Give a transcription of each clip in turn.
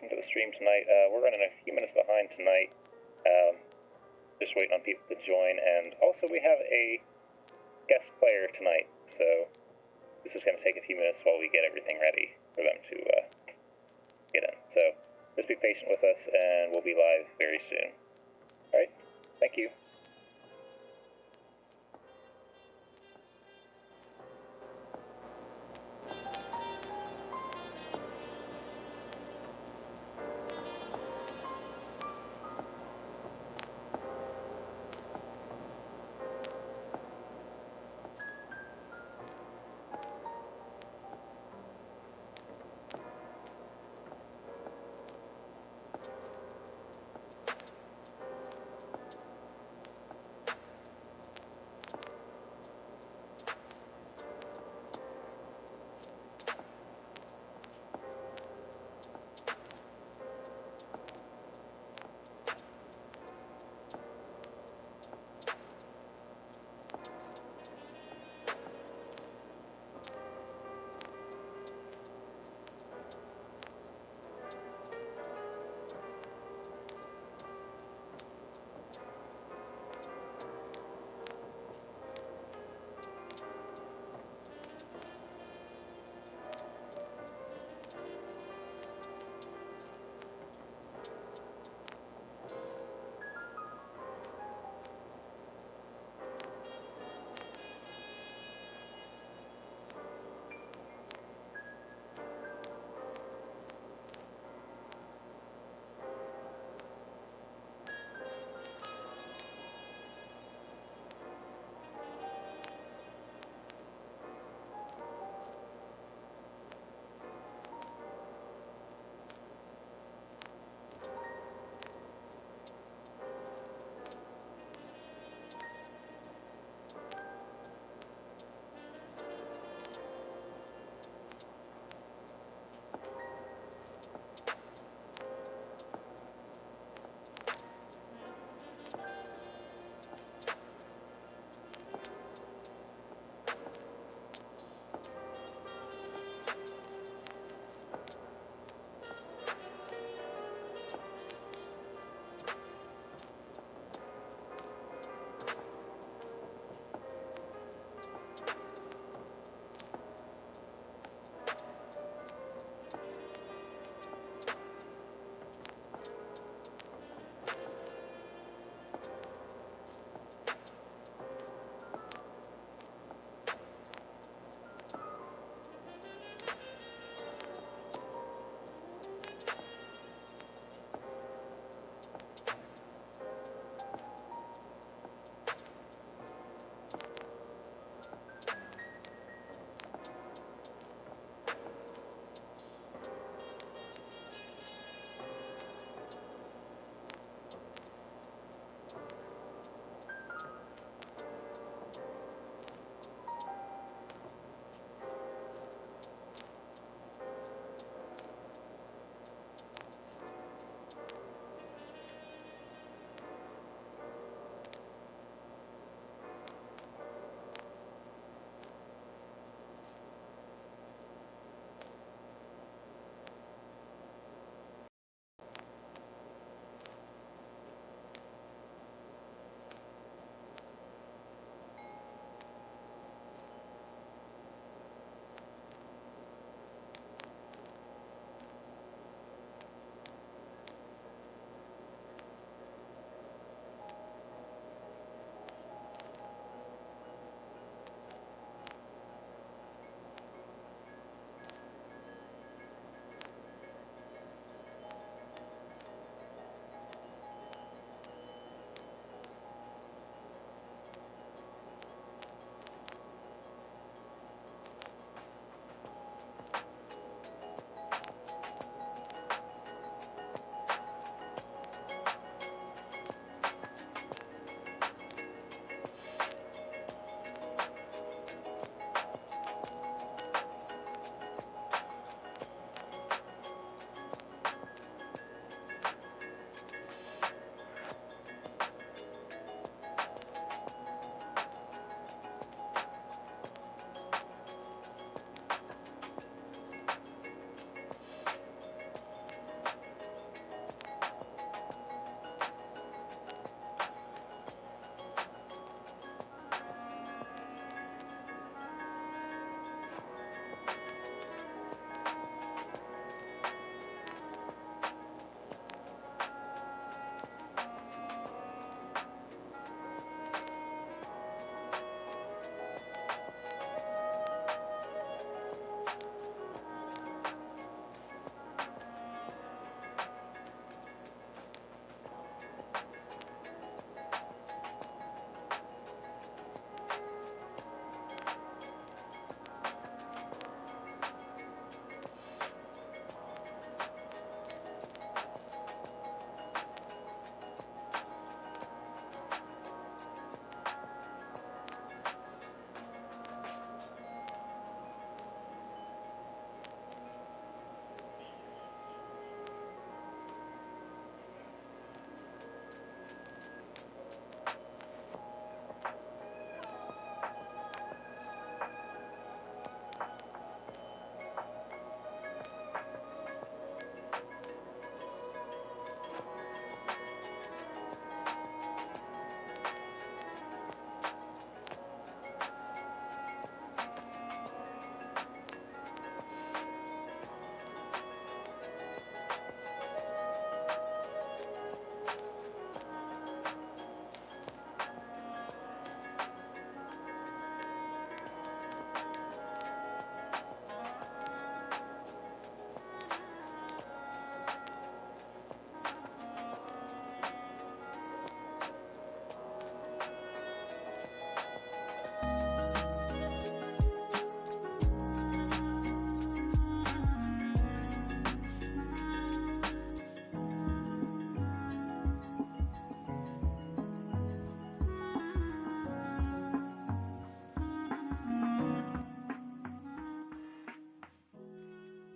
welcome to the stream tonight. We're running a few minutes behind tonight. Just waiting on people to join, and also we have a guest player tonight, so this is going to take a few minutes while we get everything ready for them to get in. So just be patient with us, and we'll be live very soon. All right, thank you.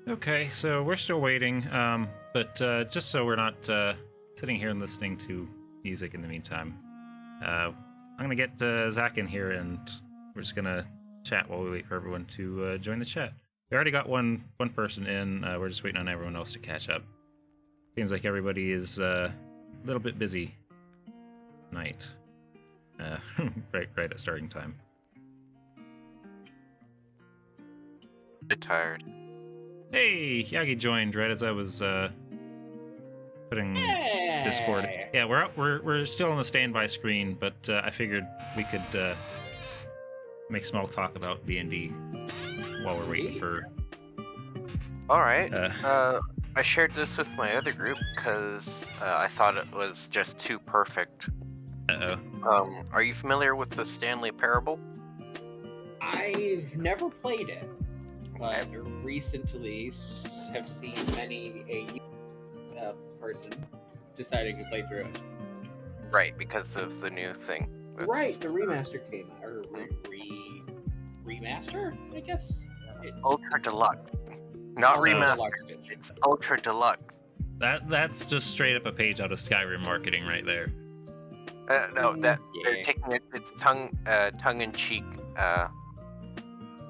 Okay, so we're still waiting, but just so we're not sitting here and listening to music in the meantime, I'm gonna get Zach in here, and we're just gonna chat while we wait for everyone to join the chat. We already got one person in. We're just waiting on everyone else to catch up. Seems like everybody is a little bit busy tonight. right at starting time. Bit tired. Hey, Yagi joined right as I was putting Discord. Yeah, we're still on the standby screen, but I figured we could make small talk about D&D while we're waiting for. All right. I shared this with my other group because I thought it was just too perfect. Are you familiar with the Stanley Parable? I've never played it, but recently have seen many a person deciding to play through it. Right, because of the new thing. Right, the remaster came out, or remaster, I guess. Ultra Deluxe, not remaster. It's Ultra Deluxe. That's just straight up a page out of Skyrim marketing right there. No, they're taking its tongue-in-cheek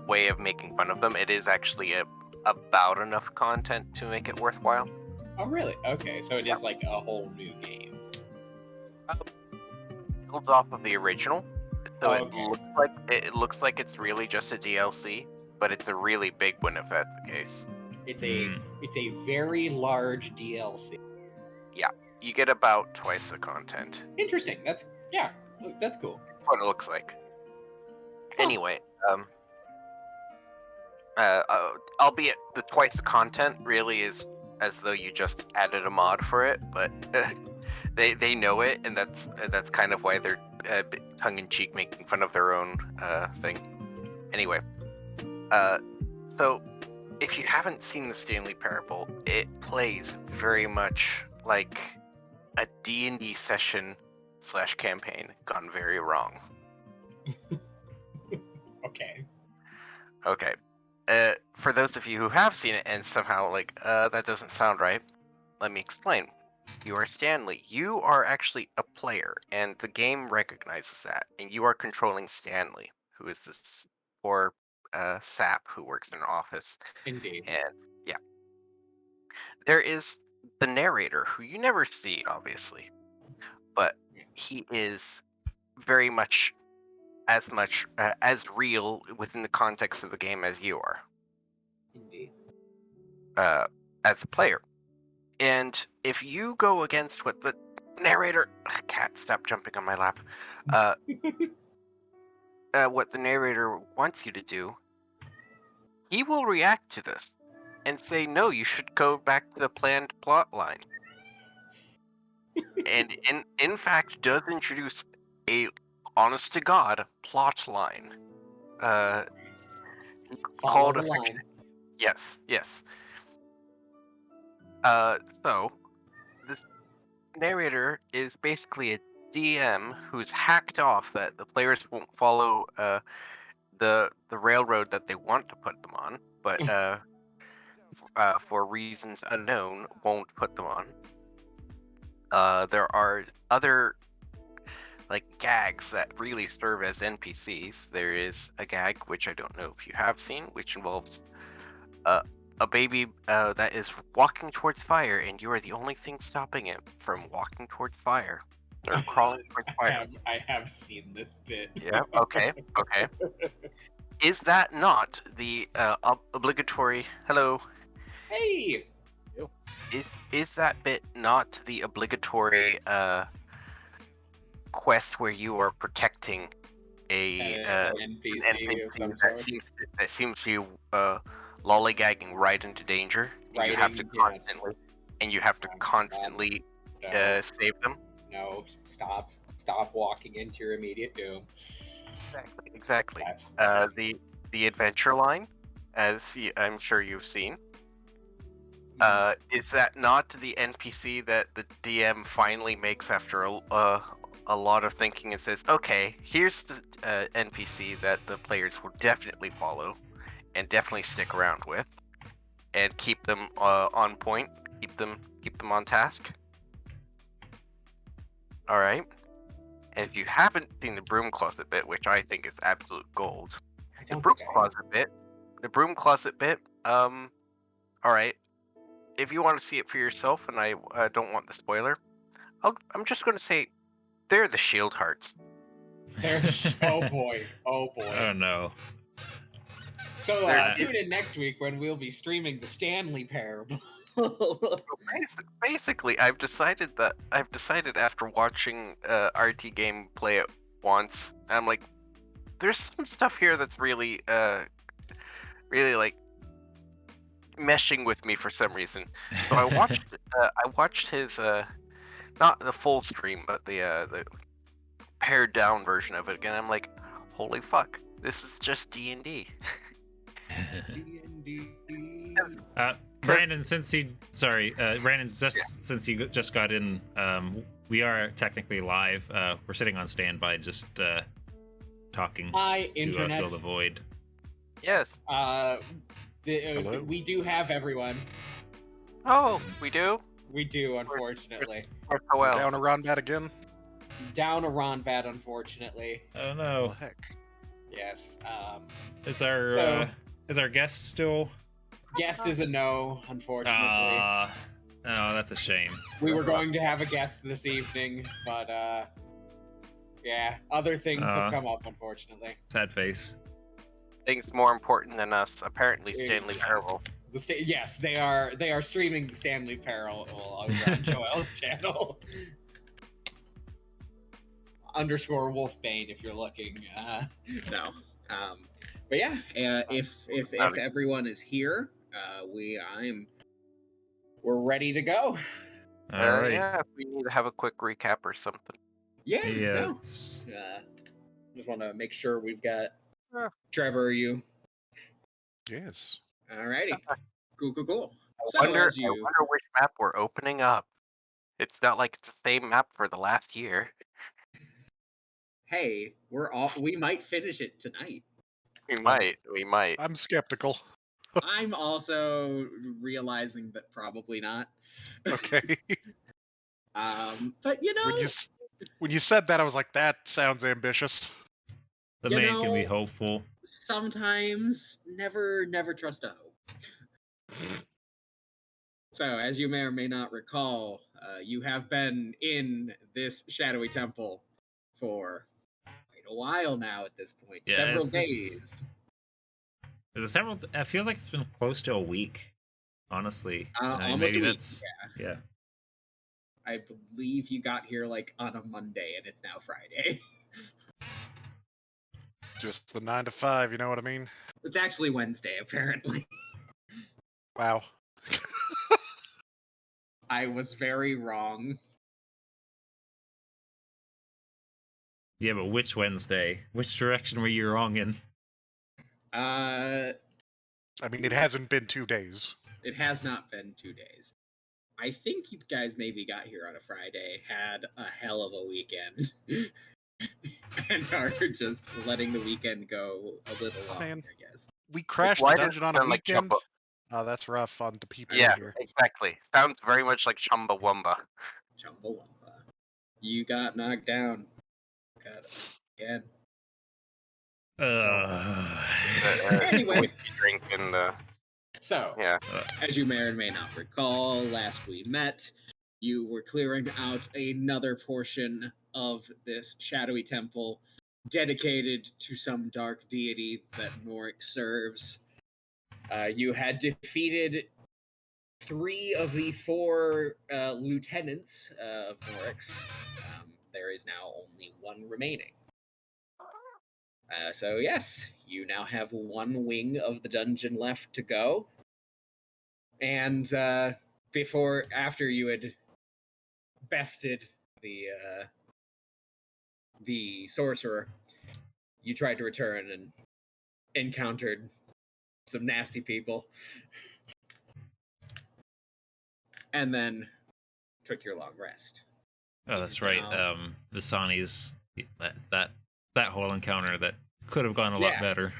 way of making fun of them. It is actually about enough content to make it worthwhile. Oh, really? Okay, so it is like a whole new game. Builds off of the original, so it looks like it's really just a DLC, but it's a really big one if that's the case. It's a very large DLC. Yeah, you get about twice the content. Interesting. That's cool. That's what it looks like. Huh. Anyway, albeit the twice the content really is as though you just added a mod for it, but they know it, and that's kind of why they're tongue-in-cheek making fun of their own thing. Anyway, so if you haven't seen the Stanley Parable, it plays very much like a D&D session / campaign gone very wrong. Okay. For those of you who have seen it and somehow that doesn't sound right, let me explain. You are Stanley. You are actually a player, and the game recognizes that, and you are controlling Stanley, who is this poor sap who works in an office. Indeed. And yeah. There is the narrator, who you never see, obviously, but he is very much as real within the context of the game as you are. Indeed. As a player. And if you go against what the narrator... Cat, stop jumping on my lap. What the narrator wants you to do, he will react to this and say, no, you should go back to the planned plot line. And in fact does introduce a honest-to-God plot line. Called a fiction. Yes. So, this narrator is basically a DM who's hacked off that the players won't follow the railroad that they want to put them on, but for reasons unknown, won't put them on. There are other gags that really serve as NPCs. There is a gag, which I don't know if you have seen, which involves a baby that is walking towards fire, and you are the only thing stopping it from walking towards fire. Or crawling towards fire. I have seen this bit. Yeah, okay. Is that not the obligatory... Hello. Hey! Is that bit not the obligatory quest where you are protecting an NPC that seems to be lollygagging right into danger, and you have to constantly save them? No, stop walking into your immediate doom. Exactly. The adventure line, as I'm sure you've seen. Is that not the NPC that the DM finally makes after a lot of thinking and says, okay, here's the NPC that the players will definitely follow and definitely stick around with, and keep them on point. Keep them on task. All right. And if you haven't seen the broom closet bit, which I think is absolute gold, I the don't broom think I closet bit. All right. If you want to see it for yourself, and I don't want the spoiler, I'm just going to say they're the shield hearts. Oh boy. Oh boy. Oh no. So They're- tune in next week when we'll be streaming the Stanley Parable. Basically, I've decided after watching RT game play it once, I'm like, there's some stuff here that's really like meshing with me for some reason. So I watched his not the full stream, but the pared down version of it again. I'm like, holy fuck, this is just D&D. Brandon, since he just got in, we are technically live. We're sitting on standby, just talking Hi, to internet. fill the void. Yes. Hello? We do have everyone. Oh, we do. We do, unfortunately. Oh well. Down a Ronbat again? Down a Ronbat, unfortunately. Oh Well, no. heck. Yes. Is our So- is our guest still? Guest is a no, unfortunately. Oh, that's a shame. We were going to have a guest this evening, but yeah, other things have come up, unfortunately. Sad face. Things more important than us. Apparently, Stanley Parable. Yes, they are streaming the Stanley Parable over on Joel's channel. _ Wolfbane if you're looking. No. But yeah, if everyone is here, we're ready to go. All right. Yeah, if we need to have a quick recap or something. Yeah. Yeah. No. it's- Just want to make sure we've got Yeah. Trevor. Are you? Yes. Alrighty. Cool. I So wonder as you, which map we're opening up. It's not like it's the same map for the last year. hey, we might finish it tonight. We might. I'm skeptical. I'm also realizing that probably not. Okay. But you know, when you said that, I was like, that sounds ambitious. The You man can be know- hopeful. sometimes never trust a hope. So, as you may or may not recall, you have been in this shadowy temple for quite a while now at this point. Yeah, Several it's- days. Is it several? It feels like it's been close to a week. Honestly, Almost maybe a week, that's yeah. I believe you got here like on a Monday and it's now Friday. Just the 9 to 5, you know what I mean? It's actually Wednesday, apparently. Wow. I was very wrong. Yeah, but which Wednesday? Which direction were you wrong in? I mean, it hasn't been 2 days. It has not been 2 days. I think you guys maybe got here on a Friday, had a hell of a weekend, and are just letting the weekend go a little long, Man. I guess. We crashed why the does dungeon it on a sound like weekend. Jumbo? Oh, that's rough on the people Yeah, here. exactly. Sounds very much like Chumbawamba. Chumbawamba. You got knocked down. Got it again. Anyway. Whiskey drink and So, yeah. as you may or may not recall, last we met, you were clearing out another portion of this shadowy temple dedicated to some dark deity that Norik serves. You had defeated 3 of the 4 lieutenants of Norik's. There is now only 1 remaining. So yes, you now have 1 wing of the dungeon left to go. And after you had bested the sorcerer, you tried to return and encountered some nasty people. And then took your long rest. Oh, that's right. Now- Visani's that whole encounter that could have gone a lot Yeah. better.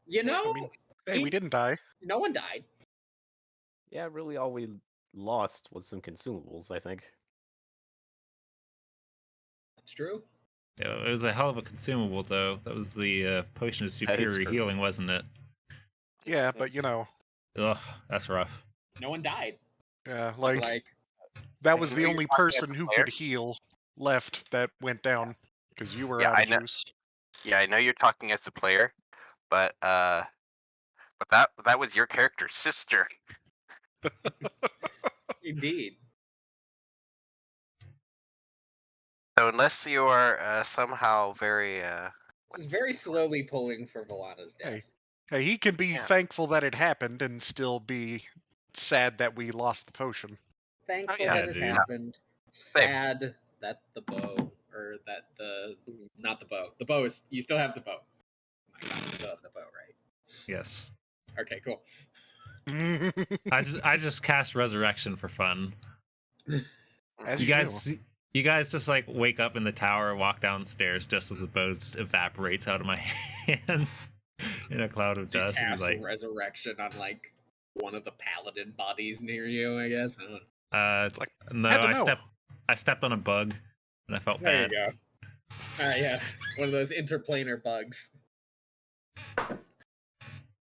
You know, I mean, hey, we didn't die. No one died. Yeah, really all we lost was some consumables, I think. That's true. Yeah, it was a hell of a consumable, though. That was the potion of That is superior true. healing, wasn't it? Yeah, but you know, Ugh, that's rough. No one died. yeah, So, like that I was know the you're only talking as person a who player. could heal left that went down because you were Yeah, out I of know. juice. Yeah, I know you're talking as a player, but that was your character's sister. Indeed. So unless you are somehow very This is very slowly pulling for Valana's death. Hey. Hey, he can be Yeah. thankful that it happened and still be sad that we lost the potion. Thankful yeah, that it dude. happened. Sad that the bow, or that not the bow. The bow is, you still have the bow. Oh my god, you still have the bow, right? Yes. Okay, cool. I just cast resurrection for fun. As You you guys just like wake up in the tower, walk downstairs just as the bow just evaporates out of my hands in a cloud of So you dust. And cast like, resurrection on like one of the paladin bodies near you, I guess. I don't know. It's like, no, had to I know. stepped on a bug and I felt There bad. you go. Alright, yes. One of those interplanar bugs.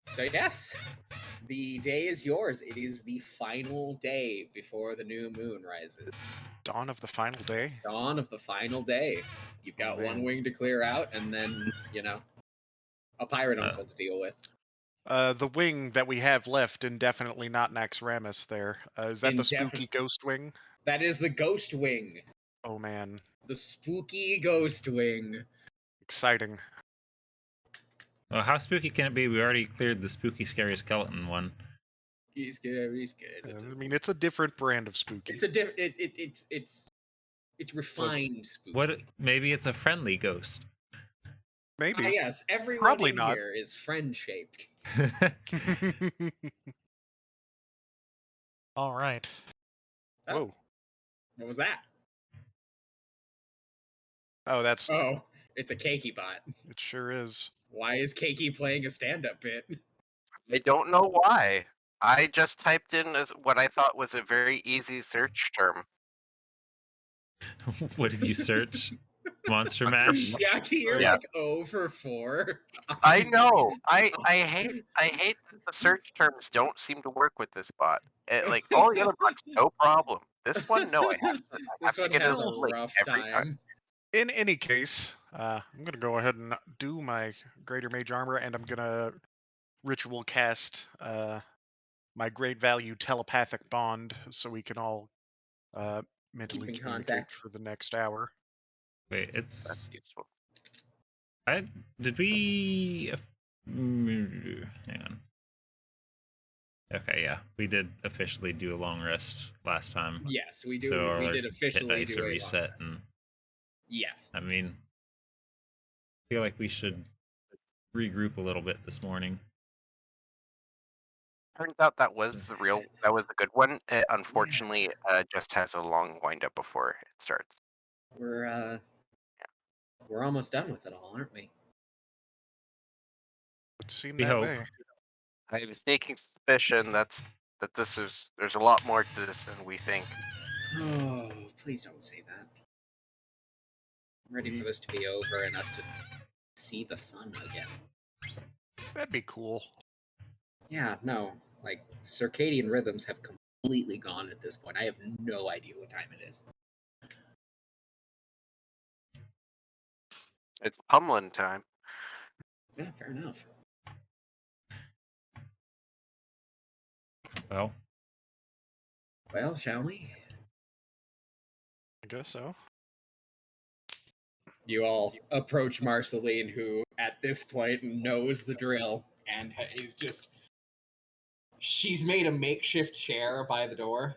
So yes, the day is yours. It is the final day before the new moon rises. Dawn of the final day. Dawn of the final day. You've got Oh, one man. wing to clear out, and then, a pirate uncle to deal with. The wing that we have left, indefinitely not Naxxramas there. Is that the Indefinite- spooky ghost wing? That is the ghost wing. Oh man, The spooky ghost wing. exciting. Well, how spooky can it be? We already cleared the spooky, scary skeleton one. He's good. He's good. I mean, it's a different brand of spooky. It's a it's refined spooky. What? Maybe it's a friendly ghost. Maybe. Yes, everyone Probably in not. here is friend shaped. All right. Oh. Whoa. What was that? Oh, that's. Oh, it's a Keiki bot. It sure is. Why is Keiki playing a stand-up bit? I don't know why. I just typed in as what I thought was a very easy search term. What did you search? Monster Mash? Jackie, you're Yeah. like 0 for 4. I know. I hate that the search terms don't seem to work with this bot. Like all the other bots, no problem. This one, no. I have This to one get has it a like rough every time. In any case, I'm gonna go ahead and do my greater mage armor, and I'm gonna ritual cast my great value telepathic bond, so we can all mentally Keep in communicate contact. for the next hour. Wait, That's it's. useful. Did we? Hang on. Okay, yeah, we did officially do a long rest last time. Yes, we do. So we our did hit officially dice do are a long reset, rest. and Yes. I mean, I feel like we should regroup a little bit this morning. Turns out that was the good one. It unfortunately just has a long wind up before it starts. We're almost done with it all, aren't we? It seemed We that hope. way. I have a sneaking suspicion that there's a lot more to this than we think. Oh, please don't say that. I'm ready for this to be over and us to see the sun again. That'd be cool. Yeah, no. Like, circadian rhythms have completely gone at this point. I have no idea what time it is. It's pummeling time. Yeah, fair enough. Well, shall we? I guess so. You all approach Marceline, who at this point knows the drill and is just. She's made a makeshift chair by the door.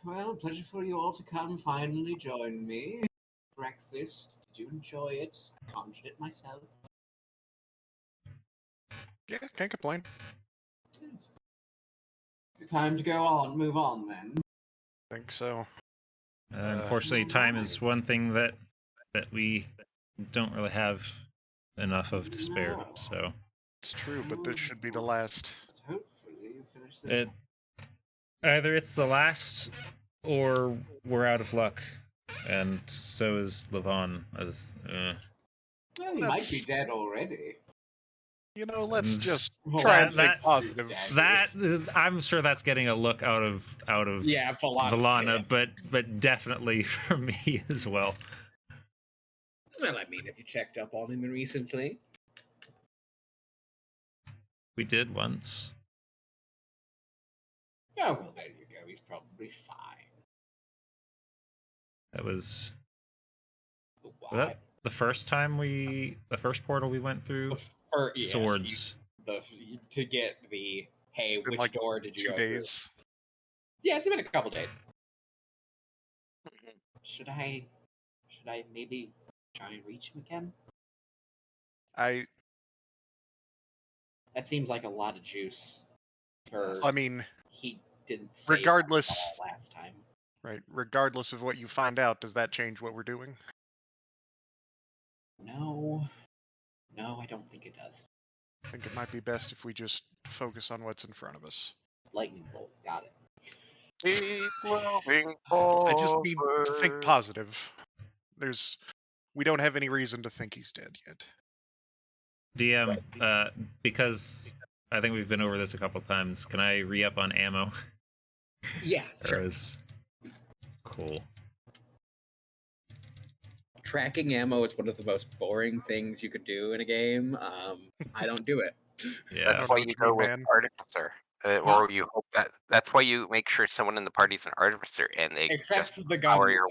Well, pleasure for you all to come finally join me. Breakfast. Did you enjoy it? I conjured it myself. Yeah, can't complain. Yes. Is it time to go on? Move on then. Think so. Unfortunately, time is one thing that we don't really have enough of to spare. No. So It's true, but this should be the last. Hopefully you finish this. It either it's the last, or we're out of luck, and so is Levon. As Well, he might be That's- dead already. Let's Mm, just Well, try and that- think positive. that I'm sure that's getting a look out of Yeah, Valana, pissed. but definitely for me as well. Well, I mean, if you checked up on him recently. We did once. Oh, well, there you go. He's probably fine. That was Why? that the first portal we went through. Yes, Swords. To get the, hey, Been which like door did you 2 go days. through? Yeah, it's been a couple days. Should I maybe try and reach him again? That seems like a lot of juice. I mean, He didn't say regardless- that at all last time. right. Regardless of what you find out, does that change what we're doing? No, I don't think it does. I think it might be best if we just focus on what's in front of us. Lightning bolt, got it. Keep moving I just need to forward. think positive. We don't have any reason to think he's dead yet. DM, because I think we've been over this a couple times. Can I re-up on ammo? Yeah, Or is cool. Tracking ammo is one of the most boring things you could do in a game. I don't do it. Yeah. That's know why what you you go mean, with man. artificer, or you hope that's why you make sure someone in the party's an artificer, and they Except just the power guns. your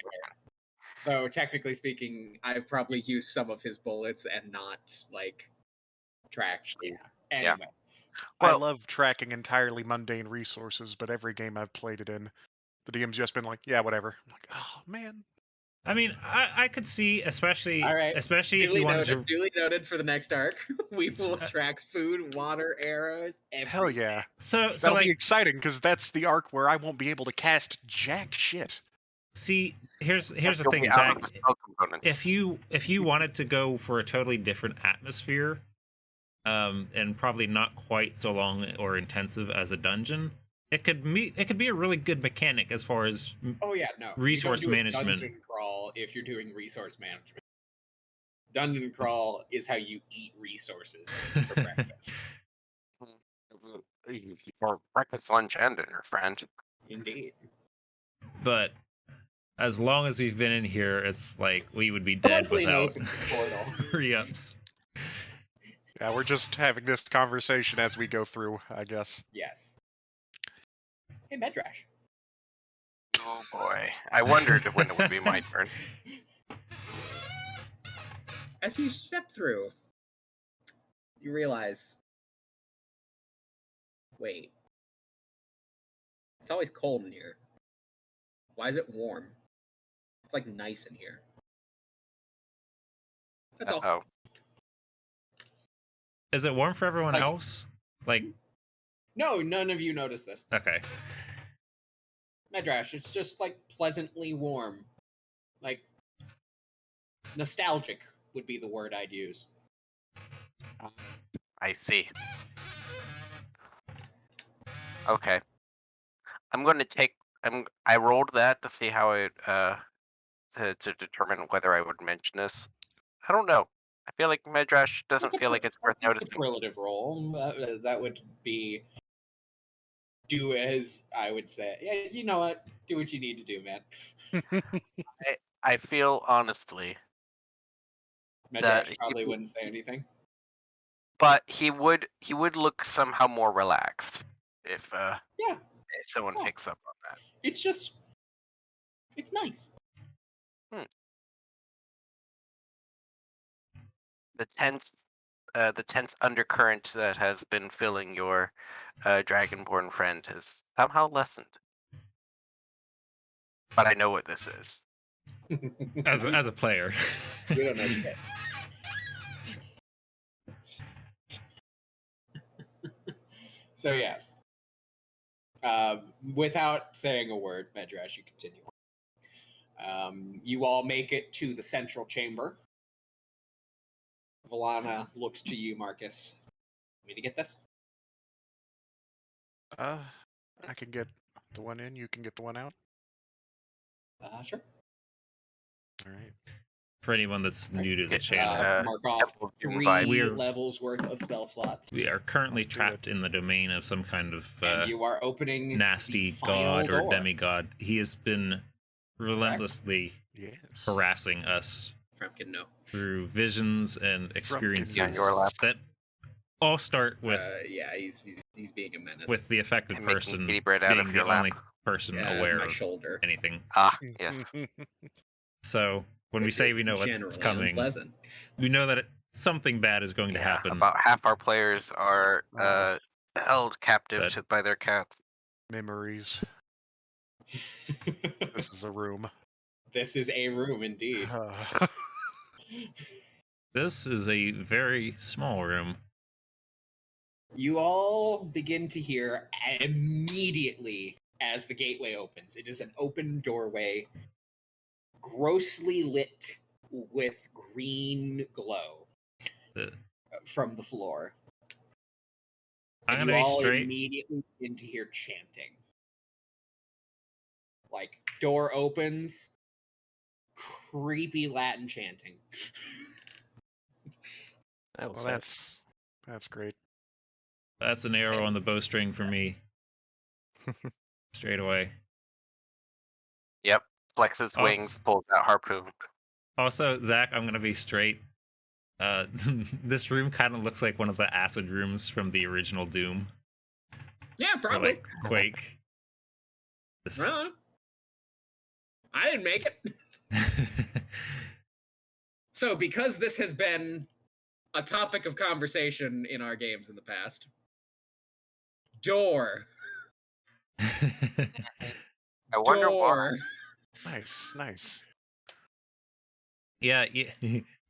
Though technically speaking, I've probably used some of his bullets and not like tracked. Yeah. Anyway. I Well- love tracking entirely mundane resources, but every game I've played it in, the DM's just been like, yeah, whatever. I'm like, oh man. I mean, I could see, especially All right. if Duly you wanted noted. to. Duly noted for the next arc. We S- will track food, water, arrows, everything. Hell yeah. So That'll be like, exciting because that's the arc where I won't be able to cast jack shit. see, here's the You'll thing, be out of Zach. the spell components. If you wanted to go for a totally different atmosphere, and probably not quite so long or intensive as a dungeon, it could be a really good mechanic as far as Oh yeah, no. Resource you don't do management. A dungeon crawl if you're doing resource management. Dungeon crawl is how you eat resources for breakfast. For breakfast, lunch, and dinner, friend. Indeed. But as long as we've been in here, it's like we would be dead Mostly an without open portal. re-ups. Yeah, we're just having this conversation as we go through, I guess. Yes. Hey, Medrash. Oh boy, I wondered when it would be my turn. As you step through, you realize, wait, it's always cold in here. Why is it warm? It's like nice in here. That's all. Oh, Is it warm for everyone Like- else? Like, No, none of you notice this. okay. Medrash, it's just like pleasantly warm. Like nostalgic would be the word I'd use. I see. Okay, I'm going to take. I rolled that to see how it to determine whether I would mention this. I don't know. I feel like Medrash doesn't feel like it's worth That's a noticing. superlative role. That would be do as I would say. Yeah, you know what? Do what you need to do, man. I feel honestly, That Medrash he probably would- wouldn't say anything. but he would look somehow more relaxed if Yeah, if someone Yeah. picks up on that. it's just, it's nice. The tense undercurrent that has been filling your dragonborn friend has somehow lessened. But I know what this is. As a player. We don't know shit. So yes, without saying a word, Medrash, you continue. You all make it to the central chamber. Valana looks to you, Marcus. me to get this? I can get the one in. You can get the one out. Sure. All right. For anyone that's new to the Get, channel, Mark off Temple of Doom 3 vibe. We're- levels worth of spell slots. we are currently I'll do trapped in the domain of some kind of And you are opening nasty the final god or door. demigod. He has been relentlessly Yes. harassing us Frumpkin, no. through visions and experiences Yeah, your lap. that all start with Yeah, he's being a menace. with the affected And making person kitty bread out being of the your lap. only person aware my of shoulder. anything. Ah, yes. So when we Which say is we know what's generally coming, unpleasant. we know that something bad is going to Yeah, happen. about half our players are held captive But- by their cats. Memories. This is a room. This is a room indeed. This is a very small room. You all begin to hear immediately as the gateway opens. It is an open doorway, grossly lit with green glow The- from the floor. I'm And gonna you be all straight. immediately begin to hear chanting. Like, door opens, creepy Latin chanting. That was Well, fast. that's great. That's an arrow on the bowstring for me. Straight away. Yep. Flexes wings, pulls out harpoon. Also, Zach, I'm gonna be straight. This room kind of looks like one of the acid rooms from the original Doom, Yeah, or probably. like Quake. This- Wrong. I didn't make it. So, because this has been a topic of conversation in our games in the past, door. I wonder why. Door. Nice, nice. Yeah,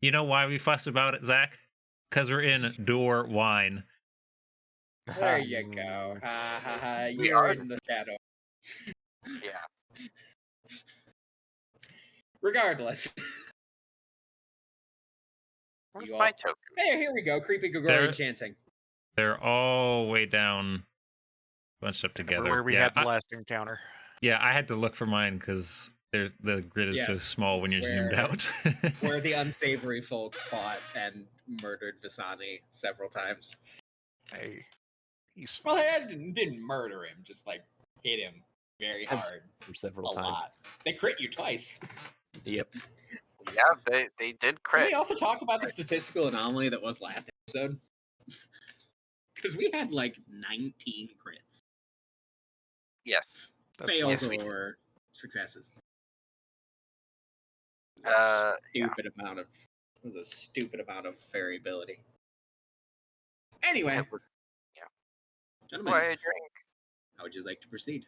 you know why we fuss about it, Zach? Because we're in door wine. There you go. Ha ha ha. We You're are- in the shadow. Yeah. Regardless. Where's You my all- token? Hey, here we go. Creepy There- Gregorian chanting. They're all way down, bunched up together. Where we yeah, had the last encounter. yeah, I had to look for mine because the grid is so Yes, small when you're zoomed where- out. Where the unsavory folk fought and murdered Visani several times. Hey, he's Well, fine. they didn't murder him, just like hit him very hard. For several A times. lot. They crit you twice. Yep. Yeah, they did Can crit. we also talk about the statistical anomaly that was last episode? Because we had like 19 crits. Yes. That's Fails yes, we- or successes. Yeah. Stupid amount of it was a stupid amount of variability. Anyway, Yeah. gentlemen, Why a drink? how would you like to proceed?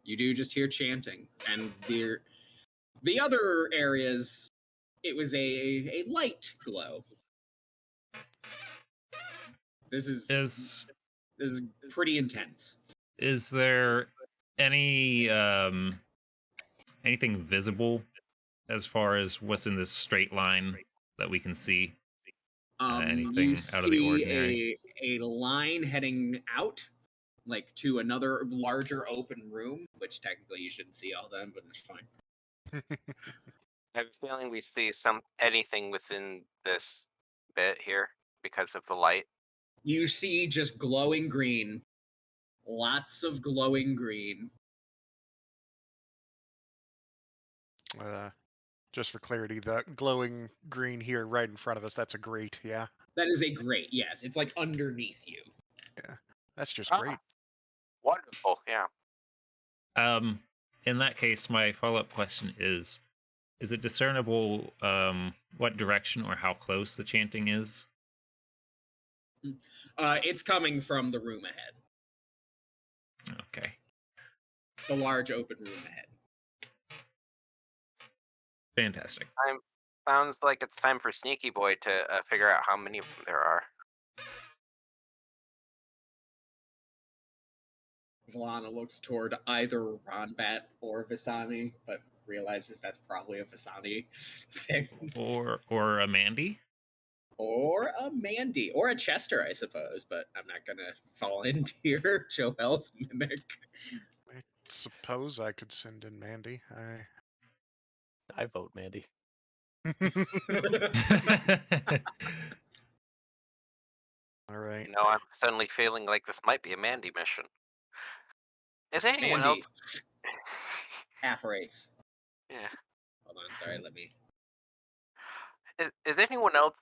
You do just hear chanting, and the other areas, it was a light glow. This is pretty intense. Is there any anything visible as far as what's in this straight line that we can see? Anything You out of the see ordinary? a line heading out, like to another larger open room, which technically you shouldn't see all them, but it's fine. I have a feeling we see anything within this bit here because of the light. You see just glowing green, lots of glowing green. Just for clarity, the glowing green here right in front of us, that's a grate, yeah? That is a grate. Yes, it's like underneath you. That's just Ah. great. Wonderful, yeah. In that case, my follow-up question is it discernible what direction or how close the chanting is? It's coming from the room ahead, Okay. the large open room ahead. Fantastic. Sounds like it's time for Sneaky Boy to figure out how many of them there are. Valana looks toward either Ronbat or Visani, but realizes that's probably a Visani thing. Or a Mandy? Or a Mandy, or a Chester, I suppose, but I'm not gonna fall into your Joel's mimic. I suppose I could send in Mandy. I vote Mandy. All right. You know, I'm suddenly feeling like this might be a Mandy mission. Is anyone Mandy else? apparates. Yeah. Hold on, sorry, let me. Is anyone else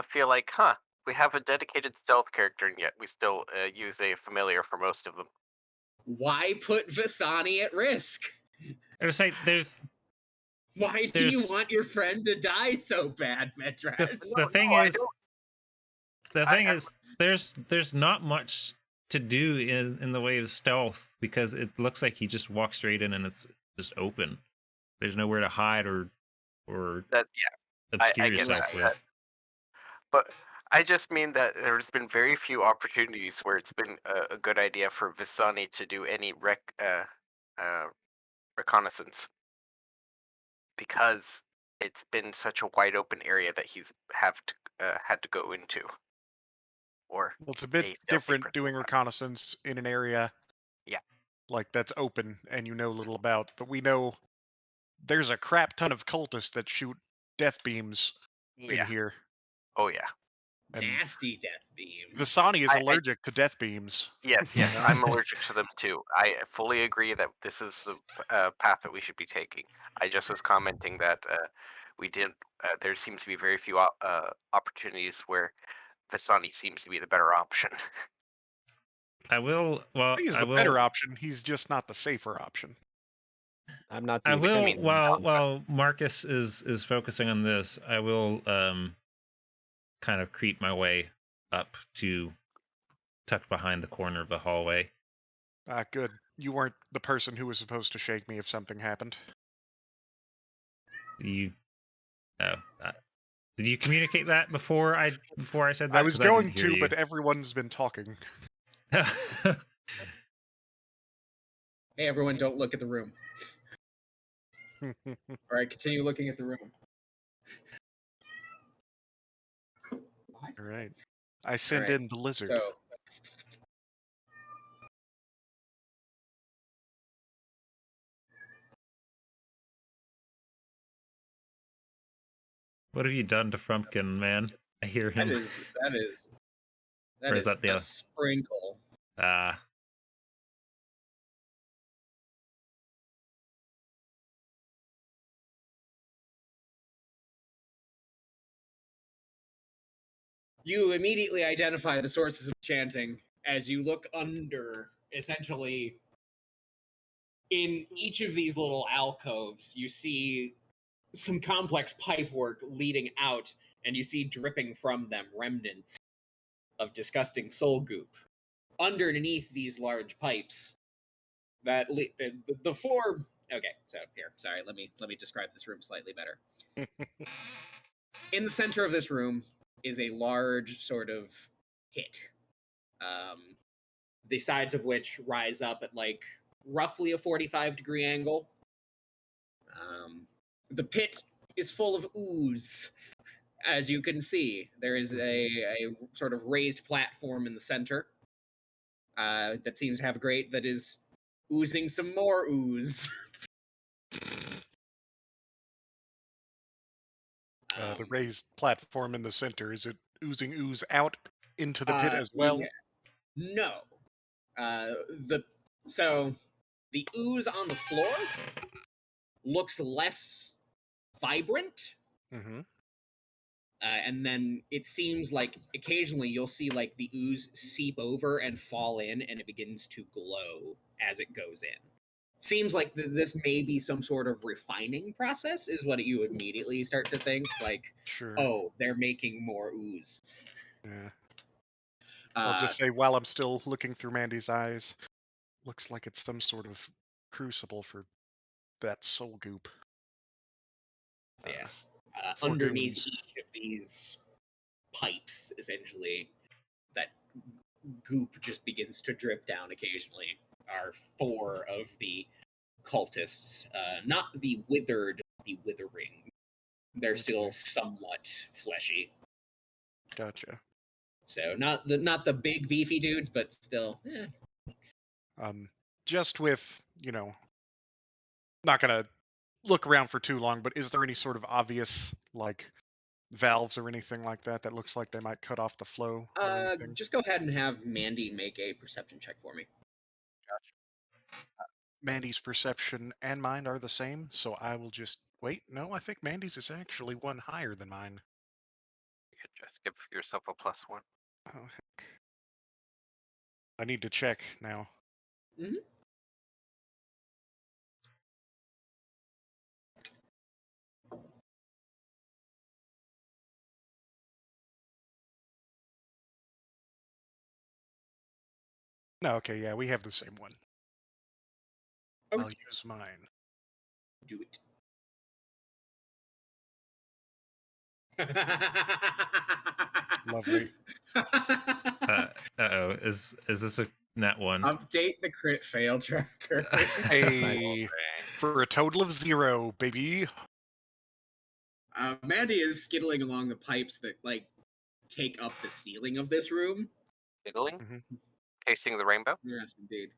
feel like, huh? We have a dedicated stealth character, and yet we still use a familiar for most of them. Why put Visani at risk? I would say Why do you want your friend to die so bad, Medrash? the thing no, I is don't. the thing is there's not much to do in the way of stealth because it looks like he just walks straight in and it's just open. There's nowhere to hide or That obscure I get yourself that. with. But I just mean that there's been very few opportunities where it's been a good idea for Visani to do any reconnaissance because it's been such a wide open area that he's had to go into. Or Well, it's a bit a stealthy different principal doing hunt. reconnaissance in an area Yeah. like that's open and you know little about. But we know there's a crap ton of cultists that shoot death beams in Yeah. here. Oh yeah. And Nasty death beams. Visani is I- allergic to death beams. Yes, I'm allergic to them too. I fully agree that this is the path that we should be taking. I just was commenting that we didn't. There seems to be very few opportunities where Visani seems to be the better option. I will well He's I the will better option. He's just not the safer option. I'm not I the will extreme. while Marcus is focusing on this, I will kind of creep my way up to tuck behind the corner of the hallway. Ah, good. You weren't the person who was supposed to shake me if something happened. You oh did you communicate that before I said that? I was 'Cause I didn't going hear to, you. but everyone's been talking. Hey, everyone, don't look at the room. All All right, continue looking at the room. right. I send right, in the lizard. So, What have you done to Frumpkin, man? I hear him. that is Or is that the a other? sprinkle. Ah. You immediately identify the sources of chanting as you look under, essentially, in each of these little alcoves, you see some complex pipework leading out, and you see dripping from them remnants of disgusting soul goop. Underneath these large pipes, the four. Okay, so here, sorry, let me describe this room slightly better. In the center of this room is a large sort of pit, the sides of which rise up at like roughly a 45-degree angle. The pit is full of ooze. As you can see, there is a sort of raised platform in the center that seems to have a grate that is oozing some more ooze. The raised platform in the center, is it oozing ooze out into the pit as well? Yeah. No. The ooze on the floor looks less vibrant. Mm-hmm. And then it seems like occasionally you'll see like the ooze seep over and fall in, and it begins to glow as it goes in. Seems like this may be some sort of refining process, is what you immediately start to think. Like, Sure. oh, they're making more ooze. Yeah. I'll just say, while I'm still looking through Mandy's eyes, looks like it's some sort of crucible for that soul goop. Yes. For Underneath goons. each of these pipes, essentially, that goop just begins to drip down occasionally, are four of the cultists. Not the withered, the withering. They're still somewhat fleshy. Gotcha. So not the big beefy dudes, but still. Just with, not gonna look around for too long, but is there any sort of obvious, like, valves or anything like that that looks like they might cut off the flow or anything? Just go ahead and have Mandy make a perception check for me. Mandy's perception and mine are the same, so I will just wait. No, I think Mandy's is actually one higher than mine. You could just give yourself a +1. Oh heck. I need to check now. Mhm. No, okay, yeah, we have the same one. Okay. I'll use mine. Do it. Lovely. Uh-oh. Is this a net one? Update the crit fail tracker. For a total of 0, baby. Mandy is skittling along the pipes that take up the ceiling of this room. Fiddling? Mhm. Tasting the rainbow? Yes, indeed.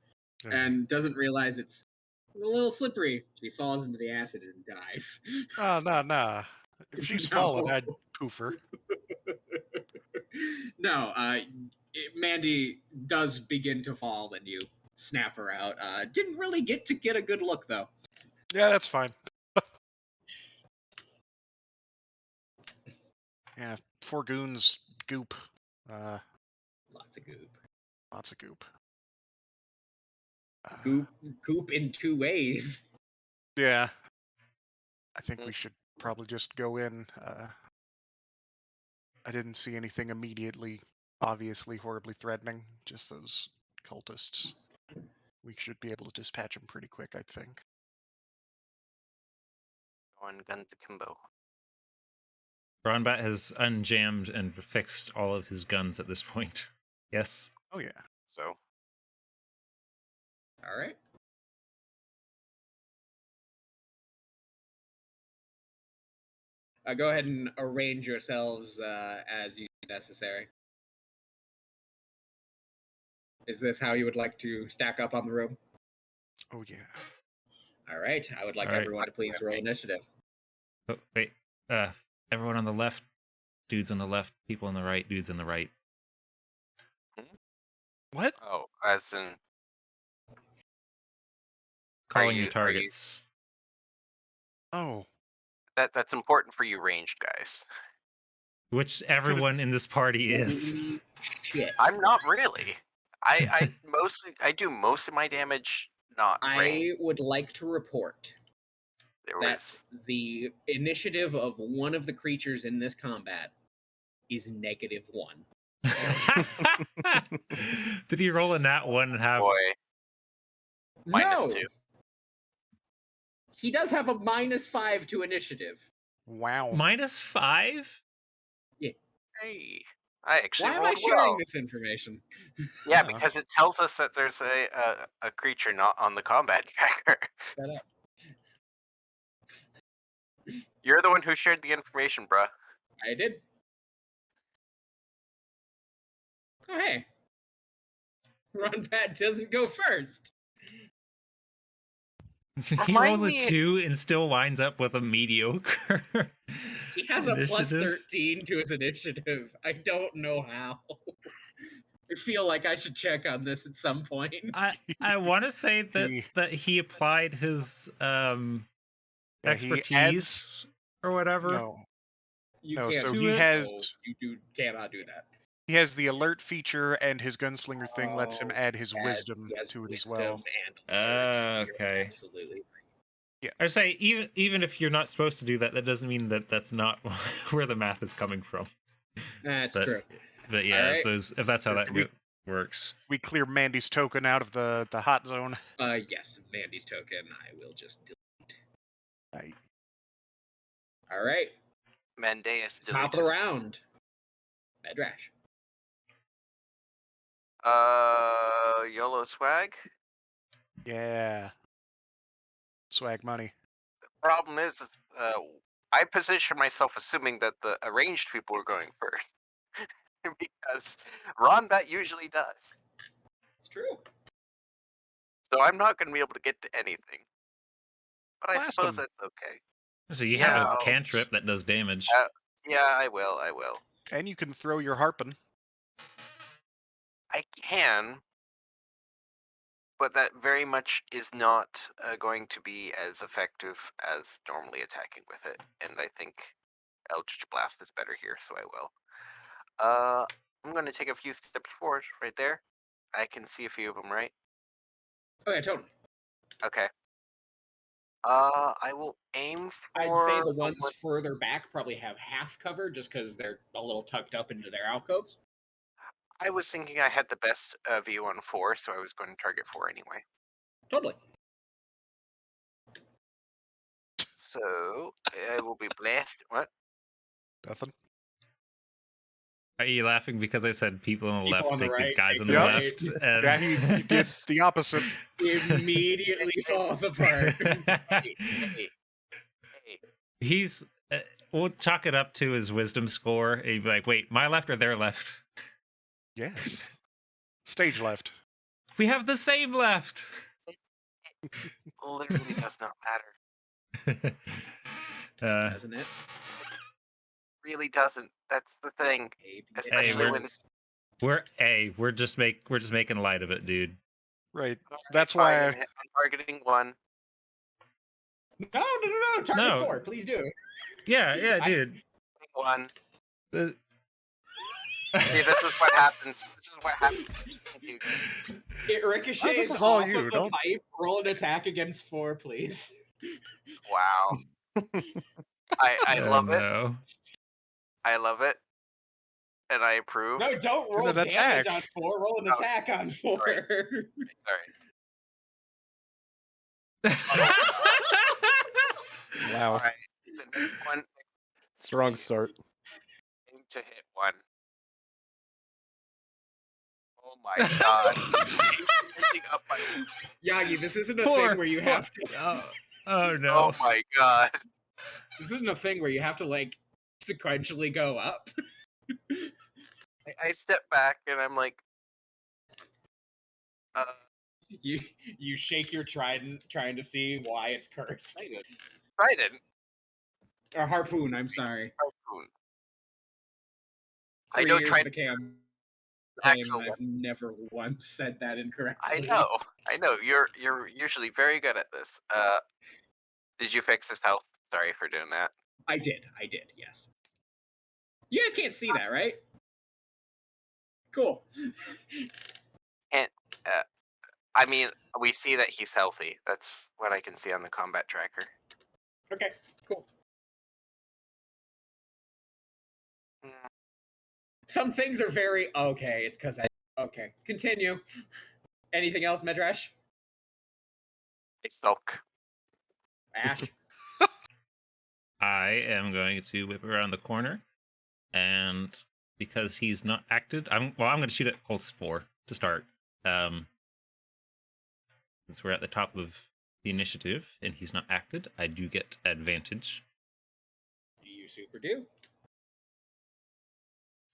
Ugh. And doesn't realize it's a little slippery. She falls into the acid and dies. Nah. If she's No. fallen, I'd poof her. No, Mandy does begin to fall and you snap her out. Didn't really get a good look though. Yeah, that's fine. Yeah, 4 goons, goop. Lots of goop. Lots of goop. Goop in 2 ways. Yeah. I think we should probably just go in. I didn't see anything immediately, obviously horribly threatening. Just those cultists. We should be able to dispatch them pretty quick, I think. Going guns akimbo. Ronbat has unjammed and fixed all of his guns at this point. Yes? Oh yeah. So, All right. Go ahead and arrange yourselves as you see necessary. Is this how you would like to stack up on the room? Oh yeah. All right. I would like All right. everyone to please roll initiative. Oh, wait. Everyone on the left, dudes on the left, people on the right, dudes on the right. What? oh, as in, Calling you- your targets. Oh. that's important for you ranged guys. Which everyone in this party is. Shit. I'm not really. I do most of my damage not ranged. I would like to report There that was the initiative of one of the creatures in this combat is -1. Did he roll a nat one and have? boy No, -2. he does have a -5 to initiative. Wow. -5? Hey, I actually Why am I rolled sharing well. this information? Yeah, Uh-huh. because it tells us that there's a creature not on the combat tracker. Shut up. You're the one who shared the information, bruh. I did. Oh, hey. Ronbat doesn't go first. He Remind rolls a me- 2 and still winds up with a mediocre. He has a initiative. +13 to his initiative. I don't know how. I feel like I should check on this at some point. I want to say that He- that he applied his Yeah, he expertise adds- or whatever. No. You No, can't so do he it. has- No, you cannot do that. He has the alert feature, and his gunslinger thing lets him add his wisdom He has to it as wisdom well. and alert. You're Okay. absolutely right. I say even if you're not supposed to do that, that doesn't mean that that's not where the math is coming from. That's But- true. But yeah, Alright. if that's how that We- works. We clear Mandy's token out of the hot zone. Yes, Mandy's token. I will just delete. Right. All right. Mandeus Top of the deletus. round. Medrash. YOLO swag. Yeah. Swag money. Problem is, I position myself assuming that the arranged people are going first. does. Ronbat usually does. It's true. So I'm not going to be able to get to anything. But I Blast suppose 'em. that's okay. So you Yeah, have a I'll- cantrip that does damage. Yeah, I will. I will. And you can throw your harping. I can, but that very much is not going to be as effective as normally attacking with it. And I think Eldritch Blast is better here, so I will. I'm going to take a few steps forward right there. I can see a few of them, right? Oh yeah, totally. Okay. I will aim for. I'd say the the ones one- further back probably have half cover just because they're a little tucked up into their alcoves. I was thinking I had the best view on 4, so I was going to target 4 anyway. Totally. So I will be blessed. What? Nothing. Are you laughing because I said people on the People left on the take right the guys take on the the right. left? And... Yeah, he did the opposite. Immediately falls apart. Hey. He's... we'll chalk it up to his wisdom score. He'd be like, wait, my left or their left? Yes. Stage left. We have the same left! Literally does not matter. Doesn't it? Really doesn't. That's the thing. Especially Hey, we're just making light of it, dude. Right. Alright, That's fine, why. I'm targeting 1. No. Target No. 4. Please do. Yeah, dude. 1. The- See, this is what happens. This is what happens. It ricochets this is all off you, of the don't- pipe. Roll an attack against 4, please. Wow. I oh, love it. no. I love it. And I approve. No, don't roll an damage attack. on 4. Roll an Oh, attack on 4. Sorry. Wow. Alright. The next one, Strong start. aim to hit 1. Oh my god. Ending up by- Yagi, this isn't a 4, thing where you 4. have to. Oh, no. Oh my god. This isn't a thing where you have to like sequentially go up. I step back and I'm like, You shake your trident, trying to see why it's cursed. Trident. Or harpoon. I'm sorry. Harpoon. 3 I know years of Trident. the campaign, Actual and I've never once said that I incorrectly. know. You're usually very good at this. Did you fix his health? Sorry for doing that. I did. Yes. You guys can't see that, right? Cool. Can't. I mean, we see that he's healthy. That's what I can see on the combat tracker. Okay. Cool. Mm, Some things are very okay. It's because I. Okay. Continue. Anything else, Medrash? I sulk. Ash. I am going to whip around the corner, and because he's not acted, I'm going to shoot at Pulse 4 to start. Since we're at the top of the initiative and he's not acted, I do get advantage. You super do.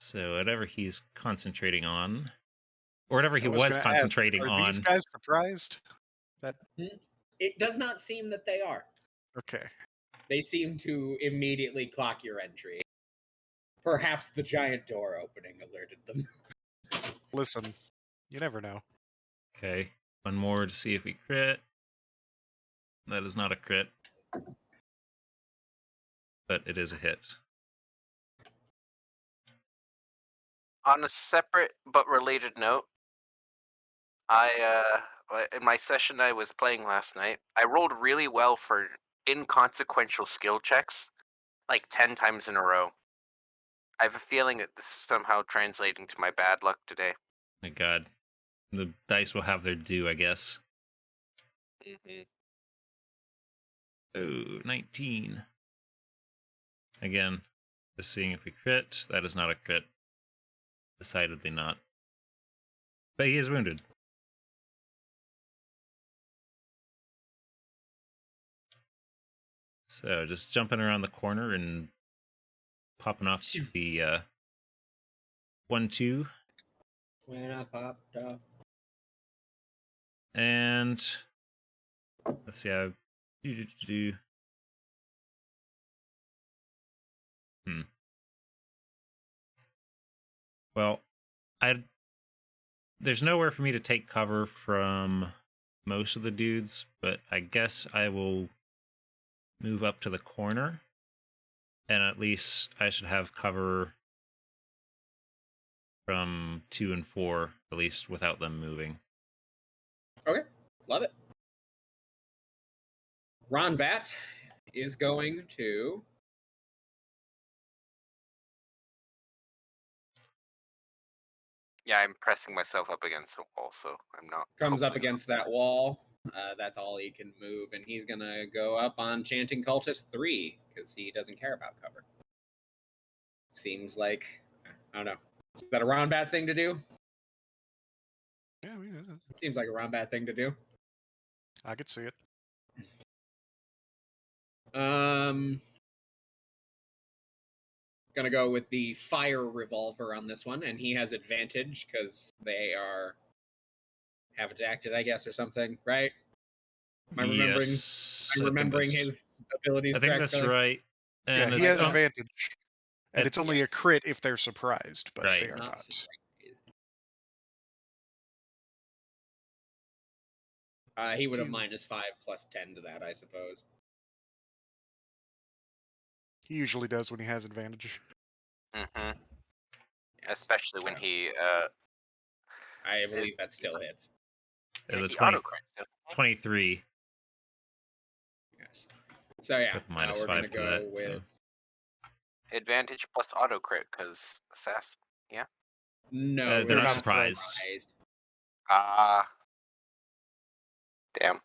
So whatever he's concentrating on, or whatever he I was was gonna concentrating Are on. these guys surprised? It does not seem that they are. Okay. They seem to immediately clock your entry. Perhaps the giant door opening alerted them. Listen, you never know. Okay, one more to see if we crit. That is not a crit, but it is a hit. On a separate but related note, in my session I was playing last night, I rolled really well for inconsequential skill checks, like 10 times in a row. I have a feeling that this is somehow translating to my bad luck today. My god. The dice will have their due, I guess. Mm-hmm. Oh, 19. Again, just seeing if we crit. That is not a crit. Decidedly not. But he is wounded. So just jumping around the corner and popping off the 1-2 When I popped up. And let's see. Do. Well, there's nowhere for me to take cover from most of the dudes, but I guess I will move up to the corner, and at least I should have cover from 2 and 4, at least without them moving. Okay, love it. Ron Bat is going to Yeah, I'm pressing myself up against the wall, so I'm not. comes up hopefully not. against that wall. That's all he can move, and he's gonna go up on Chanting Cultist 3 because he doesn't care about cover. Seems like I don't know. Is that a Ron Bat thing to do? Yeah, Seems like a Ron Bat thing to do. I could see it. Gonna go with the fire revolver on this one, and he has advantage because they have adapted, I guess, or something, right? Am I remembering? Yes, I'm remembering his abilities. I think that's correctly? right. And Yeah, he it's has advantage. And it's only a Yes. crit if they're surprised, but Right. they are Not not. surprised. He would have -5 plus 10 to that, I suppose. He usually does when he has advantage. Mm-hmm. Yes. Especially when he I believe that still hits. the he 20, autocorrects. 23 Yes. So yeah, with -5 we're gonna to go that. with So. Advantage plus autocrit, because assassin. Yeah. no. They're we're not surprised. Ah. Damn.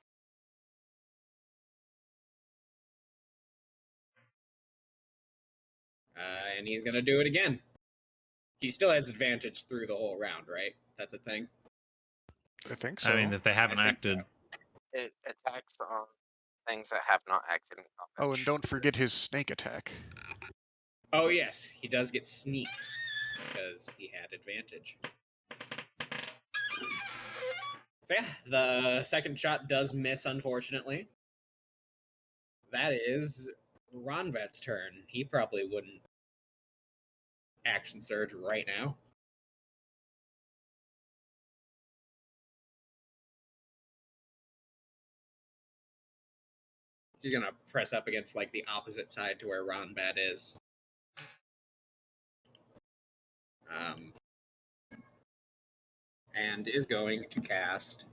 And he's gonna do it again. He still has advantage through the whole round, right? That's a thing. I think so. I mean, if they haven't I think acted, so. It attacks on things that have not acted in combat. Oh, and don't forget his snake attack. Oh yes, he does get sneak because he had advantage. So yeah, the second shot does miss, unfortunately. That is Ronvet's turn. He probably wouldn't action surge right now. He's gonna press up against like the opposite side to where Ronbat is. And is going to cast.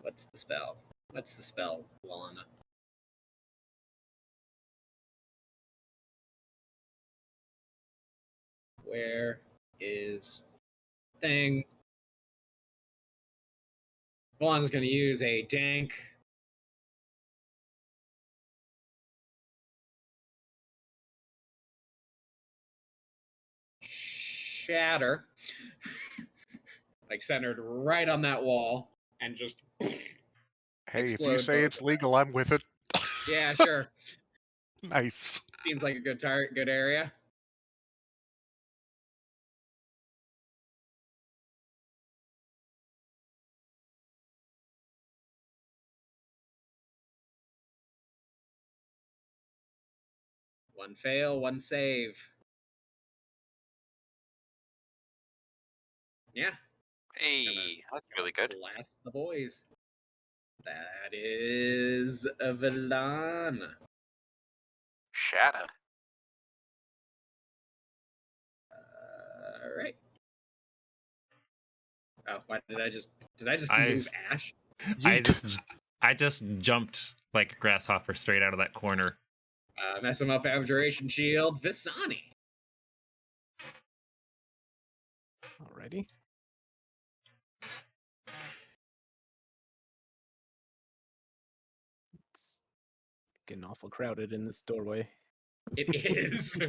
What's the spell? What's the spell, Luana? Where is thing? Luana's going to use a dank. Shatter. Like centered right on that wall and just. Hey, if you explode say both it's of legal, I'm with it. Yeah, sure. Nice. Seems like a good target, good area. One fail, one save. Yeah. Hey, that's really good. Blast the boys. That is a Villan. Shatter. All right. Oh, why did I just I've- move Ash? I just jumped like a grasshopper straight out of that corner. Mess him up, Abjuration Shield. Visani. Alrighty. It's getting awful crowded in this doorway. It is.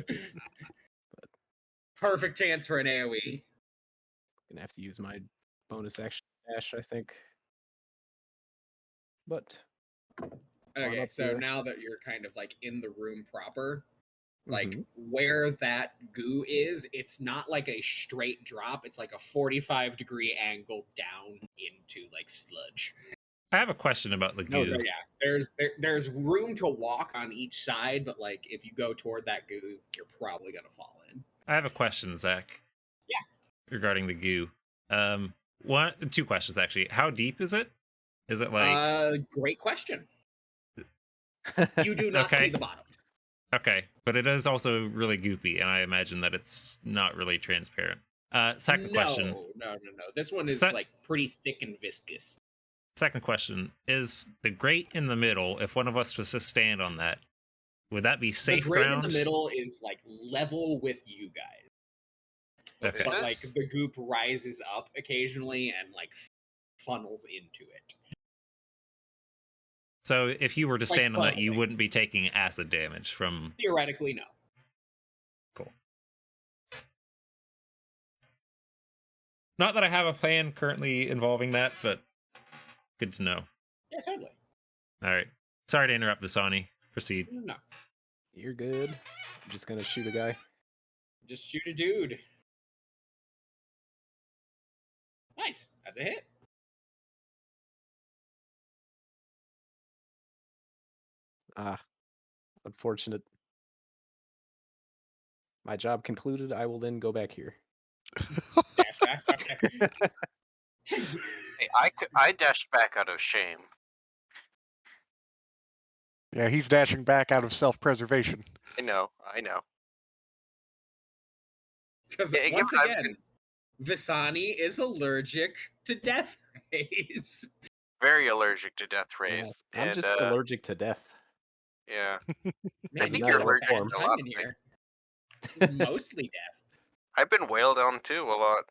Perfect chance for an AoE. Gonna have to use my bonus action dash, I think. But Okay, up so here. now that you're kind of like in the room proper, Like Mhm. where that goo is, it's not like a straight drop. It's like a 45-degree angle down into like sludge. I have a question about the No, goo. so yeah, there's room to walk on each side, but like if you go toward that goo, you're probably gonna fall in. I have a question, Zach. Yeah. Regarding the goo. Two questions actually. How deep is it? Is it like Great question. You do not see okay? the bottom. Okay, but it is also really goopy, and I imagine that it's not really transparent. Second question. No. This one is Se- like pretty thick and viscous. Second question is the grate in the middle. If one of us was to stand on that, would that be safe The grate ground? in the middle is like level with you guys, Okay. but Is like this- the goop rises up occasionally and like funnels into it. So if you were to Like stand on that, you funneling. wouldn't be taking acid damage from. Theoretically, no. Cool. Not that I have a plan currently involving that, but good to know. Yeah, totally. All right. Sorry to interrupt, Visani. Proceed. No, You're good. I'm just gonna shoot a guy. just shoot a dude. Nice, that's a hit. Ah, unfortunate. My job concluded. I will then go back here. Dash back. Okay. Hey, I dashed back out of shame. Yeah, he's dashing back out of self-preservation. I know. Because Yeah, once given I've again, Visani is allergic to death rays. Very allergic to death rays. I'm and just allergic to death. yeah. Man, think you you're got a allergic bad to a time lot in of here. It's mostly death. I've been wailed on too a lot.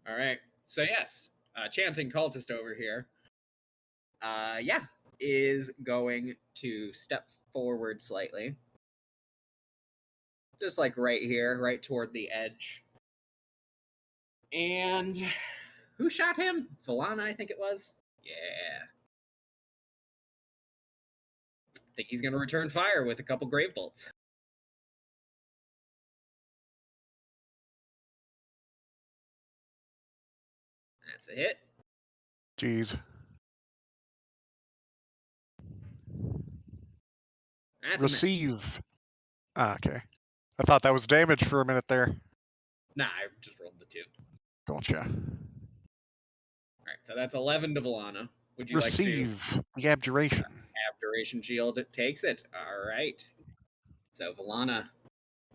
All right. So yes, chanting cultist over here. Is going to step forward slightly, just like right here, right toward the edge. And who shot him? Valana, I think it was. Yeah. I think he's going to return fire with a couple grave bolts. That's a hit. Jeez. That's a miss. Receive. Ah, okay. I thought that was damage for a minute there. Nah, I just rolled the 2. Gotcha. All right, so that's 11 to Valana. Would you Receive the abjuration. like to? Abjuration shield takes it. All right. So Valana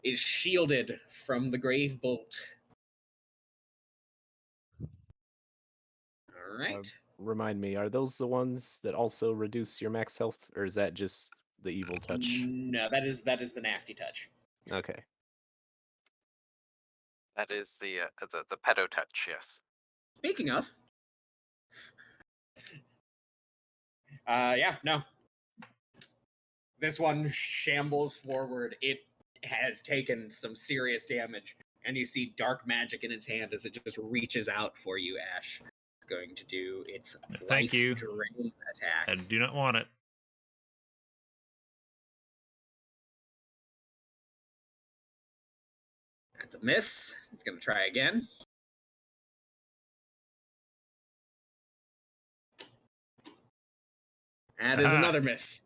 is shielded from the grave bolt. All right. Remind me, are those the ones that also reduce your max health, or is that just the evil touch? No, that is the nasty touch. Okay. That is the pedo touch. Yes. Speaking of, no. This one shambles forward. It has taken some serious damage, and you see dark magic in its hand as it just reaches out for you, Ash. It's going to do its Thank you. life-drain attack. I do not want it. That's a miss. It's going to try again. That is another miss.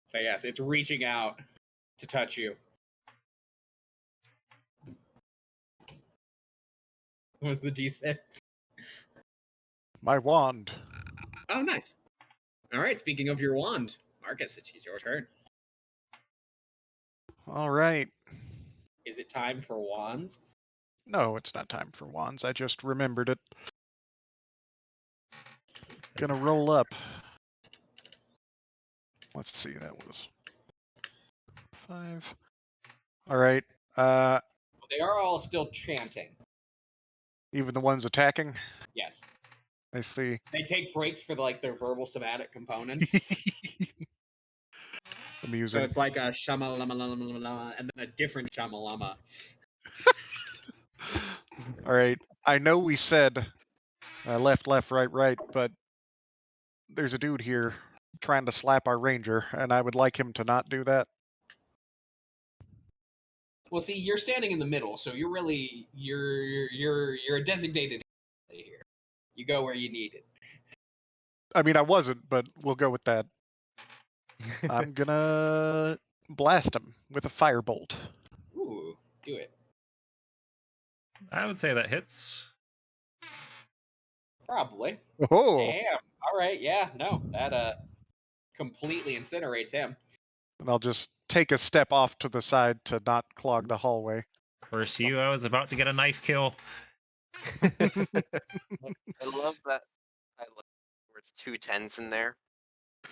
So yes, it's reaching out to touch you. What was the D6? My wand. Oh, nice. All right, speaking of your wand, Marcus, it's your turn. All right. Is it time for wands? No, it's not time for wands. I just remembered it. Gonna roll up. Let's see, that was 5. All right. They are all still chanting. Even the ones attacking. Yes. I see. They take breaks for like their verbal somatic components. Amusing. So it's like a shamalama and then a different shamalama. All right. I know we said Left, left, right, right, but there's a dude here trying to slap our ranger, and I would like him to not do that. Well, see, you're standing in the middle, so you're really you're a designated here. You go where you need it. I mean, I wasn't, but we'll go with that. I'm gonna blast him with a firebolt. Ooh, do it. I would say that hits. Probably. Oh, Damn. All right. Yeah. No, that completely incinerates him. and I'll just take a step off to the side to not clog the hallway. Curse you, I was about to get a knife kill. I love that. I love where it's 2 10s in there.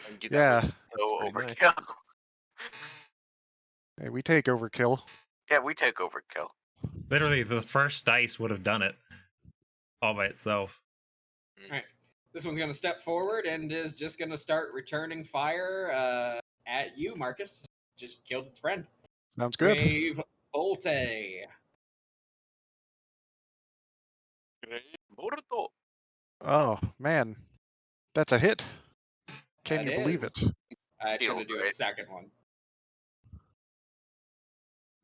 And do that Yeah. was so That's pretty overkill. nice. Hey, we take overkill. Yeah, we take overkill. Literally, the first dice would have done it all by itself. All right. This one's gonna step forward and is just gonna start returning fire at you, Marcus. Just killed its friend. Sounds good. Grave Volte. Boruto. Oh, man. That's a hit. Can That you believe is. it? I tried to Feel do a great. second one.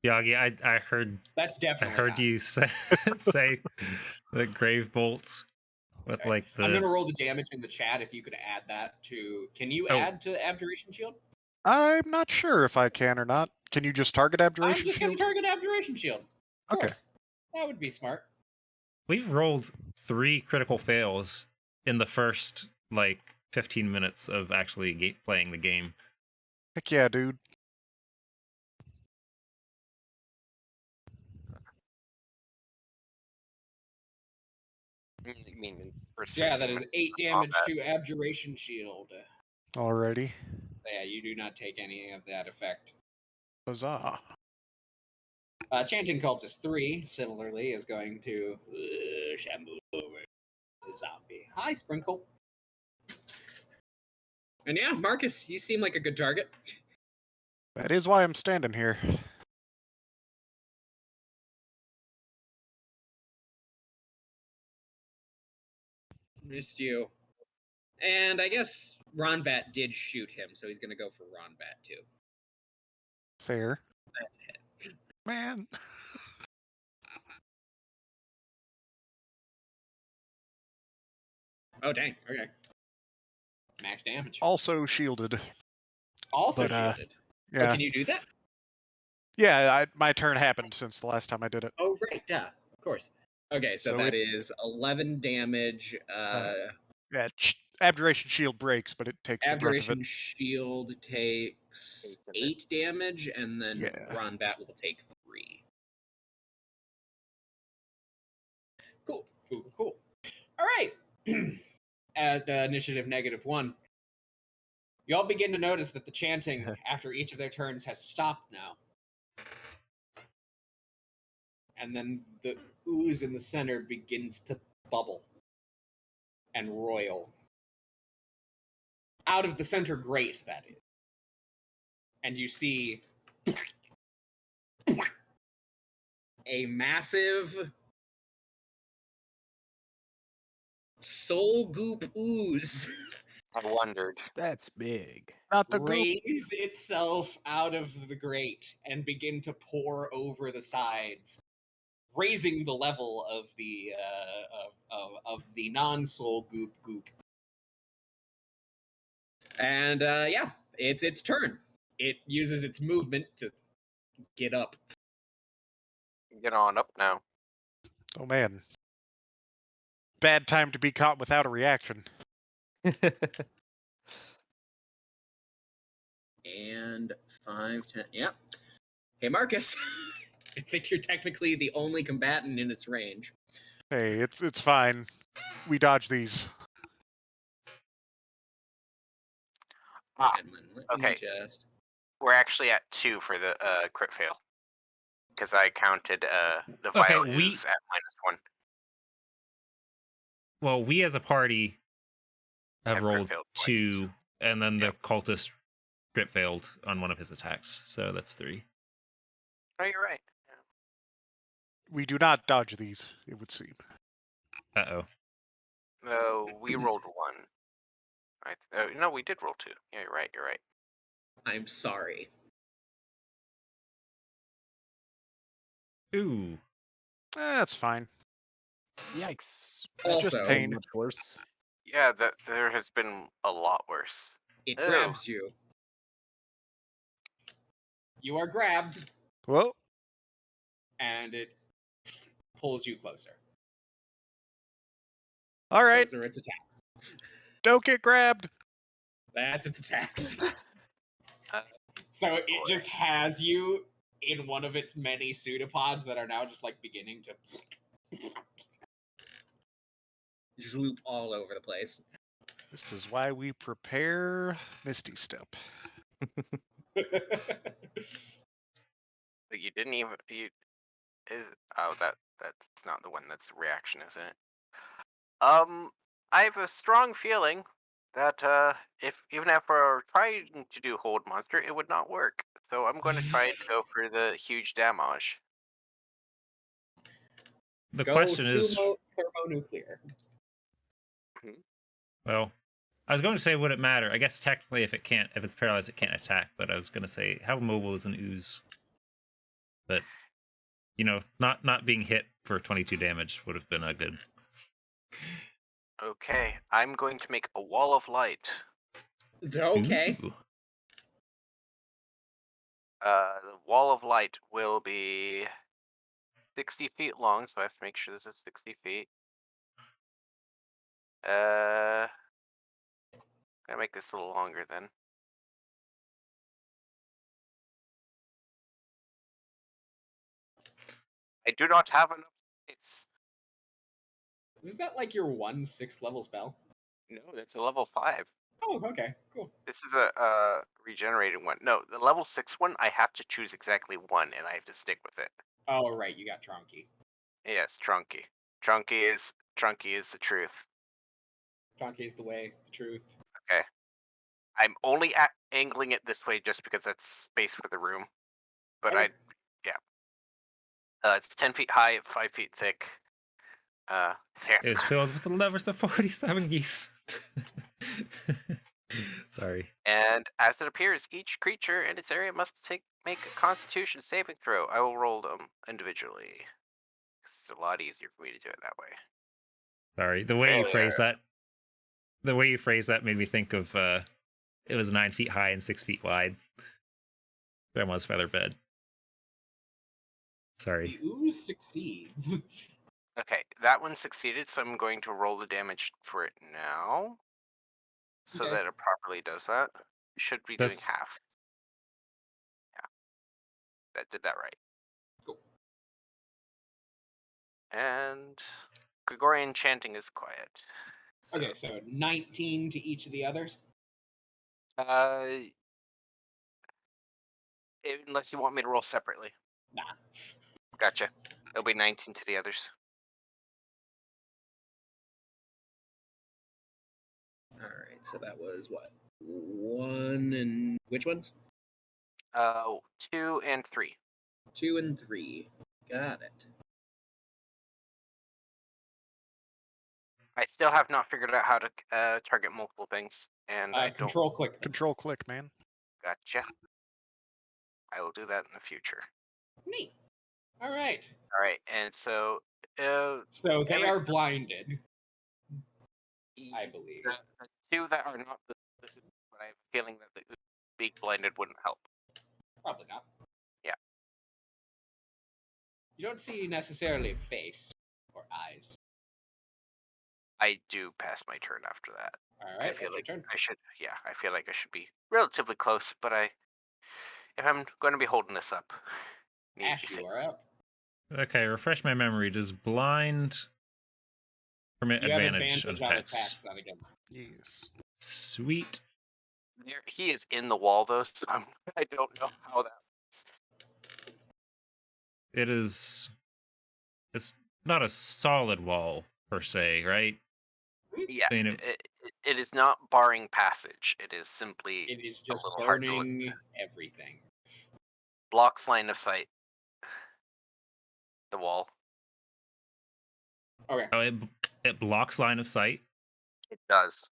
Yagi, I That's definitely. heard not. you say the grave bolt with Okay. like the. I'm gonna roll the damage in the chat. If you could add that to, can you Oh. add to Abjuration Shield? I'm not sure if I can or not. Can you just target I'm Abjuration just gonna Shield? target Abjuration Shield. Of Okay. course. That would be smart. We've rolled 3 critical fails in the first like 15 minutes of actually playing the game. Heck yeah, dude. I mean, in first Yeah, 15 that is minutes 8 of damage combat. to Abjuration Shield. Alrighty. So yeah, you do not take any of that effect. Huzzah. Chanting Cultist 3, similarly, is going to shamble over the zombie. Hi, Sprinkle. And yeah, Marcus, you seem like a good target. That is why I'm standing here. Missed you. And I guess Ronbat did shoot him, so he's going to go for Ronbat too. Fair. That's a hit. Man. Oh, dang. Okay. Max damage. Also shielded. Also but, shielded. Yeah. Oh, can you do that? Yeah, my turn happened since the last time I did it. Oh, right. Yeah, of course. Okay, so, So that is 11 damage. Yeah, Abjuration Shield breaks, but it takes the brunt of it. Abjuration Shield takes 8 damage, and then Yeah. Ronbat will take 3. Cool. Cool. All right. At initiative -1, you all begin to notice that the chanting after each of their turns has stopped now. And then the ooze in the center begins to bubble and roil. Out of the center grate, that is. And you see a massive soul goop ooze I wondered. That's big. Not the goop. raise itself out of the grate and begin to pour over the sides, raising the level of the of the non-soul goop. And yeah, it's its turn. It uses its movement to get up. Get on up now. Oh man. Bad time to be caught without a reaction. And 5, 10. Yep. Hey, Marcus. I think you're technically the only combatant in its range. Hey, it's fine. We dodge these. Ah, And then let me okay. just. We're actually at 2 for the crit fail. Because I counted the Okay, vial ooze at -1. Well, we as a party have I've crit rolled failed twice. 2, and then the Yep. cultist crit failed on one of his attacks, so that's 3. Oh, you're right. We do not dodge these, it would seem. Uh-oh. We rolled 1. No, we did roll 2. Yeah, you're right. You're right. I'm sorry. Ooh. That's fine. Yikes. It's just Also, pain. Much worse. Yeah, there has been a lot worse. it Ew. grabs you. You are grabbed, Well, and it pulls you closer. all right. Those are its attacks. Don't get grabbed. That's its attacks. Uh, So it boy. just has you in one of its many pseudopods that are now just like beginning to droop all over the place. This is why we prepare Misty Step. But you didn't even that's not the one that's the reaction, isn't it? I have a strong feeling that if even if we're trying to do hold monster, it would not work. So I'm going to try to go for the huge damage. The Go question is, thermonuclear. well, I was going to say, would it matter? I guess technically, if it's paralyzed, it can't attack. But I was going to say, how mobile is an ooze? But not being hit for 22 damage would have been a good. Okay, I'm going to make a wall of light. Okay. Ooh. The wall of light will be 60 feet long, so I have to make sure this is 60 feet. Gonna make this a little longer then. I do not have enough space. Is that like your 1/6 level spell? No, that's a level 5. Oh, okay, cool. This is a regenerated one. No, the level 6 one, I have to choose exactly one, and I have to stick with it. Oh, right, you got Tronky. Yes, Trunky. Trunky is the truth. Tronky is the way, the truth. Okay. I'm only angling it this way just because that's space for the room. But Okay. it's 10 feet high, 5 feet thick. There. It is filled with the levers of 47 geese. Sorry. And as it appears, each creature in its area must make a Constitution saving throw. I will roll them individually. It's a lot easier for me to do it that way. Sorry. The way you Failure. phrase that made me think of it was 9 feet high and 6 feet wide. Grandma's feather bed. Sorry. The ooze succeeds. Okay, that one succeeded, so I'm going to roll the damage for it now. So Okay. that it properly does that. Should be doing half. Yeah. That did that right. Cool. And Gregorian chanting is quiet. So, Okay, so 19 to each of the others? Unless you want me to roll separately. Nah. Gotcha. It'll be 19 to the others. Alright, so that was what? 1 and which ones? 2 and 3. 2 and 3. Got it. I still have not figured out how to target multiple things, and I don't. Control click them. Control click, man. Gotcha. I will do that in the future. Neat. Alright. All right, and so. So they are blinded, I the, believe. the 2 that are not the but I have a feeling that the being blinded wouldn't help. Probably not. Yeah. You don't see necessarily a face or eyes. I do pass my turn after that. Alright, I feel that's like your turn. I should. Yeah, I feel like I should be relatively close, but if I'm going to be holding this up, need to Ash, be you safe. are up. Okay, refresh my memory. Does blind permit You have advantage on on attacks? attacks on against. Yes. Sweet. He is in the wall though, so I don't know how that. It is. It's not a solid wall per se, right? Yeah, I mean, it is not barring passage. It is simply It is a just little hard to look. burning everything. Blocks line of sight. The wall. Okay. Oh, it blocks line of sight. It does.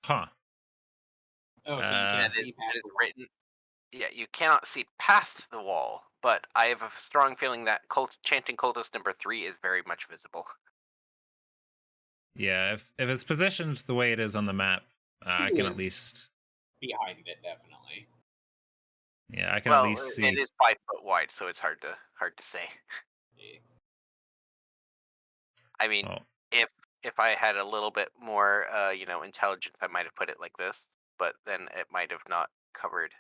Huh. Oh, so you Uh, can't That is, see past it is the wall. written. Yeah, you cannot see past the wall, but I have a strong feeling that chanting cultist number 3 is very much visible. Yeah, if it's positioned the way it is on the map, I Two can at is least. behind it, definitely. Yeah, I can at Well, least it see. is 5 foot wide, so it's hard to say. Yeah. I mean, Oh, if I had a little bit more, intelligence, I might have put it like this, but then it might have not covered.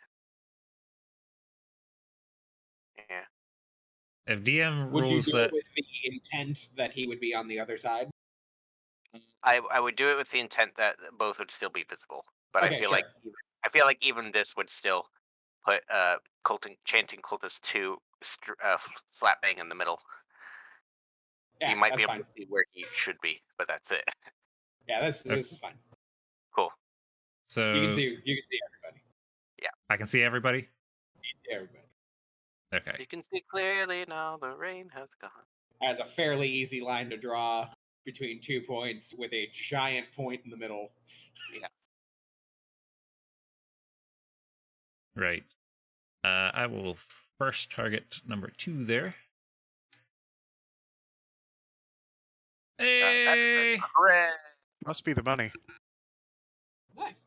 Yeah. if DM Would you rules do it that, with the intent that he would be on the other side? I would do it with the intent that both would still be visible, but Okay, sure. I feel like even this would still put chanting cultist 2 slap bang in the middle. Yeah, You might that's be able fine. to see where he should be, but that's it. Yeah, this is fine. Cool. so You can see everybody. I can see everybody. You can see everybody. Okay. You can see clearly now the rain has gone. Has a fairly easy line to draw between 2 points with a giant point in the middle. Yeah. Right. I will first target number 2 there. That is Hey! a crit. Must be the money. Nice.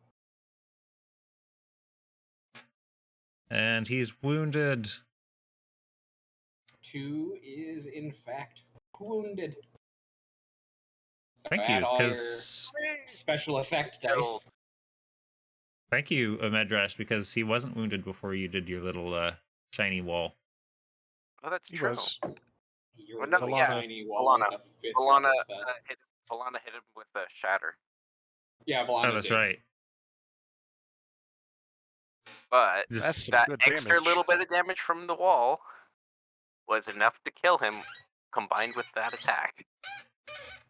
And he's wounded. 2 is in fact wounded. So Thank add you, all your because special effect Killed. dice. thank you, Medrash, because he wasn't wounded before you did your little shiny wall. Oh, that's He true. was. Your Well, no, little yeah. shiny wall Valana. with a 5th Valana, level spell. Valana hit him with a shatter, Yeah, Valana Oh, that's did. right. but Just That's some that good extra damage. little bit of damage from the wall was enough to kill him, combined with that attack.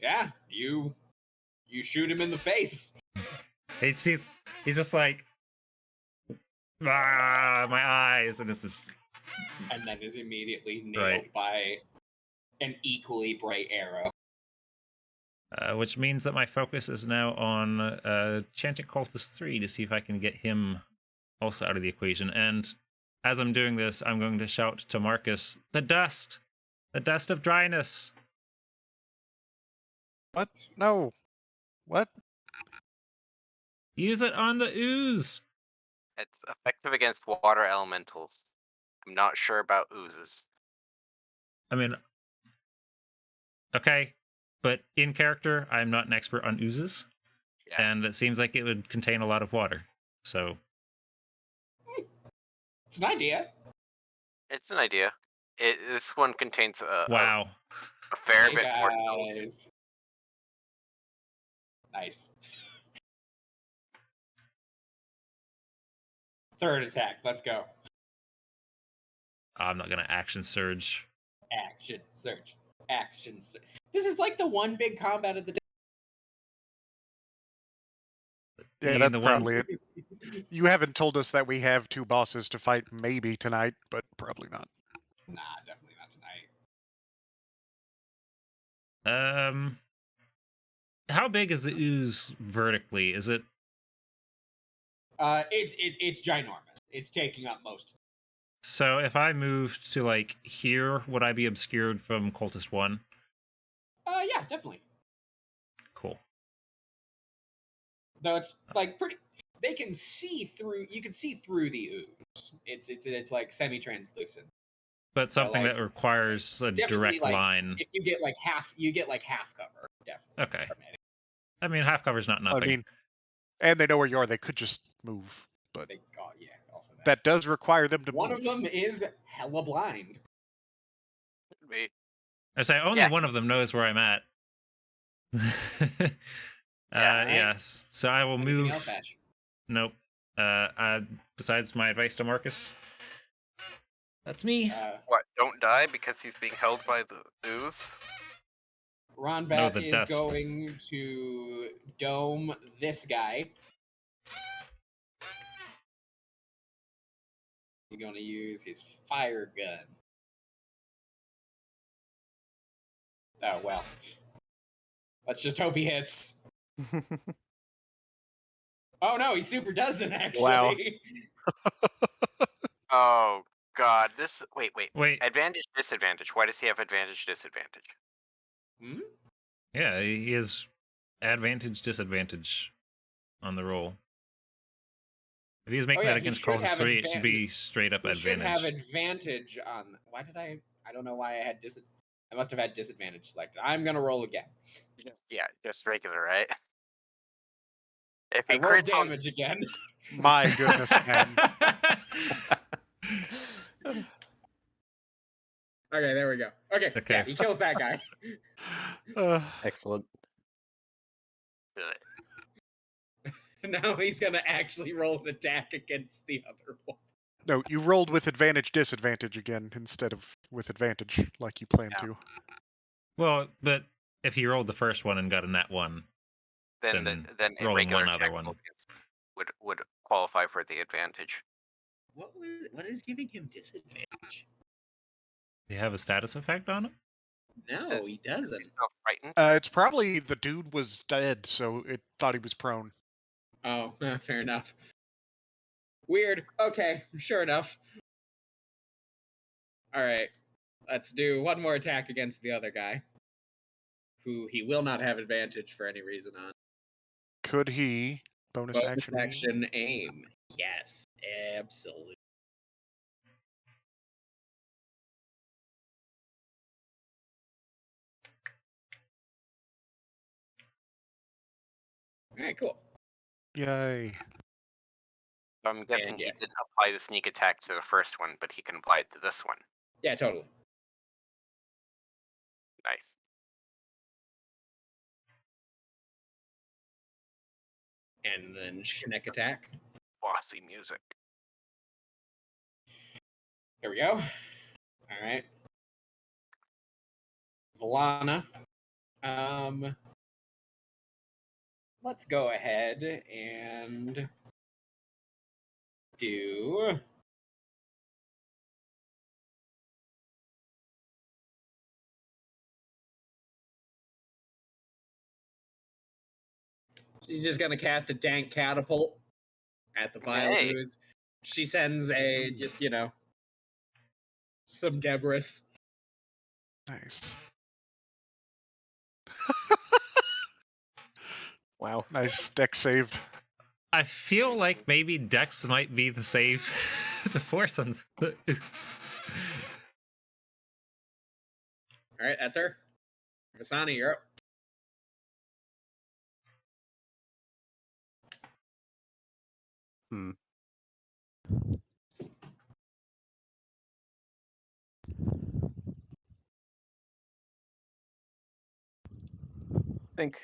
Yeah, you shoot him in the face. he's just like, ah, my eyes, and this is And then is immediately nailed Right. by an equally bright arrow. which means that my focus is now on Chanting Cultist 3 to see if I can get him also out of the equation. And as I'm doing this, I'm going to shout to Marcus, the dust of dryness. What? No. What? Use it on the ooze. It's effective against water elementals. I'm not sure about oozes. I mean, okay, but in character, I'm not an expert on oozes, Yeah. and it seems like it would contain a lot of water. So It's an idea. It's an idea. This one contains a wow. fair Snake bit more salt. eyes. Nice. Third attack. Let's go. I'm not gonna action surge. Action search. Action search. This is like the one big combat of the day. Yeah, You mean that's the probably one? it. You haven't told us that we have 2 bosses to fight maybe tonight, but probably not. Nah, definitely not tonight. How big is the ooze vertically? Is it? It's ginormous. It's taking up most. So if I moved to like here, would I be obscured from Cultist 1? Yeah, definitely. Cool. Though it's like pretty. They can see through. You can see through the ooze. It's like semi-translucent. But something like, that requires a Definitely, direct like, line. If you get like half cover. Definitely. Okay. I mean, half cover's not nothing. I mean, and they know where you are. They could just move, but Yeah, also that does require them to one move. of them is hella blind. Could be. I say only Yeah. one of them knows where I'm at. Yeah. Yes. So I will Anything move. else, Ash? Nope. Besides my advice to Marcus, that's me. What? Don't die because he's being held by the ooze? Ronbat the is dust. going to dome this guy. He's going to use his fire gun. Oh, well. Let's just hope he hits. Oh no, he super doesn't actually. Wow. Oh God, this. Wait. Wait. Advantage, disadvantage. Why does he have advantage, disadvantage? Hmm? Yeah, he has advantage, disadvantage on the roll. If he's making Oh, yeah, that he against should calls have 3, it should be advantage. straight up He should have advantage. advantage on. Why did I? I don't know why I had I must have had disadvantage selected. I'm gonna roll again. Yeah, just regular, right? If I he rolled crits on, damage again. My goodness, man. Okay, there we go. Okay, Okay. yeah, he kills that guy. Excellent. Now he's gonna actually roll an attack against the other one. No, you rolled with advantage, disadvantage again instead of with advantage like you planned Yeah. to. Well, but if he rolled the first one and got a nat 1, then Then a rolling regular one other attack one. roll would qualify for the advantage. What is giving him disadvantage? do you have a status effect on him? No, Yes. he doesn't. He's not frightened. It's probably the dude was dead, so it thought he was prone. Oh, fair enough. Weird. Okay, sure enough. All right, let's do one more attack against the other guy, who he will not have advantage for any reason on. Could he bonus action? Action aim. Yes, absolutely. All right, cool. Yay. I'm guessing yeah. he didn't apply the sneak attack to the first one, but he can apply it to this one. Yeah, totally. Nice. And then Schneck attack. Bossy music. Here we go. All right. Valana. Let's go ahead and do she's just gonna cast a dank catapult at the vile Hey. ooze. She sends a just, some debris. Nice. Wow. Nice deck saved. I feel like maybe Dex might be the save to force on the All right, that's her. Vasani, you're up. Hmm. I think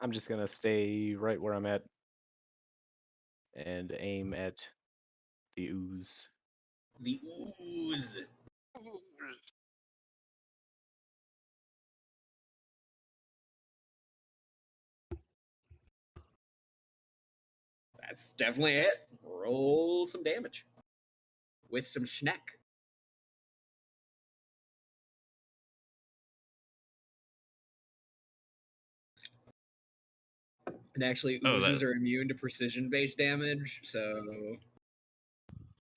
I'm just gonna stay right where I'm at and aim at the ooze. The ooze. That's definitely it. Roll some damage with some Schneck. And actually, Oh, oozes that- are immune to precision-based damage, so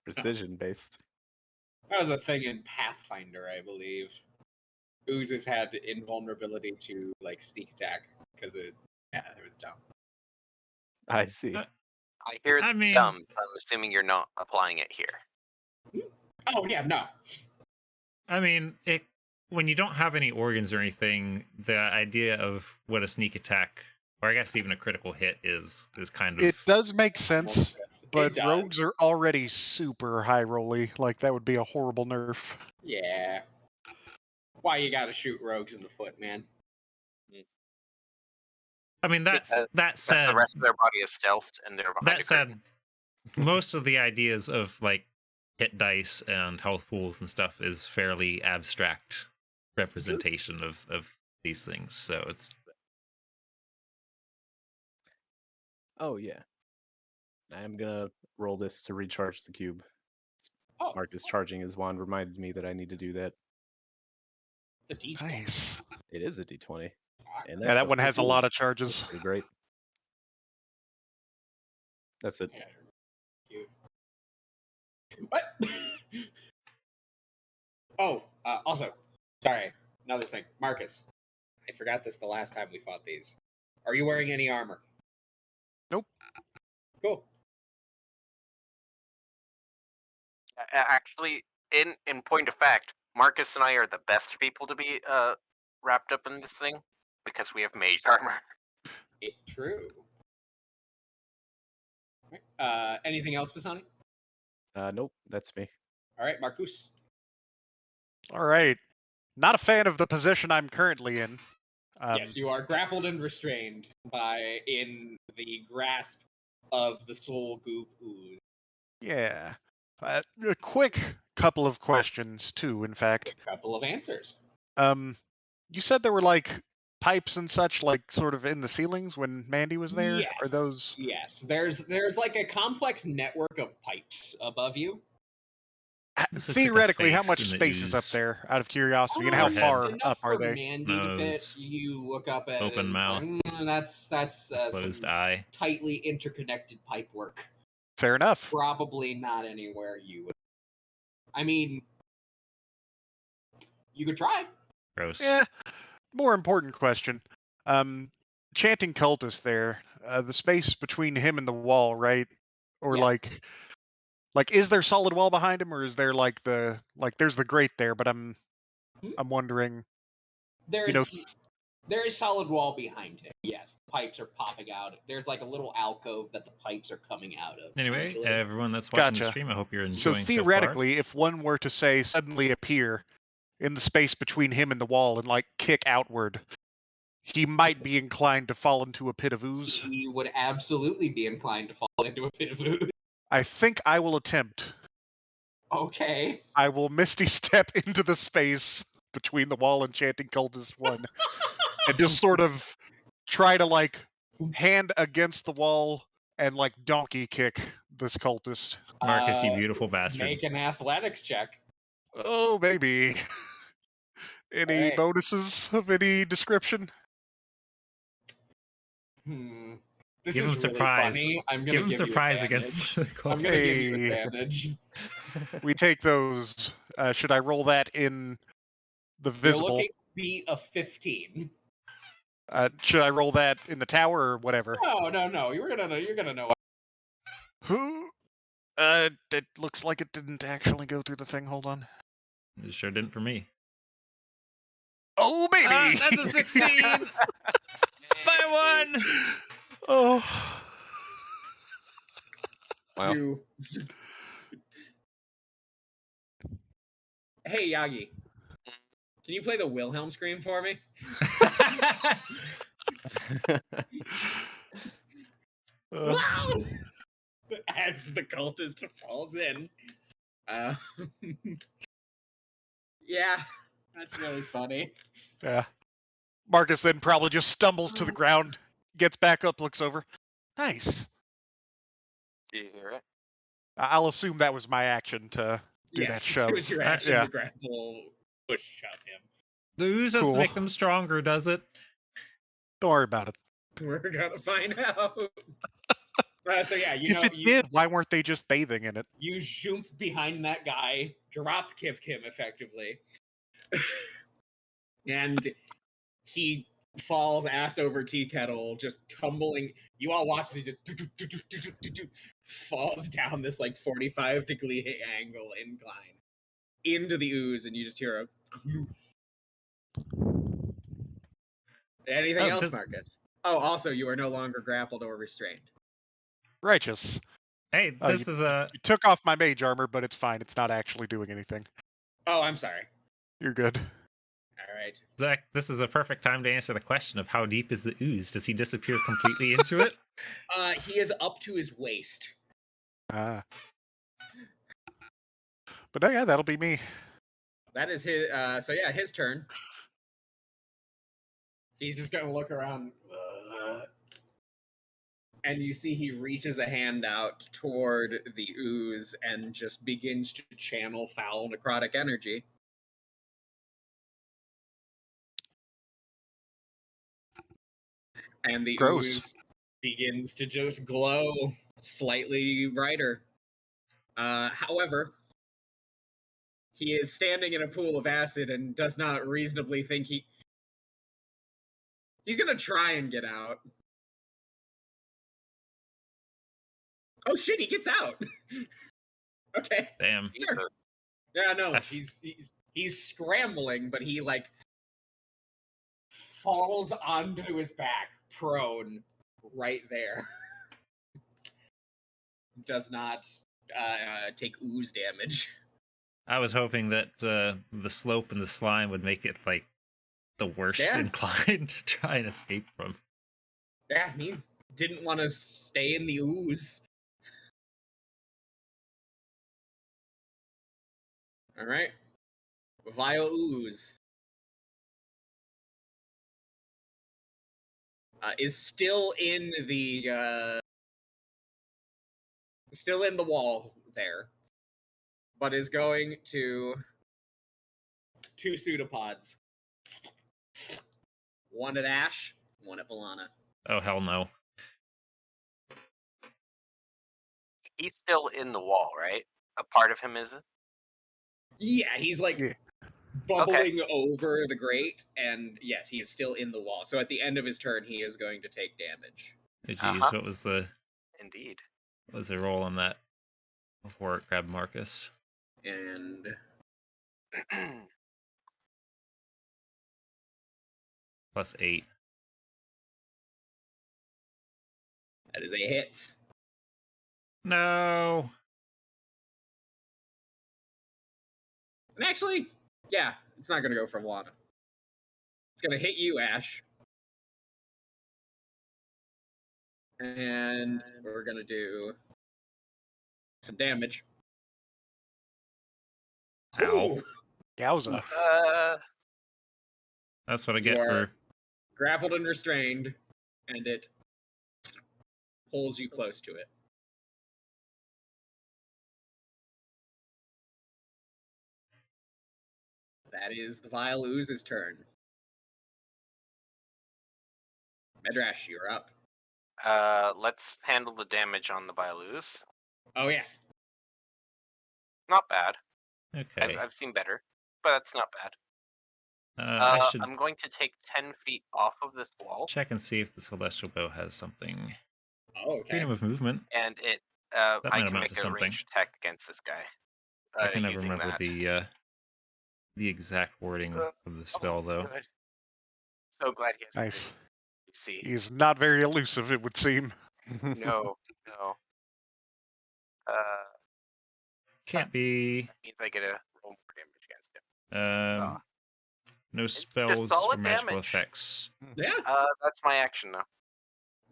Precision based. that was a thing in Pathfinder, I believe. Oozes had invulnerability to sneak attack because it was dumb. I see. I hear I mean- dumb, so I'm assuming you're not applying it here. Oh yeah, no. I mean, when you don't have any organs or anything, the idea of what a sneak attack, or I guess even a critical hit, is kind of. It does make sense, It but does. rogues are already super high rolly. Like, that would be a horrible nerf. Yeah. Why you gotta shoot rogues in the foot, man? I mean, that That's said, the rest of their body is stealthed, and they're behind that a said, curtain. most of the ideas of hit dice and health pools and stuff is fairly abstract representation of these things. So it's Oh yeah. I'm gonna roll this to recharge the cube. Oh, Marcus charging his wand reminded me that I need to do that. the D12. Nice. It is a D20. And Yeah, that's that one has a lot of That's charges. pretty great. That's it. Yeah. Cute. What? Oh, also, sorry, another thing. Marcus, I forgot this the last time we fought these. Are you wearing any armor? Nope. Cool. Actually, in point of fact, Marcus and I are the best people to be wrapped up in this thing because we have mage armor. True. Anything else, Vasani? Nope, that's me. All right, Marcus. All right. Not a fan of the position I'm currently in. Yes, you are grappled and restrained in the grasp of the soul goop ooze. Yeah. A quick couple of questions too, in fact. A couple of answers. You said there were like pipes and such, like sort of in the ceilings when Mandy was there. Yes. Are those? Yes. There's like a complex network of pipes above you. This looks like a Theoretically, how face much in the space is up ooze. there? Out of curiosity, and how Forehead. far Enough up are for they? Mandy to fit. Nose. You look up at Open it, mouth. Like, that's Closed some eye. tightly interconnected pipe work. Fair enough. Probably not anywhere you would. I mean, you could try. Gross. Yeah. More important question. Chanting cultist there. The space between him and the wall, right? Or Yes. like is there solid wall behind him, or is there like there's the grate there? But I'm wondering. There You know, is solid wall behind him. Yes, the pipes are popping out. There's like a little alcove that the pipes are coming out of. Anyway, essentially. everyone that's watching the Gotcha. stream, I hope you're So enjoying so far. theoretically, if one were to say suddenly appear in the space between him and the wall and like kick outward, he might be inclined to fall into a pit of ooze. He would absolutely be inclined to fall into a pit of ooze. I think I will attempt. Okay. I will Misty Step into the space between the wall and Chanting Cultist 1 and just sort of try to like hand against the wall and like donkey kick this cultist. Marcus, you beautiful bastard. Make an athletics check. Oh, maybe. Any Alright. bonuses of any description? This Give is him surprise. Really funny. I'm gonna Give him you surprise advantage. against the I'm gonna give you Hey. advantage. We take those. Should I roll that in the You're visible? looking to beat a 15. Should I roll that in the tower or whatever? No. You're gonna know. Who? It looks like it didn't actually go through the thing. Hold on. It sure didn't for me. Oh, baby! That's a 16! By 1! Oh. Wow. Hey, Yagi. Can you play the Wilhelm scream for me? As the cultist falls in. Yeah, that's really funny. Yeah. Marcus then probably just stumbles to the ground, gets back up, looks over. Nice. Do you hear it? I'll assume that was my action to do that shove. It was your action Yeah. to grapple, push, shove him. The ooze doesn't Cool. make them stronger, does it? Don't worry about it. We're gonna find out. So yeah, If it did, why weren't they just bathing in it? You zoom behind that guy, drop kick him effectively, and he falls ass over tea kettle, just tumbling. You all watch as he just falls down this like 45-degree angle incline into the ooze, and you just hear a. Anything else, Marcus? Oh, also, you are no longer grappled or restrained. Righteous. Hey, this is a... You took off my mage armor, but it's fine. It's not actually doing anything. Oh, I'm sorry. You're good. All right. Zach, this is a perfect time to answer the question of how deep is the ooze? Does he disappear completely into it? He is up to his waist. But no, yeah, that'll be me. That is his. So yeah, his turn. He's just gonna look around, and you see he reaches a hand out toward the ooze and just begins to channel foul necrotic energy. And the Gross. ooze begins to just glow slightly brighter. However, he is standing in a pool of acid and does not reasonably think he's gonna try and get out. Oh shit, he gets out. Okay. Damn. Sure. Yeah, no, F. he's scrambling, but he like falls onto his back, prone, right there. Does not take ooze damage. I was hoping that the slope and the slime would make it like the worst Yeah. inclined to try and escape from. Yeah, he didn't want to stay in the ooze. All right, vile ooze is still in the wall there, but is going to two pseudopods. One at Ash, one at Valana. Oh hell no! He's still in the wall, right? A part of him isn't. Yeah, he's like Yeah. bubbling over the grate, and yes, he is still in the wall. So at the end of his turn, he is going to take damage. Oh, geez, Uh-huh. what was the Indeed. roll on that before it grabbed Marcus? And +8. that is a hit. No. And actually, yeah, it's not going to go for Valana. It's going to hit you, Ash. And we're going to do some damage. Ow. Ooh, Yowza. That's what I You get are- for. grappled and restrained, and it pulls you close to it. That is the Vile Ooze's turn. Medrash, you're up. Let's handle the damage on the Bailoos. Oh, yes. Not bad. Okay. I've seen better, but that's not bad. I should I'm going to take 10 feet off of this wall, check and see if the celestial bow has something. Oh, okay. Freedom of movement. and it That I might can amount make to a something. ranged attack against this guy. I can never using remember that. the exact wording of the spell though. Good. So glad he has Nice. See. He's not very elusive, it would seem. No. Can't be. That means I get a roll more damage against him. No just spells or solid magical damage. effects. Yeah. That's my action now.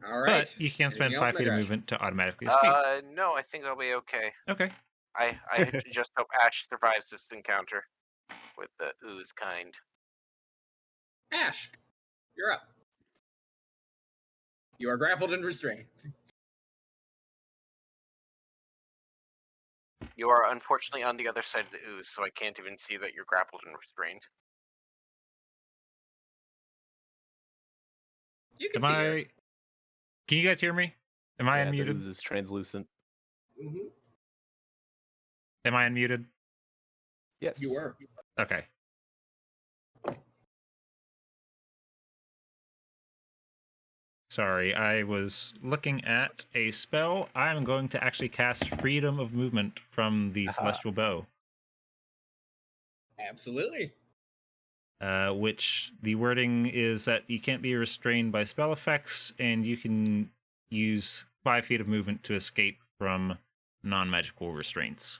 All right. But you can spend Anything else, 5 feet of Medrash? movement to automatically escape. No, I think I'll be okay. Okay. I just hope Ash survives this encounter with the ooze kind. Ash, you're up. You are grappled and restrained. You are unfortunately on the other side of the ooze, so I can't even see that you're grappled and restrained. You can Am see her. I? Can you guys hear me? Am I The unmuted? ooze is translucent. Mm-hmm. Am I unmuted? Yes. You were. Okay. Sorry, I was looking at a spell. I'm going to actually cast Freedom of Movement from the Celestial Bow. Absolutely. Which the wording is that you can't be restrained by spell effects, and you can use 5 feet of movement to escape from non-magical restraints.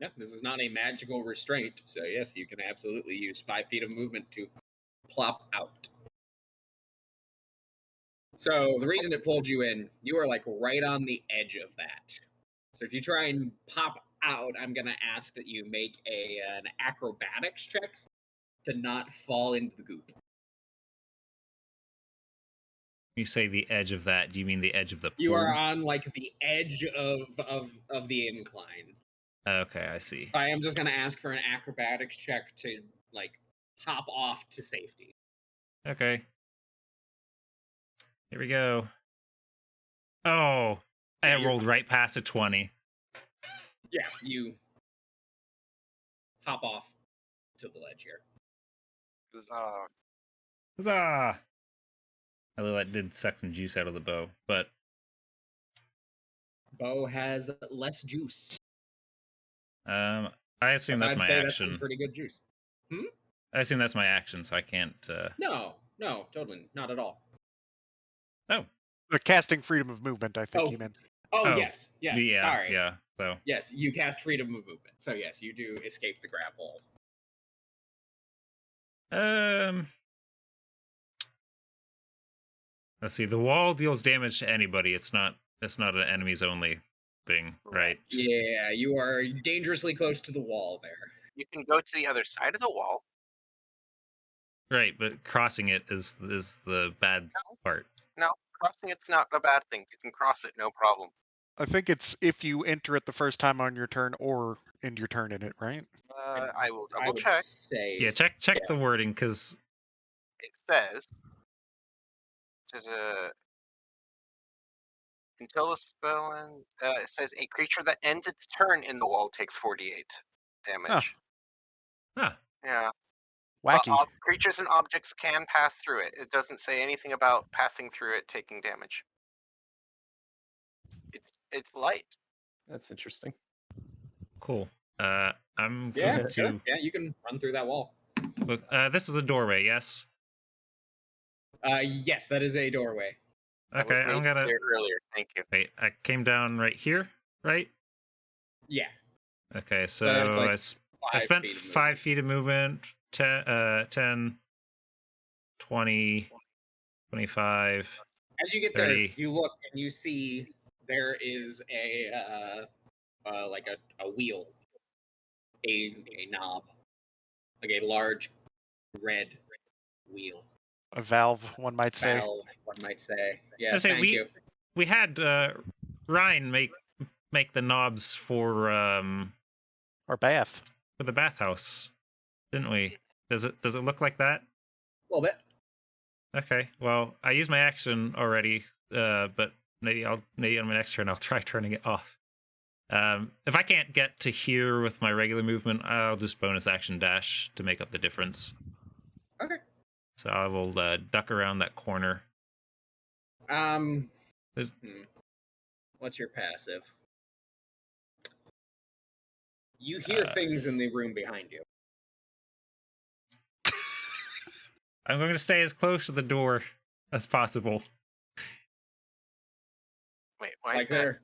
Yeah, this is not a magical restraint, so yes, you can absolutely use 5 feet of movement to plop out. So the reason it pulled you in, you are like right on the edge of that. So if you try and pop out, I'm gonna ask that you make an acrobatics check to not fall into the goop. You say the edge of that, do you mean the edge of the pool? You are on like the edge of the incline. Okay, I see. I am just gonna ask for an acrobatics check to like hop off to safety. Okay. Here we go. Oh, I Yeah, you're rolled fine. right past a 20. Yeah, you hop off to the ledge here. Huzzah. Huzzah! Although that did suck some juice out of the bow, but Bo has less juice. I assume But that's I'd my say that's some action. pretty good juice. I assume that's my action, so I can't. No, totally not at all. Oh, The casting freedom of movement, I think Oh. you meant. Oh, Oh, yes, yeah, sorry. yeah. So Yes, you cast freedom of movement. So yes, you do escape the grapple. let's see. The wall deals damage to anybody. It's not an enemies only thing, right? Yeah, you are dangerously close to the wall there. You can go to the other side of the wall. Right, but crossing it is the bad part. No, crossing it's not a bad thing. You can cross it, no problem. I think it's if you enter it the first time on your turn or end your turn in it, right? I will I double would check. say Yeah, check the wording because It says to until the spell ends. It says a creature that ends its turn in the wall takes 48 damage. huh. Yeah. Wacky. But creatures and objects can pass through it. It doesn't say anything about passing through it taking damage. It's light. That's interesting. Cool. I'm Yeah, going sure. to Yeah, you can run through that wall. look. This is a doorway. Yes. Yes, that is a doorway. That was Okay, I'm made gonna clear earlier. Thank you. wait. I came down right here, right? Yeah. Okay, So that's like I 5 spent feet of 5 feet of movement. 10, 20, 25. As you get 30. there, you look and you see there is like a wheel, a knob, like a large red wheel. A valve, one might say. Valve, one might say. I Yes, say thank you. we had Ryan make the knobs for Or bath. the bathhouse, didn't we? Does it look like that? A little bit. Okay. Well, I used my action already, but maybe on my next turn I'll try turning it off. If I can't get to here with my regular movement, I'll just bonus action dash to make up the difference. Okay. So I will duck around that corner. There's- What's your passive? You hear things in the room behind you. I'm going to stay as close to the door as possible. Wait, why Like is that?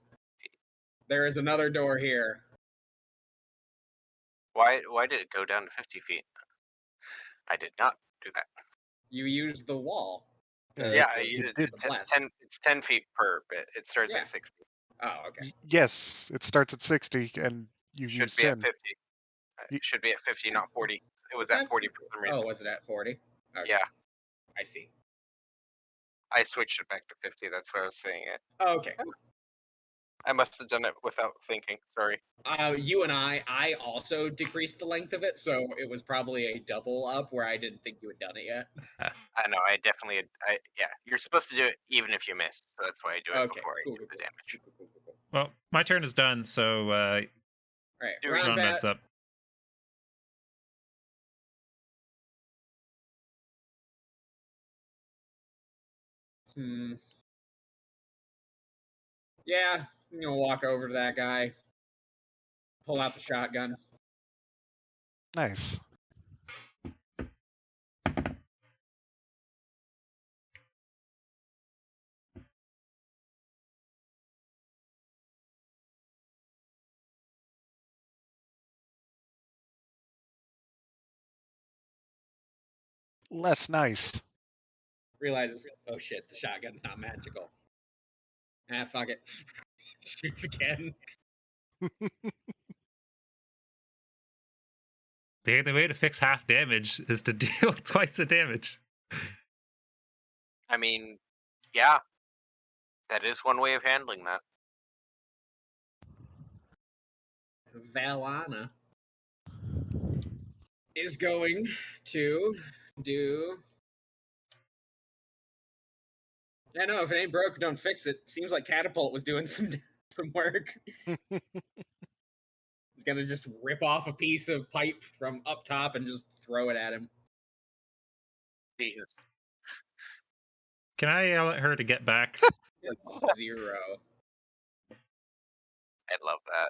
there is another door here. Why did it go down to 50 feet? I did not do that. You use the wall. Yeah, you it's did. 10 feet per bit. It starts Yeah. at 60. Oh, okay. Yes, it starts at 60 and you Should use be 10. at 50. It should be at 50, not 40. It was at 40 for some reason. Oh, was it at 40? Okay. Yeah, I see. I switched it back to 50. That's why I was saying it. Oh, okay. I must have done it without thinking. Sorry. You and I also decreased the length of it, so it was probably a double up where I didn't think you had done it yet. I know. I definitely. Yeah. You're supposed to do it even if you miss. So that's why I do it Okay. before Cool, I do the damage. Cool. Well, my turn is done, so All right. Do Round Ron bat. Vent's up. Yeah, I'm gonna walk over to that guy. Pull out the shotgun. Nice. Less nice. Realizes, oh shit, the shotgun's not magical. Ah, fuck it. Shoots again. The way to fix half damage is to deal twice the damage. I mean, yeah. That is one way of handling that. Valana is going to do Yeah, no, if it ain't broke, don't fix it. Seems like Catapult was doing some work. He's gonna just rip off a piece of pipe from up top and just throw it at him. Jesus. Can I yell at her to get back? It's 0. I love that.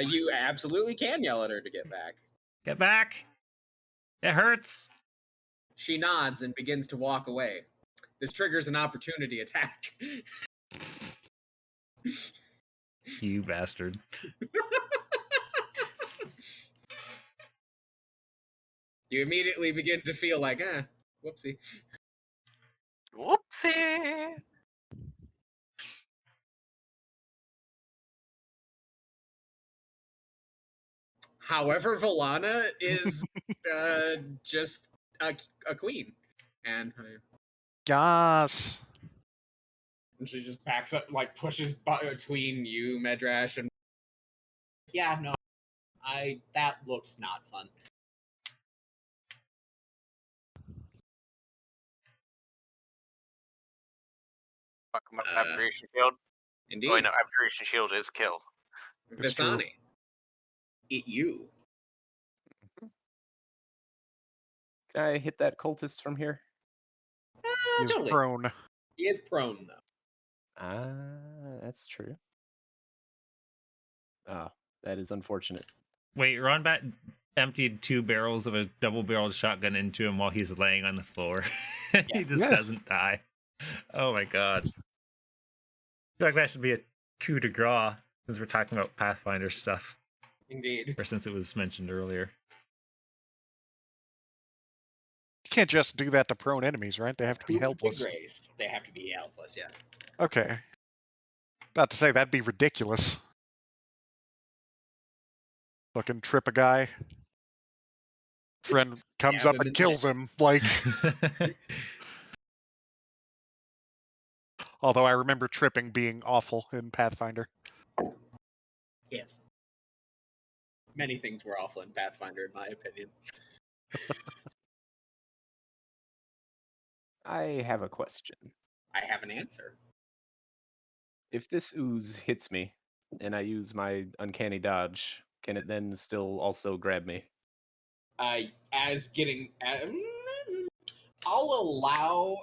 You absolutely can yell at her to get back. Get back! It hurts! She nods and begins to walk away. This triggers an opportunity attack. You bastard. You immediately begin to feel like, whoopsie. Whoopsie. However, Valana is just a queen. And Yes. she just backs up, like pushes between you, Medrash, and yeah, no, that looks not fun. Fuck him up. Abjuration shield. Indeed. Oh, no, abjuration shield is kill. It's true. Visani. Eat you. Can I hit that cultist from here? He's Totally. prone. He is prone, though. That's true. That is unfortunate. Wait, Ronbat emptied 2 barrels of a double-barreled shotgun into him while he's laying on the floor. He Yes. just Yeah. doesn't die. Oh my god. I feel like that should be a coup de grace, since we're talking about Pathfinder stuff, Indeed. or since it was mentioned earlier. You can't just do that to prone enemies, right? They have to be helpless. Grace. They have to be helpless, yeah. Okay. About to say, that'd be ridiculous. Fucking trip a guy. Friend comes Stab up him in and the kills him. Like, although I remember tripping being awful in Pathfinder. Yes. Many things were awful in Pathfinder, in my opinion. I have a question. I have an answer. If this ooze hits me and I use my uncanny dodge, can it then still also grab me? As getting, I'll allow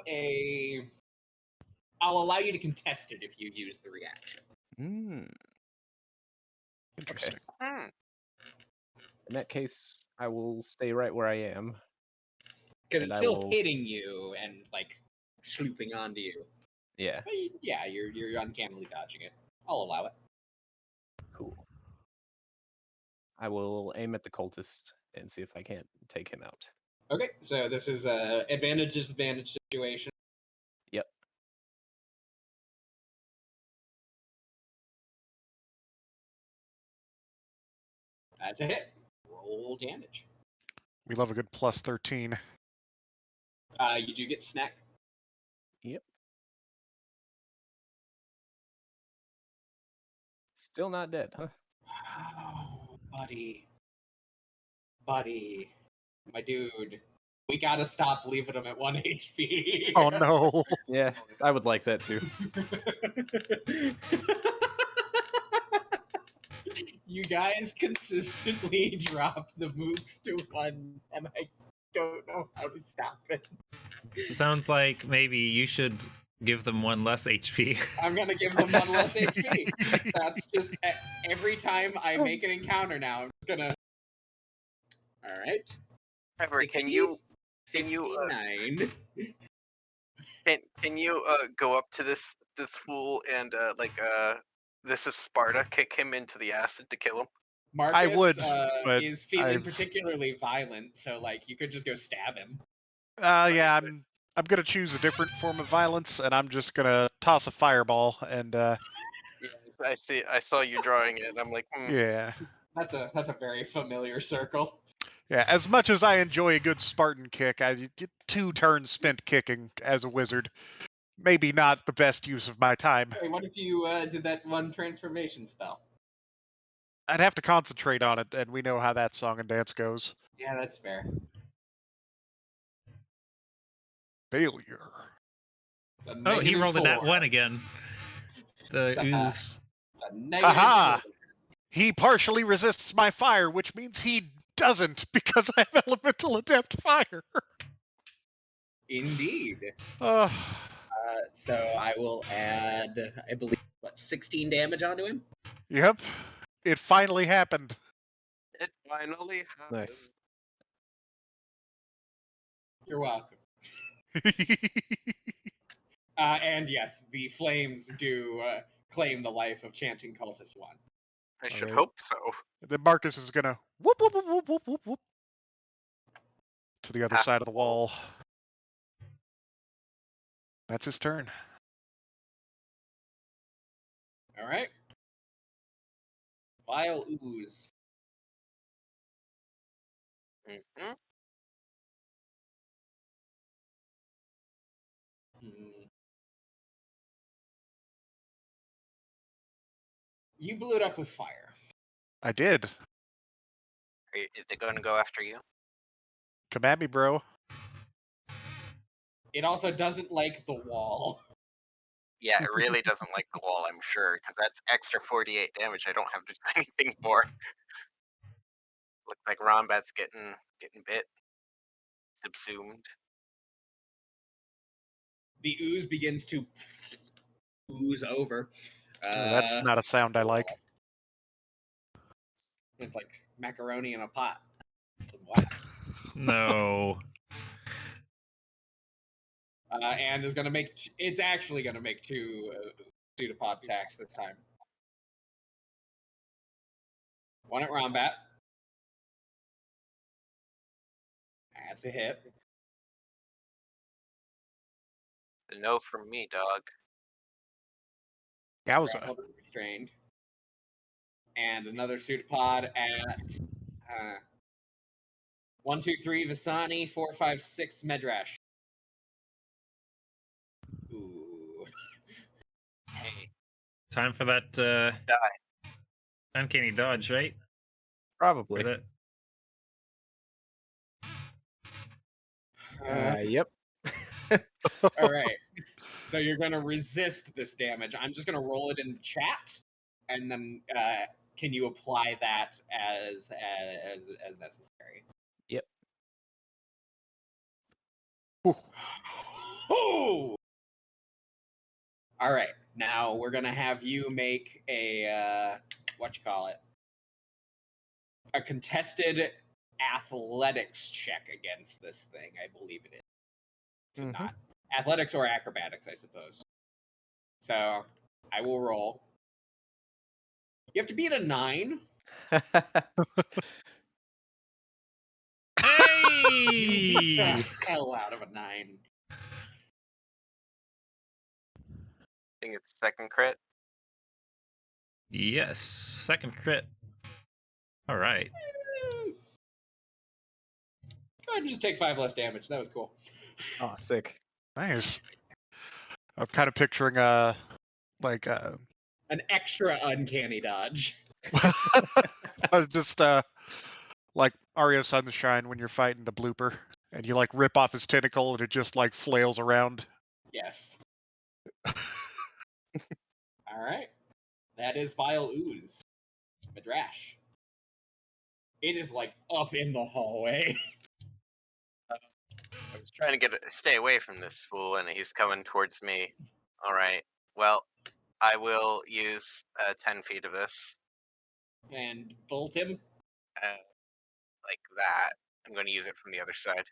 you to contest it if you use the reaction. Interesting. Hmm. In that case, I will stay right where I am. Because And it's I still will- hitting you and like slooping onto you. Yeah, But yeah, you're uncannily dodging it. I'll allow it. cool. I will aim at the cultist and see if I can't take him out. Okay, so this is a advantage disadvantage situation. Yep. That's a hit. Roll damage. We love a good plus 13. You do get snack. Yep. Still not dead, huh? Oh, buddy, my dude, we gotta stop leaving him at 1 HP. Oh no. Yeah, I would like that too. You guys consistently drop the mooks to 1, and I don't know how to stop it. Sounds like maybe you should give them 1 less HP. I'm gonna give them 1 less HP. That's just every time I make an encounter now. I'm just gonna. All right. Trevor, 60, can you 59. can you go up to this fool and this is Sparta, kick him into the acid to kill him? Marcus I would, but is feeling I've- particularly violent, so like you could just go stab him. Yeah, I'm gonna choose a different form of violence, and I'm just gonna toss a fireball, and Yeah, I saw you drawing it, and I'm like, yeah. That's a very familiar circle. Yeah, as much as I enjoy a good Spartan kick, I get 2 turns spent kicking as a wizard. Maybe not the best use of my time. Wait, what if you did that one transformation spell? I'd have to concentrate on it, and we know how that song and dance goes. Yeah, that's fair. Failure. It's a Oh, he negative rolled a nat 4. 1 again. The ooze. It's a negative Haha! 4. He partially resists my fire, which means he doesn't because I have elemental adept fire. Indeed. Uh, So I will add, I believe, 16 damage onto him? yep. It finally happened. It finally happened. Nice. You're welcome. And yes, the flames do claim the life of Chanting Cultist 1. I should Alright. hope so. Then Marcus is gonna whoop whoop whoop whoop whoop whoop whoop to the other Past side the of the wall. That's his turn. All right. Vile Ooze. Mm-hmm. You blew it up with fire. I did. Is it going to go after you? Come at me, bro. It also doesn't like the wall. Yeah, it really doesn't like the wall, I'm sure, because that's extra 48 damage I don't have to do anything for. Looks like Rombat's getting bit. Subsumed. The ooze begins to ooze over. Oh, that's not a sound I like. It's like macaroni in a pot. Some wax. No. And is going to make... It's actually going to make 2 pseudopod attacks this time. One at Rombat. That's a hit. A no from me, dog. Yowza. Grappled and restrained. And another pseudopod at 1, 2, 3 Visani, 4, 5, 6 Medrash. Ooh. Hey, Time for that die. uncanny dodge, right? Probably. For that. Yep. All right. So you're going to resist this damage. I'm just going to roll it in the chat, and then can you apply that as necessary? Yep. Ooh. Oh! All right. Now we're going to have you make a a contested athletics check against this thing. I believe it is. To Mhm. not athletics or acrobatics, I suppose. So I will roll. You have to beat a 9. You beat the Hey! hell out of a 9. I think it's second crit. Yes. Second crit. All right. Go ahead and just take 5 less damage. That was cool. Oh, sick. Nice. I'm kind of picturing like An extra uncanny dodge. just like Ario Sunshine when you're fighting the blooper and you like rip off his tentacle and it just like flails around. Yes. All right. That is Vile Ooze. Madrash. It is like up in the hallway. I was trying to stay away from this fool, and he's coming towards me. All right. Well, I will use 10 feet of this. And bolt him. Like that. I'm going to use it from the other side.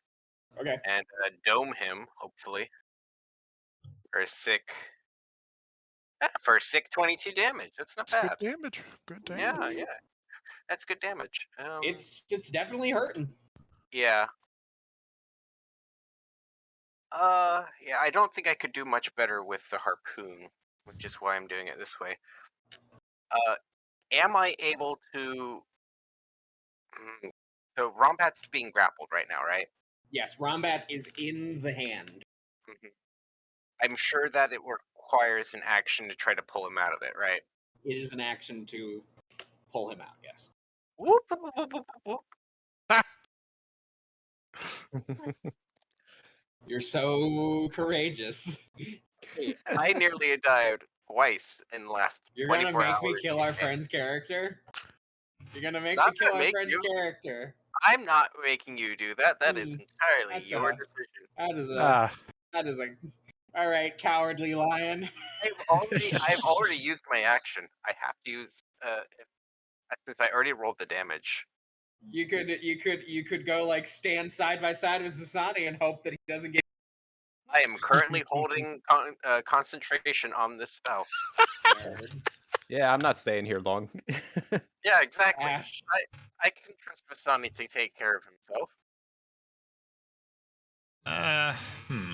Okay. And dome him, hopefully. For a sick... for a sick 22 damage. That's not That's bad. good damage. Good damage. Yeah, yeah. That's good damage. It's definitely hurting. Yeah. Yeah, I don't think I could do much better with the harpoon, which is why I'm doing it this way. Am I able to... So Rombat's being grappled right now, right? Yes, Rombat is in the hand. I'm sure that it requires an action to try to pull him out of it, right? It is an action to pull him out. Yes. Whoop, whoop, whoop, whoop, whoop. You're so courageous. Hey, I nearly died twice in the last You're 24 gonna make hours. me kill our friend's character. You're gonna make Not me kill gonna our make friend's you. character. I'm not making you do that. That is Mm, entirely that's your a- decision. That is a. Ah, That is a. All right, cowardly lion. I've already used my action. I have to use since I already rolled the damage. You could go like stand side by side with Zasani and hope that he doesn't get. I am currently holding concentration on this spell. Yeah, I'm not staying here long. Yeah, exactly. Ash. I can trust Vasani to take care of himself. Hmm.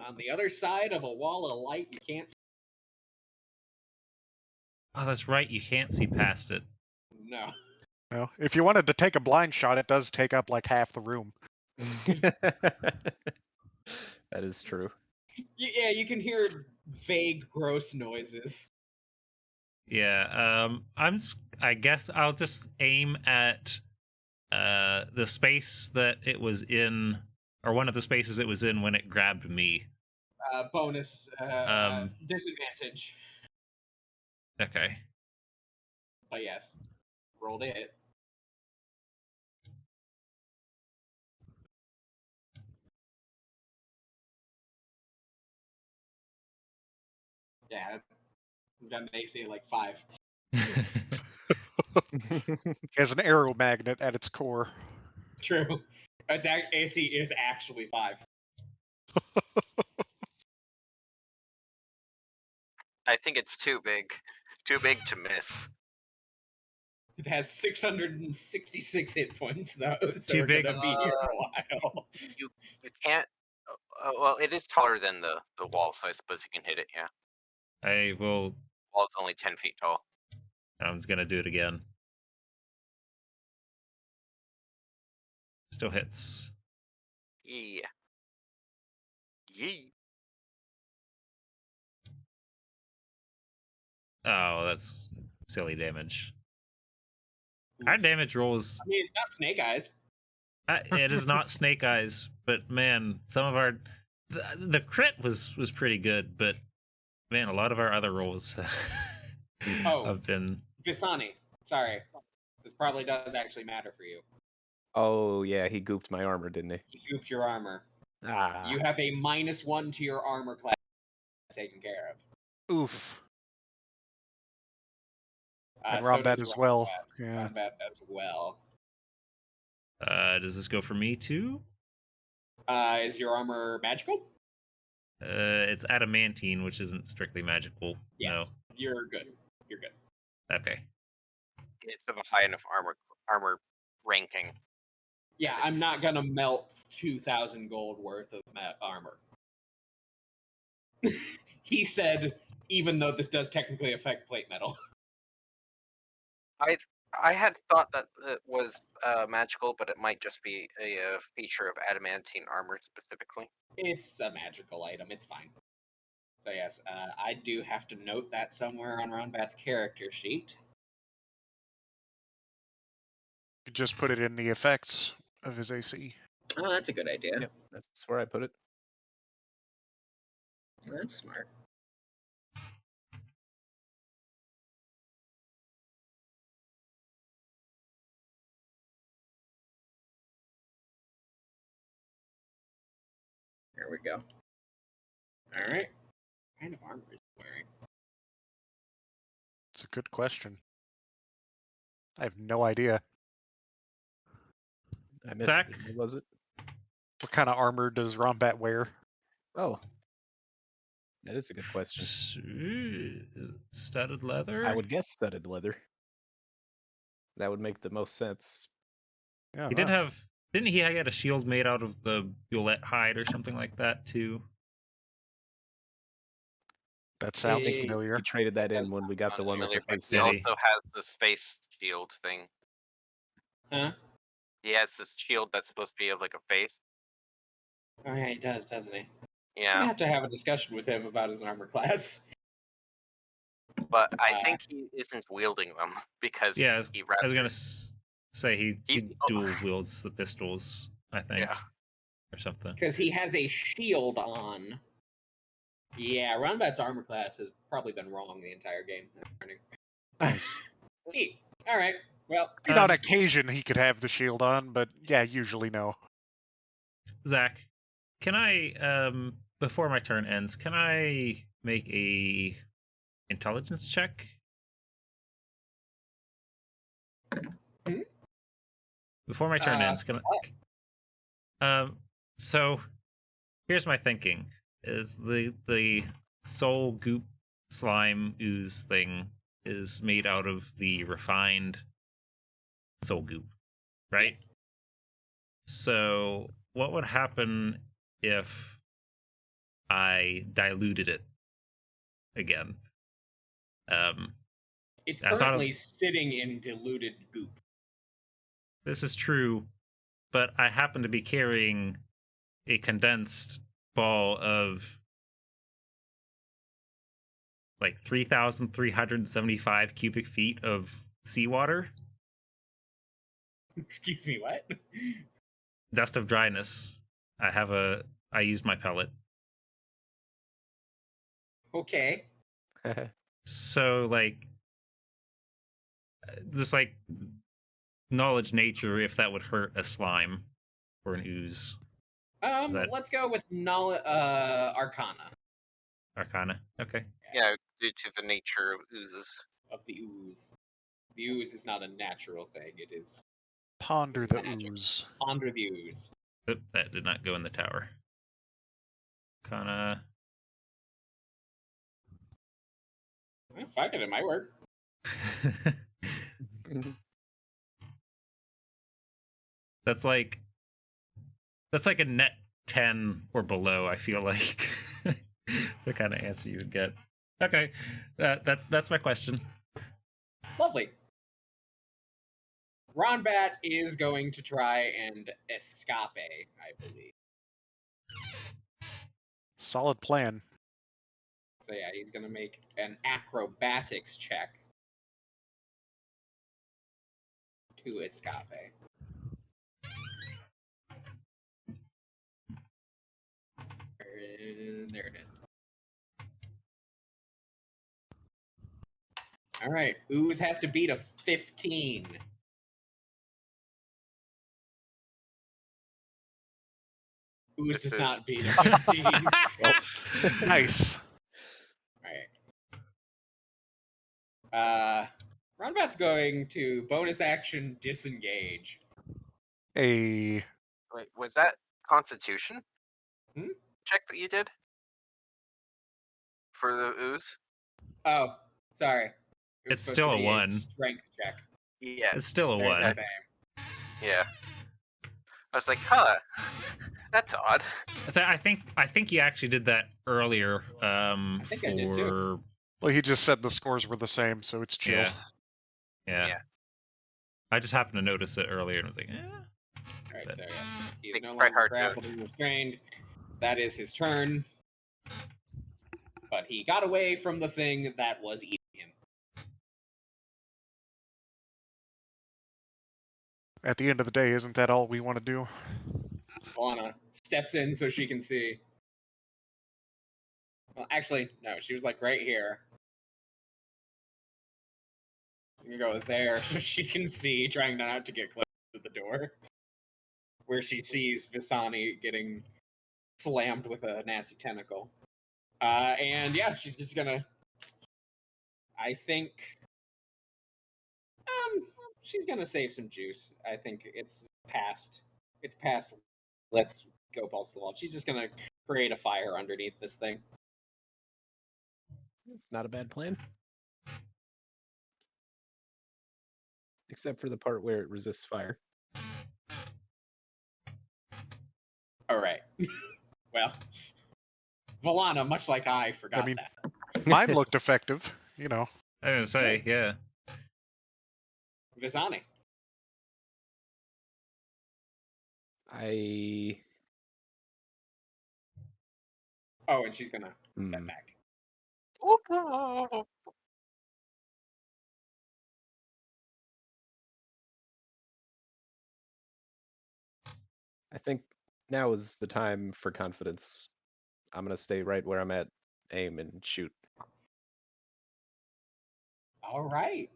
On the other side of a wall of light, you can't. Oh, that's right. You can't see past it. No. well, if you wanted to take a blind shot, it does take up like half the room. That is true. Yeah, you can hear vague, gross noises. Yeah. I guess I'll just aim at the space that it was in, or one of the spaces it was in when it grabbed me. Bonus disadvantage. Okay. But yes, rolled it. Yeah, he's got an AC of like 5. It has an arrow magnet at its core. True. Its AC is actually 5. I think it's too big to miss. It has 666 hit points though, so Too we're big. gonna be here a while. You can't. Well, it is taller than the wall, so I suppose you can hit it. Yeah, I will. the wall is only 10 feet tall. I'm just gonna do it again. Still hits. Yeah. Yee. Oh, that's silly damage. Our damage rolls. I mean, it's not Snake Eyes. It is not Snake Eyes, but man, some of our the crit was pretty good, but man, a lot of our other rolls have been. Visani, sorry. This probably does actually matter for you. Oh yeah, he gooped my armor, didn't he? He gooped your armor. Ah. You have a -1 to your armor class taken care of. Oof. And So Rombat does as well. Rombat. Yeah. Rombat as well. Does this go for me too? Is your armor magical? It's adamantine, which isn't strictly magical. Yes. You're good. You're good. No. Okay. It's of a high enough armor ranking. Yeah, I'm not gonna melt 2,000 gold worth of armor. He said, even though this does technically affect plate metal. I had thought that it was magical, but it might just be a feature of adamantine armor specifically. It's a magical item. It's fine. So yes, I do have to note that somewhere on Ronbat's character sheet. You just put it in the effects of his AC. Oh, that's a good idea. Yep, that's where I put it. That's smart. There we go. All right. What kind of armor is he wearing? It's a good question. I have no idea. I missed Zach? it. What was it? What kind of armor does Rombat wear? Oh. That is a good question. Is it studded leather? I would guess studded leather. That would make the most sense. Yeah, He did have. Didn't he get a shield made out of the Bulette hide or something like that too? that sounds He- familiar. We traded that in That's when we got the one with the Familiar, but face. he Did also he? has this face shield thing. Huh? He has this shield that's supposed to be of like a face. Oh yeah, he does, doesn't he? I'm Yeah. gonna have to have a discussion with him about his armor class. but I think he isn't wielding them because Yeah, he I was rather. gonna say he He's- dual wields the pistols, I think, Yeah. or something. Because he has a shield on. Yeah, Roundbat's armor class has probably been wrong the entire game. Nice. Neat. All right. Well, I mean, on occasion he could have the shield on, but yeah, usually no. Zach, can I before my turn ends, can I make a intelligence check? Hmm? Before my turn ends, can I? So here's my thinking: is the soul goop slime ooze thing is made out of the refined soul goop, right? yes. So what would happen if I diluted it again? It's I thought of- currently sitting in diluted goop. This is true, but I happen to be carrying a condensed ball of like 3,375 cubic feet of seawater, Excuse me, what? dust of dryness. I used my pellet. Okay. So like just like knowledge nature if that would hurt a slime or an ooze. that- Let's go with Arcana Arcana. Okay. Yeah, due to the nature of oozes. of the ooze. The ooze is not a natural thing. It is Ponder the magic. ooze. Ponder the ooze. Oop, that did not go in the tower. Arcana. Well, fuck it, it might work. That's like a net 10 or below, I feel like. The kind of answer you would get. Okay. That's my question. Lovely. Ronbat is going to try and escape, I believe. Solid plan. So yeah, he's gonna make an acrobatics check to escape. There it is. All right, Ooze has to beat a 15. Ooze This does is- not beat a 15. Nice. Alright. Ronbat's going to bonus action disengage. A Wait, was that Constitution? Hmm? Check that you did for the ooze. Oh, sorry. It was It's supposed still to a be 1. Strength check. Yeah, It's still a They're 1. the same. yeah. I was like, huh, that's odd. So I think you actually did that earlier. I think I did too. well, he just said the scores were the same, so it's chill. Yeah. Yeah. I just happened to notice it earlier and was like, Alright, But- so yeah. He's Make no try longer hard grappled and restrained. That is his turn. But he got away from the thing that was eating him. At the end of the day, isn't that all we want to do? Valana steps in so she can see. Well, actually, no, she was like right here. I'm gonna go there so she can see, trying not to get close to the door. Where she sees Visani getting slammed with a nasty tentacle. And yeah, she's just gonna. I think. She's gonna save some juice. I think it's past. It's past. Let's go pulse the wall. She's just gonna create a fire underneath this thing. Not a bad plan. Except for the part where it resists fire. All right. Well, Valana, much like I, forgot mean- that. Mine looked effective, you know. I was gonna say, yeah. Visani. Oh, and she's gonna step Hmm. back. I think now is the time for confidence. I'm gonna stay right where I'm at, aim and shoot. All right.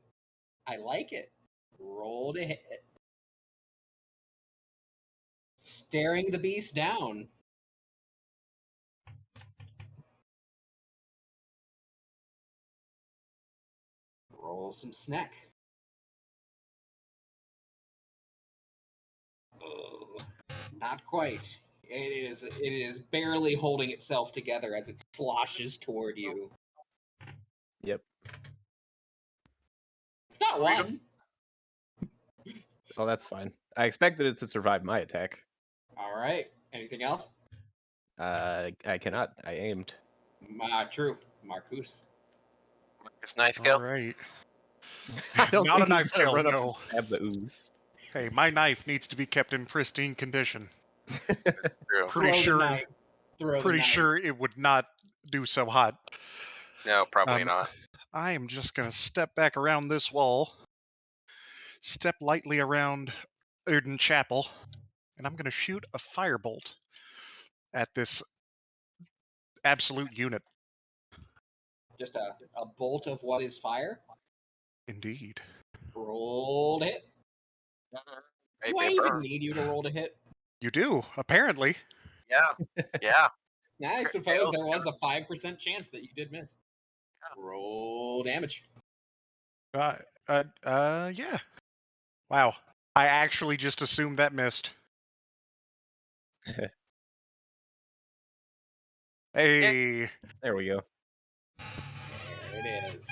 I like it. Roll to hit. Staring the beast down. Roll some snack. Oh, not quite. It is barely holding itself together as it sloshes toward you. Yep. It's not one. Oh, that's fine. I expected it to survive my attack. All right. Anything else? I cannot. I aimed. True. Marcus. Marcus knife All kill. right. I don't Not a think he's knife gonna kill, run up no. and stab the ooze. Hey, my knife needs to be kept in pristine condition. True. Pretty Throw sure. the knife. Throw the Pretty knife. sure it would not do so hot. No, probably not. I am just gonna step back around this wall, step lightly around Erden Chapel, and I'm gonna shoot a firebolt at this absolute unit. Just a bolt of what is fire. Indeed. Roll to hit. Hey, Do I paper. even need you to roll to hit? You do, apparently. Yeah. Yeah. I Crit suppose fail. there was a 5% chance that you did miss. Roll damage. Yeah. Wow. I actually just assumed that missed. Hey. There we go. There it is.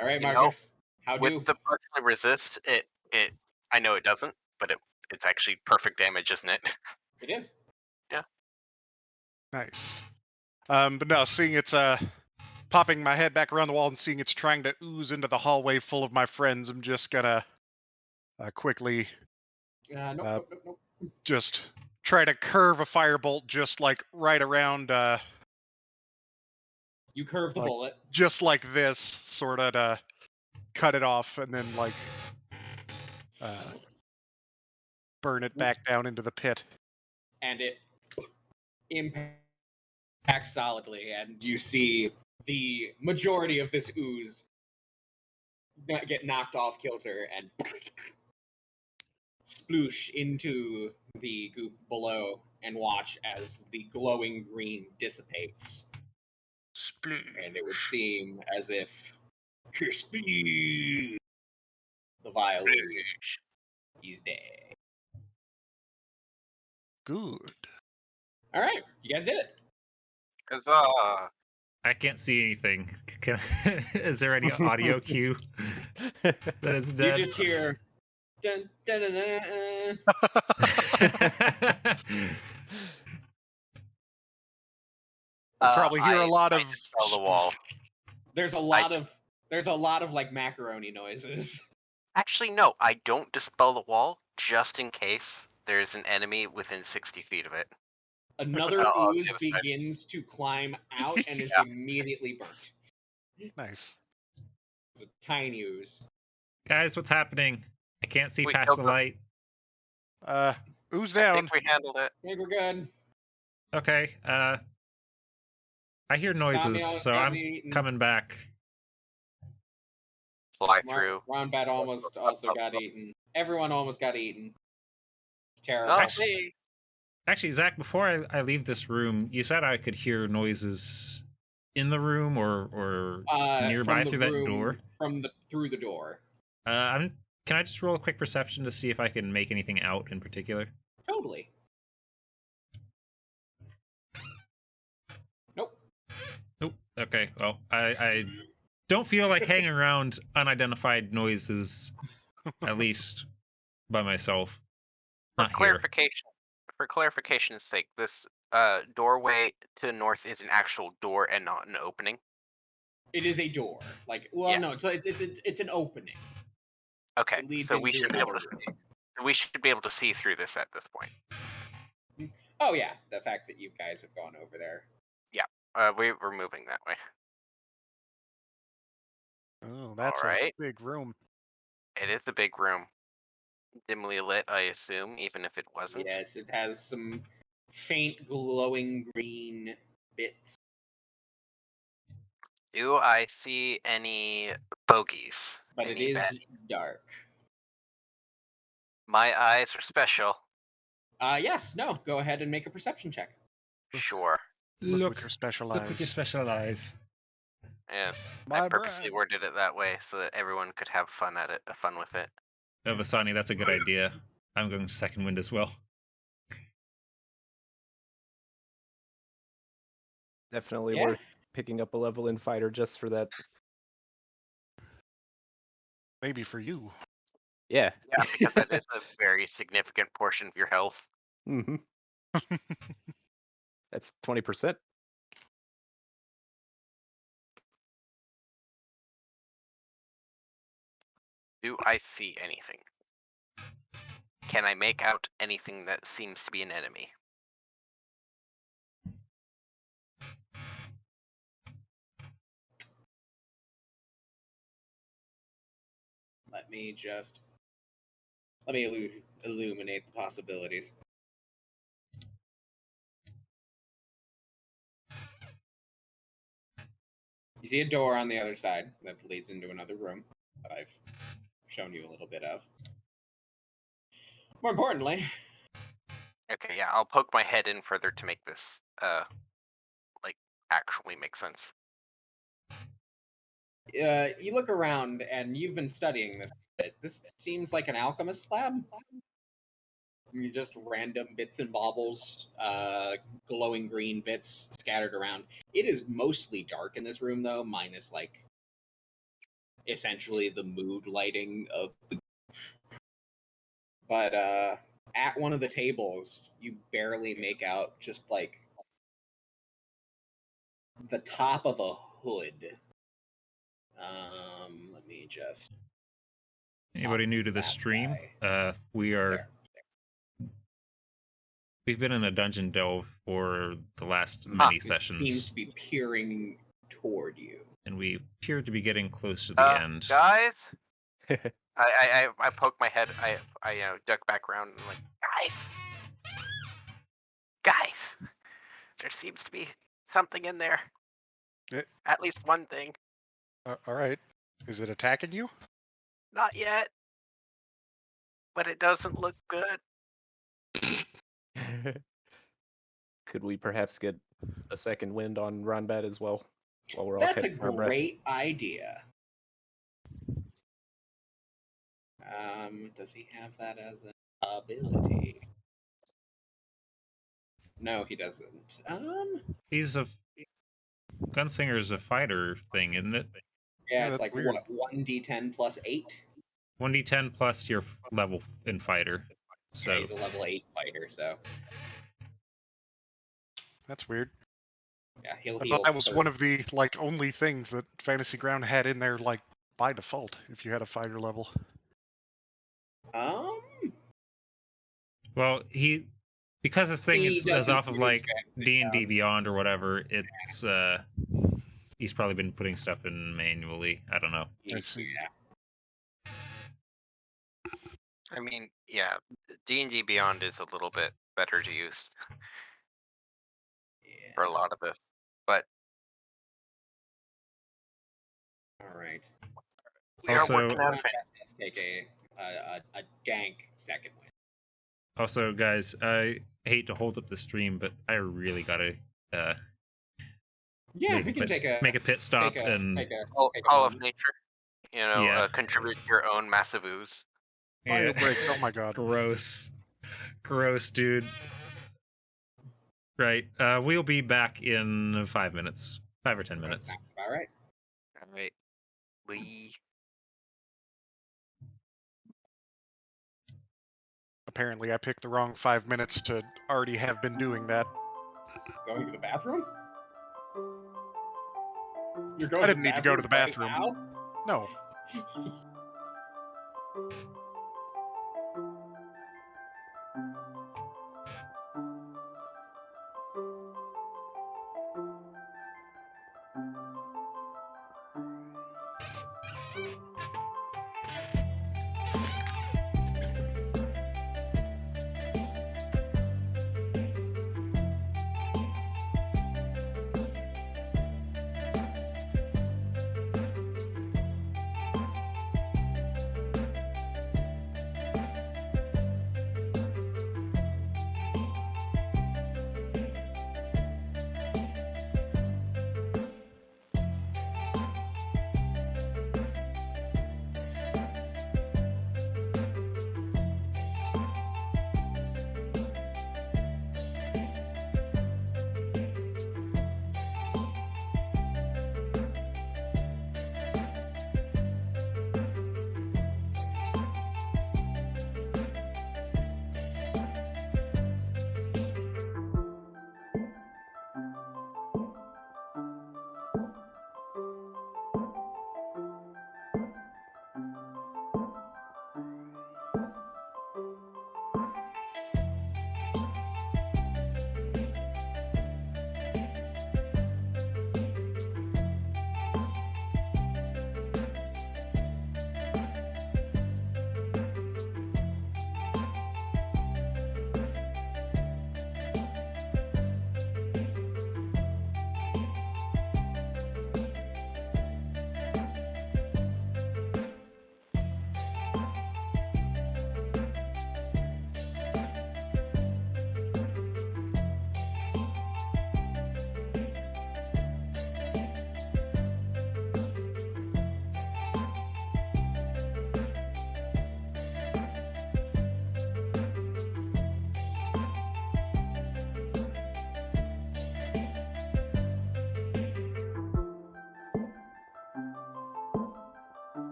All right, You know, Marcus. How With do? the partially resist, it I know it doesn't, but it's actually perfect damage, isn't it? It is. Nice. But no, seeing it's popping my head back around the wall and seeing it's trying to ooze into the hallway full of my friends, I'm just gonna quickly Nope. just try to curve a firebolt just like right around You curve the like, bullet. just like this, sort of to cut it off and then like burn it back down into the pit. And it impacts solidly, and you see the majority of this ooze get knocked off kilter and sploosh into the goop below, and watch as the glowing green dissipates. And it would seem as if the vile ooze is dead. Good. All right, you guys did it. Huzzah! I can't see anything. Is there any audio cue that it's You dead? just hear dun dun dun dun. We'll probably hear a lot I of dispel the wall. There's a lot of like macaroni noises. Actually, no, I don't dispel the wall just in case there's an enemy within 60 feet of it. Another Oh, ooze the other side. begins to climb out and is Yeah. immediately burnt. Nice. It's a tiny ooze. Guys, what's happening? I can't see We past killed the them. light. Ooze I down. think we handled it. I think we're good. Okay, I hear noises, Zombie so got I'm eaten. coming back. Fly through. Roundbat almost also got eaten. Everyone almost got eaten. It's terrible. Oh, Actually- hey. Actually, Zach, before I leave this room, you said I could hear noises in the room or nearby from the through that room, door. through the door. Can I just roll a quick perception to see if I can make anything out in particular? Totally. Nope. Nope. Okay. Well, I don't feel like hanging around unidentified noises, at least by myself. Not here. For clarification's sake, this doorway to the north is an actual door and not an opening. It is a door. Like, well, Yeah. no, it's an opening. Okay, It leads so we into should be able another to room. we should be able to see through this at this point. Oh yeah, the fact that you guys have gone over there. We're moving that way. Oh, that's Alright. a big room. It is a big room. dimly lit, I assume, even if it wasn't. Yes, it has some faint glowing green bits. Do I see any bogeys? But it Any is baddies? dark. My eyes are special. Yes, no, go ahead and make a perception check. Sure. Look with your special Look with your eyes. special eyes. Yes. I My purposely brand. worded it that way so that everyone could have fun with it. Oh, Vasani, that's a good idea. I'm going second wind as well. Definitely Yeah. worth picking up a level in fighter just for that. Maybe for you. Yeah. Yeah, because that is a very significant portion of your health. Mm-hmm. That's 20%. Do I see anything? Can I make out anything that seems to be an enemy? Let me illuminate the possibilities. You see a door on the other side that leads into another room that I've shown you a little bit of. More importantly, Okay, yeah, I'll poke my head in further to make this, actually make sense. you look around and you've been studying this a bit. This seems like an alchemist's lab. Just random bits and baubles, glowing green bits scattered around. It is mostly dark in this room, though, minus like essentially the mood lighting of the. But at one of the tables, you barely make out just like the top of a hood. Let me just. Anybody new to the that stream? guy. We are. There. We've been in a dungeon delve for the last Hmm. many It sessions, seems to be peering toward you. and we appear to be getting close to the end. Guys, I poke my head. I duck back around and I'm like, guys, there seems to be something in there. At least one thing. All right. Is it attacking you? Not yet, but it doesn't look good. Could we perhaps get a second wind on Ronbat as well? While we're all That's a catching our breath? great idea. Does he have that as an ability? No, he doesn't. He's a gunslinger is a fighter thing, isn't it? Yeah, Yeah, it's that's like weird. what, 1d10 plus 8? 1d10 plus your level in fighter. So Yeah, he's a level 8 fighter, so That's weird. yeah, he'll I heal. thought that was 30. one of the only things that Fantasy Ground had in there by default if you had a fighter level. well, because this thing He is doesn't off of use like fantasy D&D grounds. Beyond or whatever. It's he's probably been putting stuff in manually. I don't know. I see. Yeah. I mean, yeah, D&D Beyond is a little bit better to use for a lot of this, but All right. we are Also- working on it. Let's take a dank second win. Also, guys, I hate to hold up the stream, but I really gotta Yeah, we can make a pit stop and take a Call of moment. nature. Yeah. Contribute your own massive ooze. Bio break. Oh my god. Gross, dude. Right. We'll be back in 5 minutes, 5 or 10 minutes. Sounds about right. All right, Lee. Apparently, I picked the wrong 5 minutes to already have been doing that. Going to the bathroom? You're I didn't need to go to the right bathroom. now? No.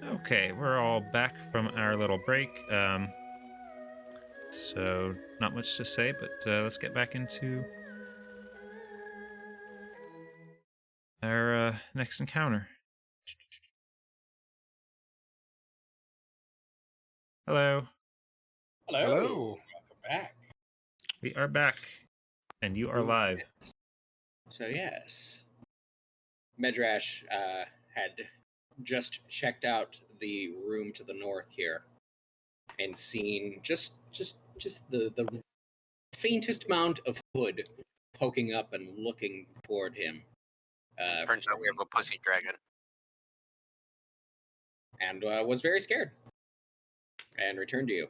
Oh, Okay, we're all back from our little break. So not much to say, but let's get back into our next encounter. Hello, Hello. Hello. Welcome back. we are back, and you are live. So yes, Medrash had just checked out the room to the north here, and seen just the faintest amount of hood poking up and looking toward him. Turns out we have a pussy dragon. And was very scared. And returned to you,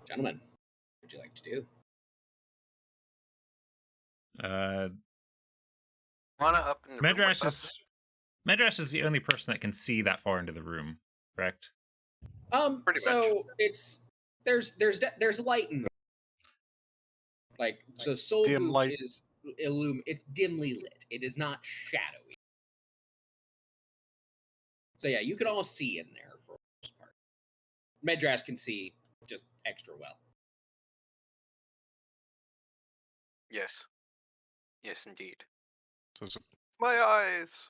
gentlemen. What would you like to do? Wanna up in the room with Medrash us? is the only person that can see that far into the room, correct? Pretty So much. it's there's light in the like the soul dim goop light. is it's dimly lit. It is not shadowy. So yeah, you can all see in there for the most part. Medrash can see just extra well. Yes. Yes, indeed. So is it, My eyes.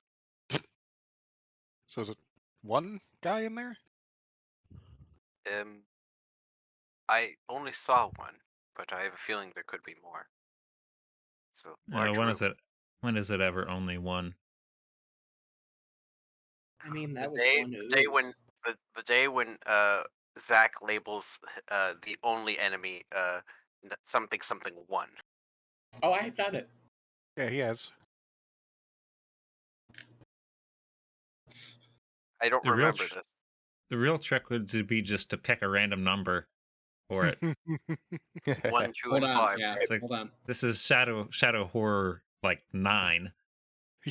so is it one guy in there? I only saw one, but I have a feeling there could be more. It's a large When room. is it? When is it ever only one? I mean, The that was day, one the day ooze. when the day when Zach labels the only enemy something one. Oh, I found it. Yeah, he has. I don't The real remember this. The real trick would be just to pick a random number for it. 1, 2, Hold and on, 5. yeah. Right? It's like, Hold on. this is shadow horror like 9, I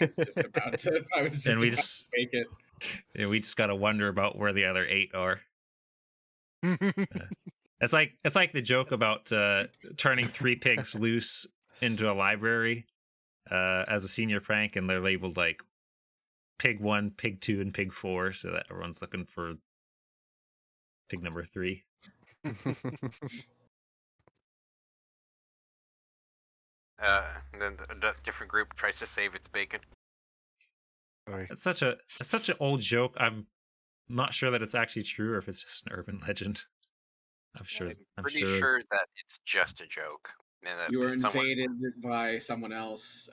was just about to. I was just and we about just to make it. we just gotta wonder about where the other 8 are. It's like the joke about turning 3 pigs loose into a library as a senior prank, and they're labeled like pig 1, pig 2, and pig 4, so that everyone's looking for pig number 3. And then the different group tries to save its bacon. Boy. It's such an old joke. I'm not sure that it's actually true, or if it's just an urban legend. I'm Pretty sure. sure that it's just a joke. And that You were someone- invaded by someone else,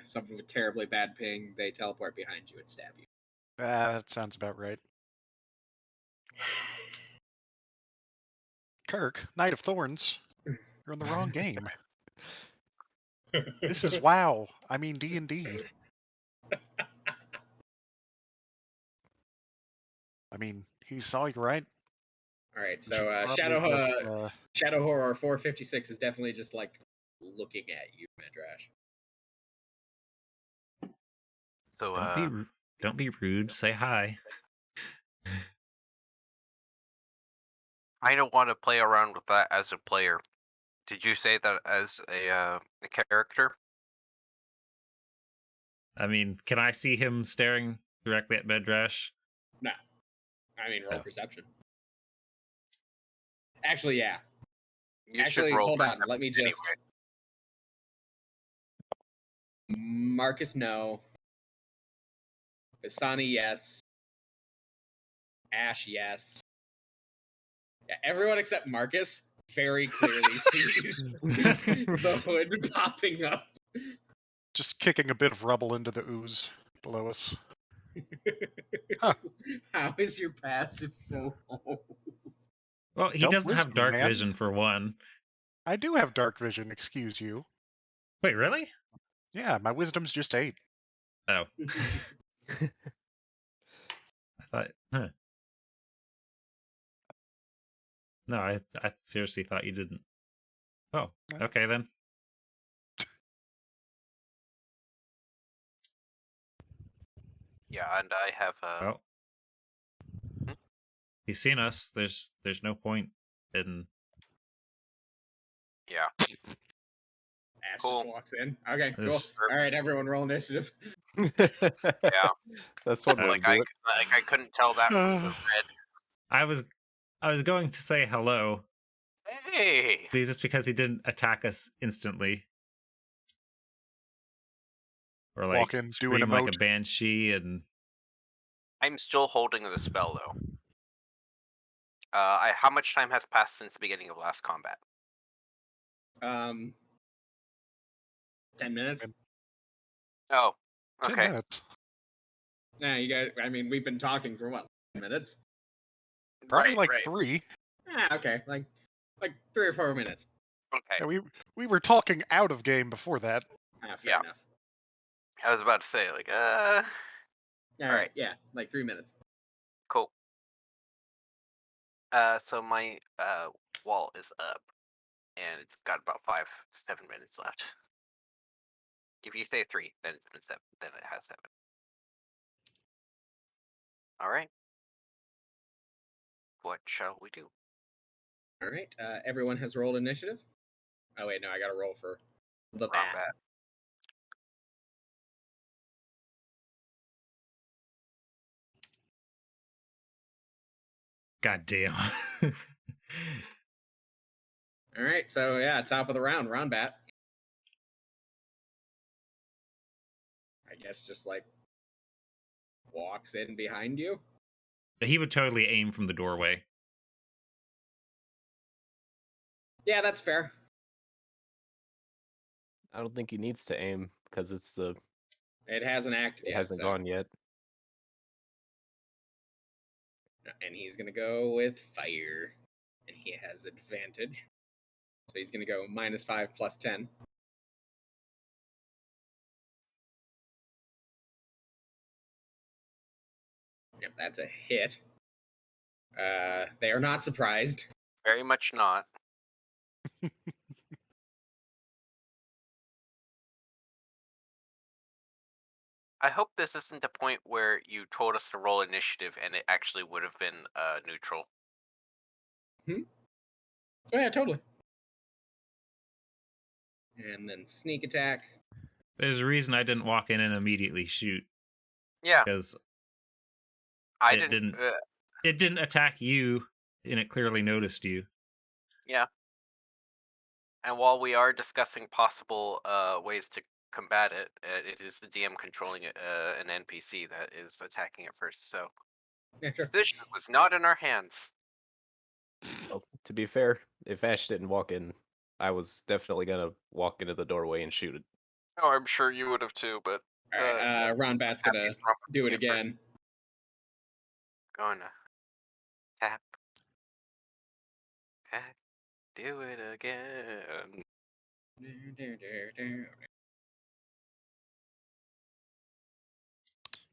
someone with terribly bad ping. They teleport behind you and stab you. That sounds about right. Kirk, Knight of Thorns, you're in the wrong game. This is WoW. I mean D&D. I mean, he saw you, right? All right, You should so probably just, Shadow Horror 456 is definitely just like looking at you, Medrash. So Don't be rude. Say hi. I don't want to play around with that as a player. Did you say that as a character? I mean, can I see him staring directly at Medrash? No, I mean roll Oh. perception. Actually, yeah. You Actually, should roll. hold on. Let me just. Anyway. Marcus, no. Visani, yes. Ash, yes. Yeah, everyone except Marcus very clearly sees the hood popping up. just kicking a bit of rubble into the ooze below us. Huh. How is your passive so low? Well, he Don't doesn't have wisdom, dark man. vision for one. I do have dark vision, excuse you. Wait, really? Yeah, my wisdom's just 8. Oh, I thought. Huh. No, I seriously thought you didn't. Oh, No. okay then. Yeah, and I have Well, Hmm? he's seen us. There's no point in. yeah. Ash Cool. just walks in. Okay, cool. This- All right, everyone, roll initiative. Yeah. That's one way to Like do it. I couldn't tell that from the red. I was going to say hello, Hey. but just because he didn't attack us instantly, or Walk like in, do an scream like a emote. banshee, and I'm still holding the spell though. How much time has passed since the beginning of last combat? 10 minutes. And Oh, 10 okay. minutes. Nah, you guys. I mean, we've been talking for what, 10 minutes? Probably Right, like right. 3. Okay, like 3 or 4 minutes. Okay. Yeah, we were talking out of game before that. Fair Yeah. enough. I was about to say, like, All All right, right. yeah, like 3 minutes. cool. So my wall is up, and it's got about 5 to 7 minutes left. If you say 3, then it's been 7. Then it has 7. All right. What shall we do? All right, everyone has rolled initiative. Oh wait, no, I got to roll for the Wrong bat. bat. goddamn. All right, so yeah, top of the round, round bat. I guess just like walks in behind you. He would totally aim from the doorway. Yeah, that's fair. I don't think he needs to aim because It hasn't acted it yet, hasn't so. gone yet. And he's gonna go with fire, and he has advantage. So he's gonna go -5 plus 10. Yep, that's a hit. They are not surprised. Very much not. I hope this isn't a point where you told us to roll initiative and it actually would have been neutral. Oh yeah, totally. And then sneak attack. There's a reason I didn't walk in and immediately shoot, Yeah, because I it didn't. it didn't attack you, and it clearly noticed you. Yeah. And while we are discussing possible ways to combat it, it is the DM controlling an NPC that is attacking it first. So Yeah, sure. decision was not in our hands. Well, to be fair, if Ash didn't walk in, I was definitely gonna walk into the doorway and shoot it. Oh, I'm sure you would have too, but All right, Ron Bat's gonna do it again. Going to tap, tap, do it again.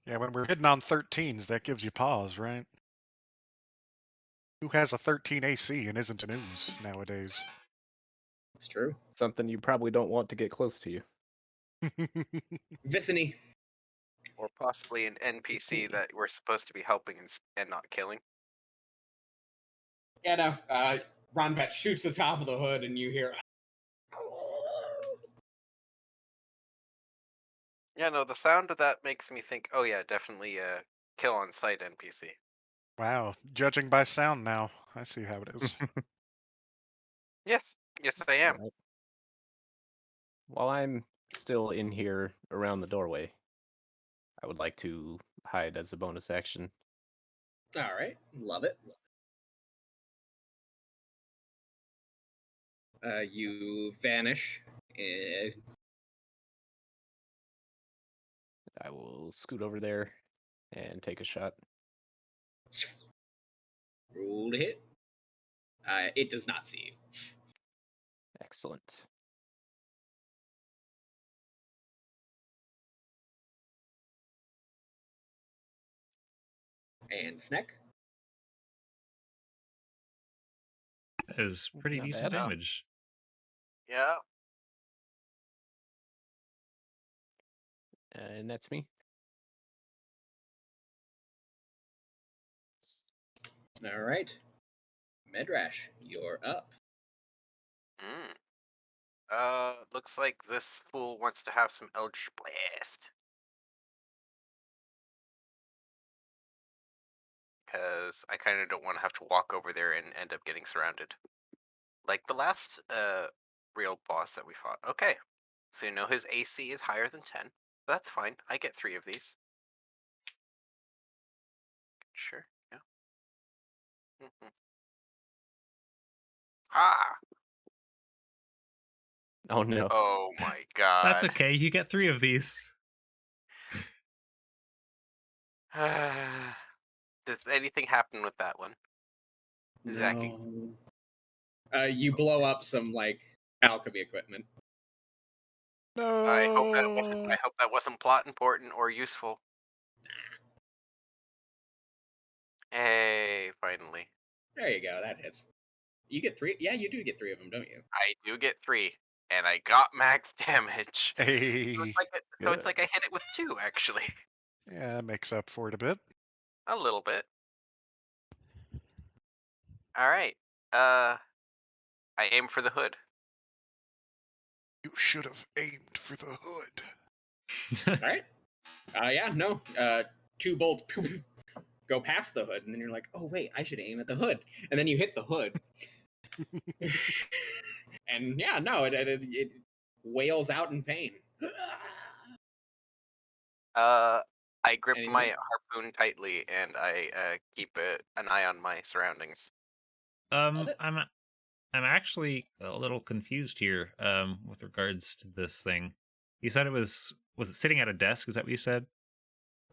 Yeah, when we're hitting on 13s, that gives you pause, right? Who has a 13 AC and isn't an ooze nowadays? It's true. Something you probably don't want to get close to you. Vicini. Or possibly an NPC that we're supposed to be helping and not killing. Yeah, no. Ron Bat shoots the top of the hood, and you hear. Yeah, no, the sound of that makes me think, oh yeah, definitely a kill on sight NPC. Wow, judging by sound now, I see how it is. Yes, I am. Alright. While I'm still in here around the doorway, I would like to hide as a bonus action. All right, love it. You vanish. I will scoot over there and take a shot. Roll to hit. It does not see you. Excellent. And Sneck. That is pretty Not decent bad. damage. Yeah. And that's me. All right. Medrash, you're up. Looks like this fool wants to have some Eldritch Blast. because I kind of don't want to have to walk over there and end up getting surrounded. Like the last real boss that we fought. Okay, so you know his AC is higher than 10. That's fine. I get 3 of these. Sure. Yeah. Mhm. Ah! Oh no. Oh my god. That's okay. You get 3 of these. Does anything happen with that one? Zachy. No. You blow up some like alchemy equipment. I hope that wasn't. No. I hope that wasn't plot important or useful. Hey, finally. There you go. That hits. You get 3. Yeah, you do get 3 of them, don't you? I do get 3, and I got max damage. So Hey. it's like I hit it with 2, actually. Yeah, that makes up for it a bit. A little bit. All right. I aim for the hood. You should have aimed for the hood. All right. Yeah, no. 2 bolts go past the hood, and then you're like, oh wait, I should aim at the hood, and then you hit the hood, and yeah, no, it wails out in pain. I grip Anything my else? harpoon tightly, and I keep an eye on my surroundings. Love it. I'm actually a little confused here with regards to this thing. You said it was it sitting at a desk? Is that what you said?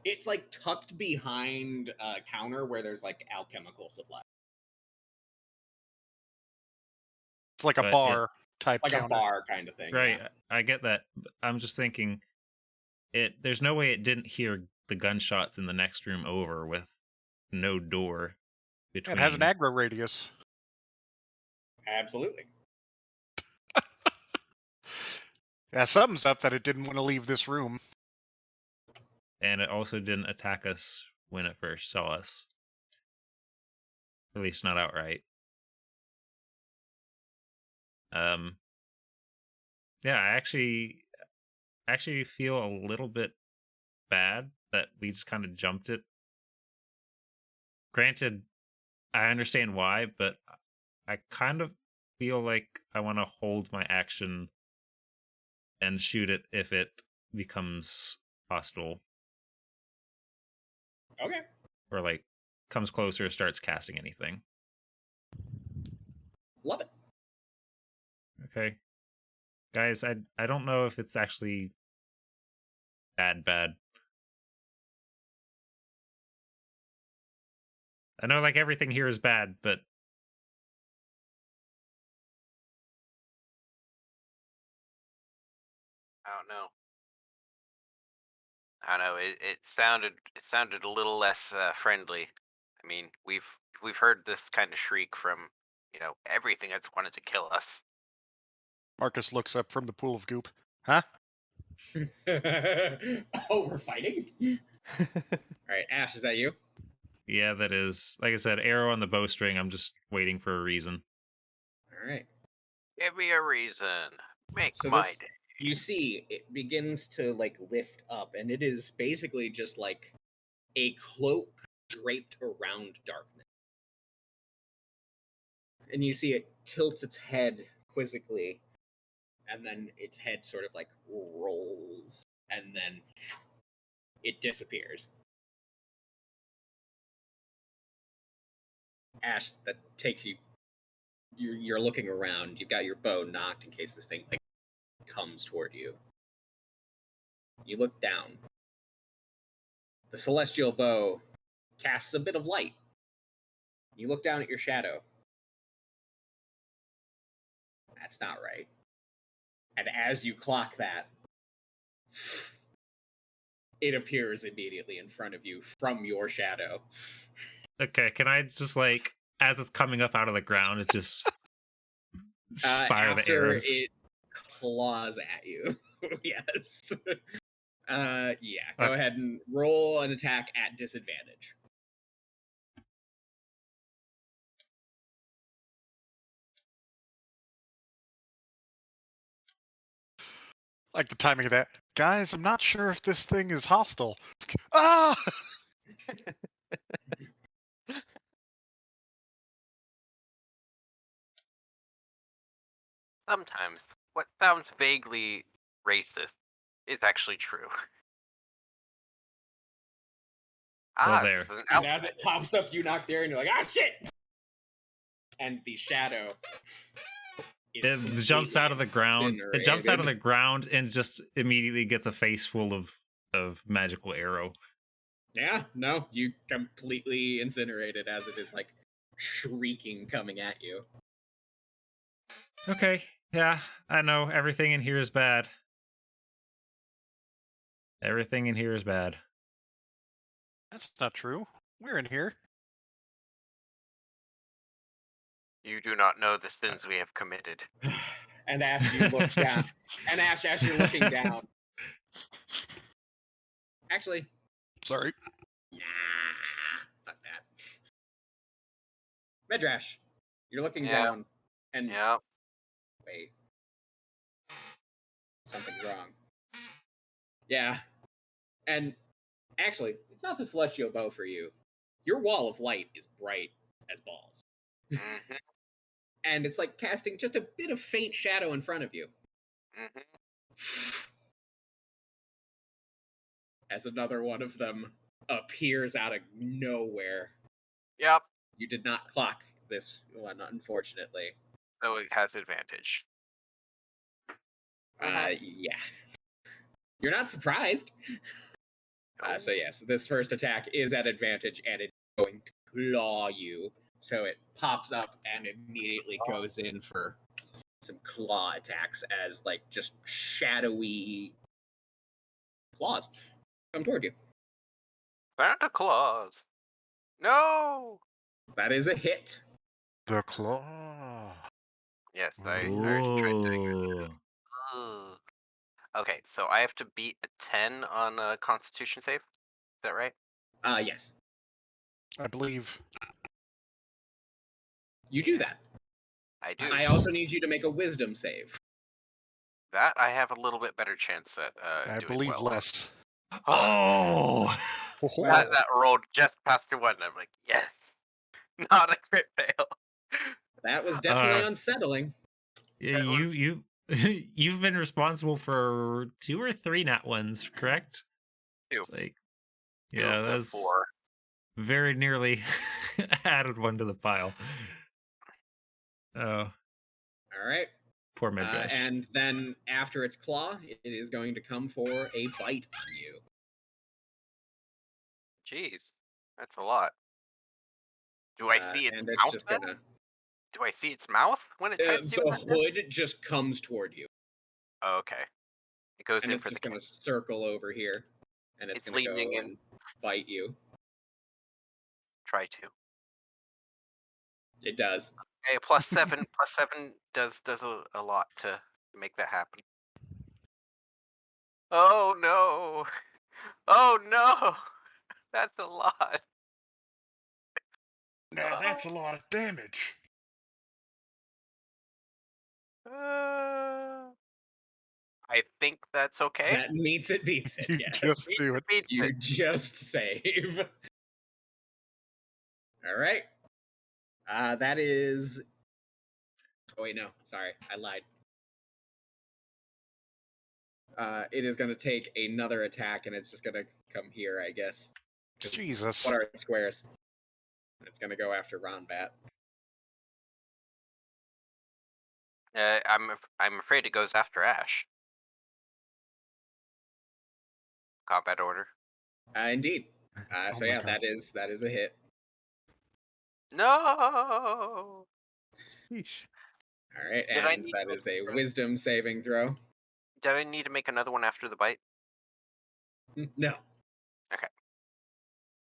It's like tucked behind a counter where there's like alchemical supply, It's like a But bar type like a counter. bar kind of thing. Right, Yeah. I get that. But I'm just thinking there's no way it didn't hear the gunshots in the next room over with no door between. It has an aggro radius. Absolutely. Yeah, something's up that it didn't want to leave this room. And it also didn't attack us when it first saw us. At least not outright. Yeah, I actually feel a little bit bad that we just kind of jumped it. Granted, I understand why, but I kind of feel like I want to hold my action and shoot it if it becomes hostile Okay. or like comes closer or starts casting anything. Love it. Okay. Guys, I don't know if it's actually bad. I know like everything here is bad, but I don't know. I don't know. It sounded a little less friendly. I mean, we've heard this kind of shriek from everything that's wanted to kill us. Marcus looks up from the pool of goop. Huh? Oh, we're fighting? All right, Ash, is that you? yeah, that is, like I said, arrow on the bowstring. I'm just waiting for a reason. All right. Give me a reason. Make So my this, day. you see, it begins to like lift up, and it is basically just like a cloak draped around darkness. And you see it tilt its head quizzically, and then its head sort of like rolls, and then it disappears. Ash, that takes you. You're looking around. You've got your bow knocked in case this thing like comes toward you. You look down. The celestial bow casts a bit of light. You look down at your shadow. That's not right. And as you clock that, it appears immediately in front of you from your shadow. Okay, can I just like, as it's coming up out of the ground, it just fire the After arrows? it claws at you. Yes. Yeah, go ahead and roll an attack at disadvantage. Like the timing of that. Guys, I'm not sure if this thing is hostile. Ah! sometimes what sounds vaguely racist is actually true. Well, This there. is an And as outfit. it pops up, you knock there, and you're like, ah, shit! And the shadow It jumps out of the ground. It jumps out of the incinerated. ground and just immediately gets a face full of magical arrow. Yeah, no, you completely incinerated as it is like shrieking coming at you. Okay, yeah, I know everything in here is bad. Everything in here is bad. That's not true. We're in here. You do not know the sins we have committed. And Ash, you look down. And Ash, as you're looking down. Actually, Sorry. nah, fuck that. Medrash, you're looking Yeah. down, and Yeah. wait, something's wrong. Yeah, and actually, it's not the celestial bow for you. Your wall of light is bright as balls, Mm-hmm. and it's like casting just a bit of faint shadow in front of you. Mm-hmm. As another one of them appears out of nowhere. Yep. You did not clock this one, unfortunately. So it has advantage. Yeah. You're not surprised. So yes, this first attack is at advantage, and it's going to claw you. So it pops up and immediately goes in for some claw attacks as like just shadowy claws come toward you. Santa Claus. No. That is a hit. The claw. Yes, I already tried doing it. Ooh. Ugh. Okay, so I have to beat a 10 on a Constitution save. Is that right? Yes. I believe. You do that. I do. I also need you to make a wisdom save. That I have a little bit better chance at I doing believe well. less. Oh! That rolled just past a 1. I'm like, yes. Not a crit fail. That was definitely Uh, unsettling. Yeah, you you've been responsible for 2 or 3 nat ones, correct? 2. It's like, 2 yeah, of the that's 4. very nearly added one to the pile. Oh, All right. poor Midrash. And then after its claw, it is going to come for a bite on you. Jeez, that's a lot. Do I see its and it's mouth just then? gonna. Do I see its mouth when it tries to do The that? hood just comes toward you, Oh, okay. It goes and in it's for the just gonna kick. circle over here, and it's gonna leaning go in. and bite you. Try to. It does. Okay, +7. +7 does a lot to make that happen. Oh no! Oh no! That's a lot. Now that's a lot of damage. I think that's okay. That meets it, beats it. You Yes. just do it. Beats You it. just save. All right. That is. Oh wait, no. Sorry, I lied. It is going to take another attack, and it's just going to come here, I guess. 'Cause Jesus. What are squares? It's going to go after Ronbat. I'm afraid it goes after Ash. Combat order. Indeed. Oh So my yeah, God. that is a hit. No. Sheesh. All right, Did I and need that to is a make- wisdom saving throw. Did I need to make another one after the bite? No. Okay.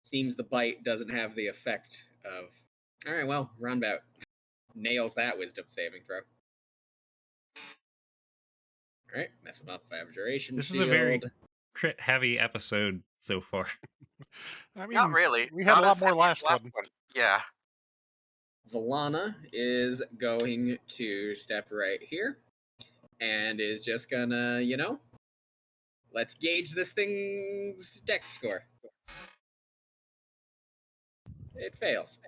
Seems the bite doesn't have the effect of. All right, well, Ronbat nails that wisdom saving throw. All right, mess him up. Abjuration This is shield. a very crit heavy episode so far. I mean, Not really. we had Not a lot as more heavy as last the one. Yeah. Valana is going to step right here and is just gonna, let's gauge this thing's dex score. It fails.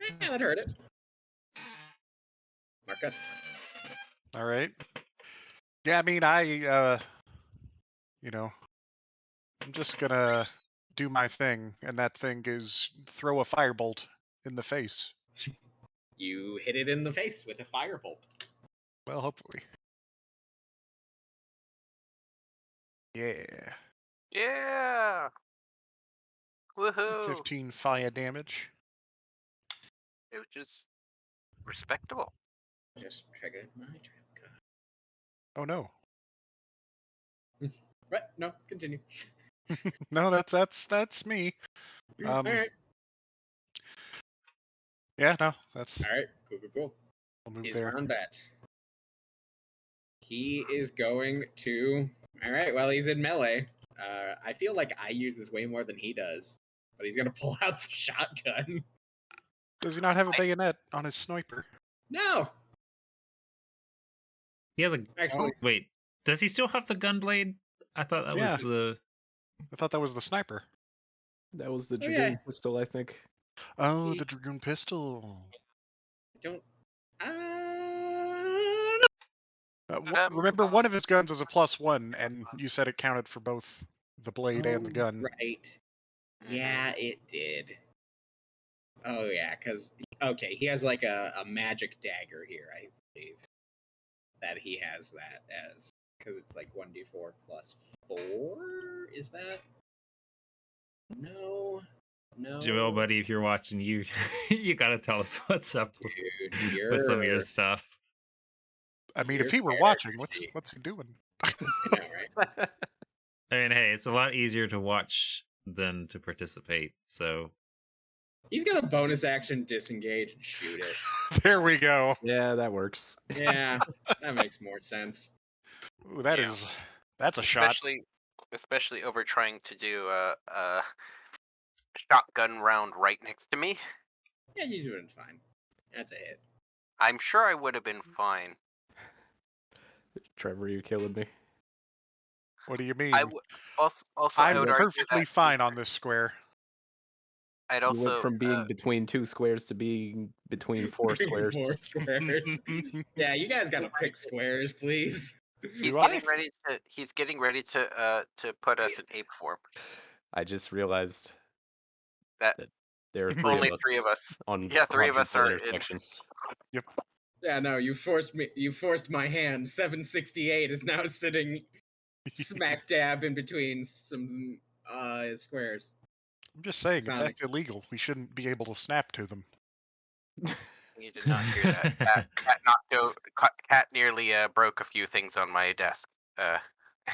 Yeah, that hurt it. Marcus. All right. Yeah, I mean, you know, I'm just gonna do my thing, and that thing is throw a firebolt in the face. You hit it in the face with a firebolt. Well, hopefully. Yeah. Yeah. Woohoo! 15 fire damage. Which is respectable. Just triggered my trap card. Oh no. Right, no, continue. No, that's me. Alright. Yeah, no, that's. Alright, cool. I'll move He's there. round bat. He is going to. Alright, well, he's in melee. I feel like I use this way more than he does. But he's gonna pull out the shotgun. Does he not have a bayonet on his sniper? No! He has a. Actually, Wait, does he still have the gunblade? I thought that was Yeah. the. I thought that was the sniper. That was the Oh, Dragoon yeah. pistol, I think. Oh, He- the Dragoon pistol. don't. Remember, one of his guns is a +1, and you said it counted for both the blade and the gun. Right. Yeah, it did. Oh, yeah, because. Okay, he has like a magic dagger here, I believe. That he has that as. Because it's like 1d4 plus 4? Is that? No. Joel, buddy, if you're watching, you you gotta tell us what's up Dude, with some of your stuff. I mean, Your if he were watching, character what's he doing? I know, right? I mean, hey, it's a lot easier to watch than to participate. So He's gonna bonus action disengage and shoot it. There we go. Yeah, that works. Yeah, that makes more sense. Ooh, that's a shot. Especially over trying to do a shotgun round right next to me. Yeah, you're doing fine. That's a hit. I'm sure I would have been fine. Trevor, you killing me. What do you mean? I would also I I'm would argue perfectly that fine on this square. I'd You went also from being between 2 squares to being between 4 squares. 4 squares. Yeah, you guys gotta pick squares, please. he's Do getting I? ready to put us in ape form. I just realized That there are 3 only of us 3 of us. on Yeah, 3 of us quadruple are in. intersections. Yeah, no, you forced me. You forced my hand. 768 is now sitting smack dab in between some squares. I'm just saying, if Sonic. that's illegal, we shouldn't be able to snap to them. You did not hear that. Cat nearly broke a few things on my desk.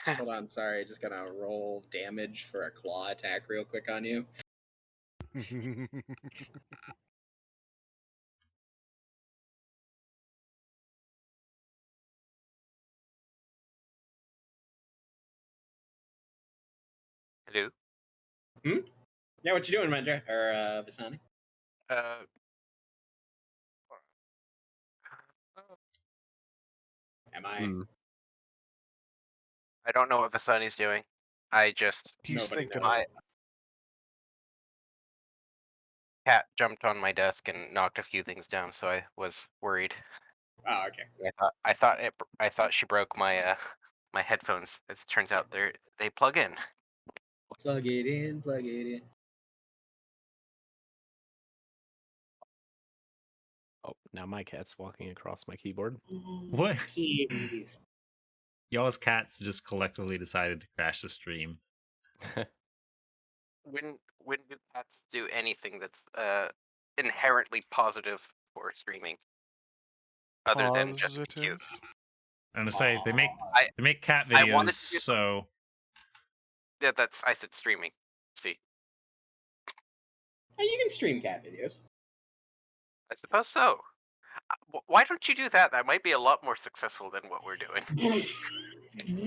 Hold on, sorry. Just gonna roll damage for a claw attack real quick on you. Hello. Yeah, what you doing, Mandra? Or Visani? Am I? I don't know what Vasani's doing. I just He's Nobody thinking. knows. my cat jumped on my desk and knocked a few things down, so I was worried. Oh, okay. I thought she broke my my headphones. As it turns out, they plug in. Plug it in. Plug it in. Oh, now my cat's walking across my keyboard. What? Keys. Y'all's cats just collectively decided to crash the stream. When do cats do anything that's inherently positive for streaming? Other than just be cute. Positive. I'm gonna say they make cat I videos, wanted to do so Yeah, I said streaming. See, Oh, you can stream cat videos. I suppose so. Why don't you do that? That might be a lot more successful than what we're doing.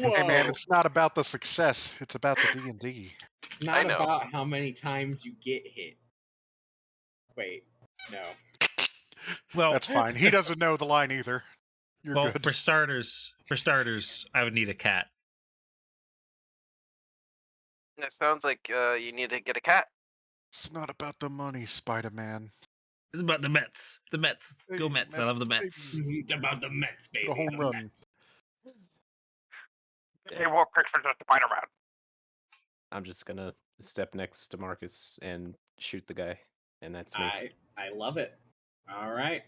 Whoa! Hey man, it's not about the success; it's about the D&D. It's not I know. about how many times you get hit. Wait, no. well, That's fine. He doesn't know the line either. You're well, good. for starters, I would need a cat. It sounds like you need to get a cat. It's not about the money, Spider-Man. It's about the Mets. The Mets. Go Hey, Mets. I love the Mets. About the Mets, baby. A home the run. Mets. Hey, more pictures of Spider-Man. I'm just gonna step next to Marcus and shoot the guy, and that's me. I love it. All right.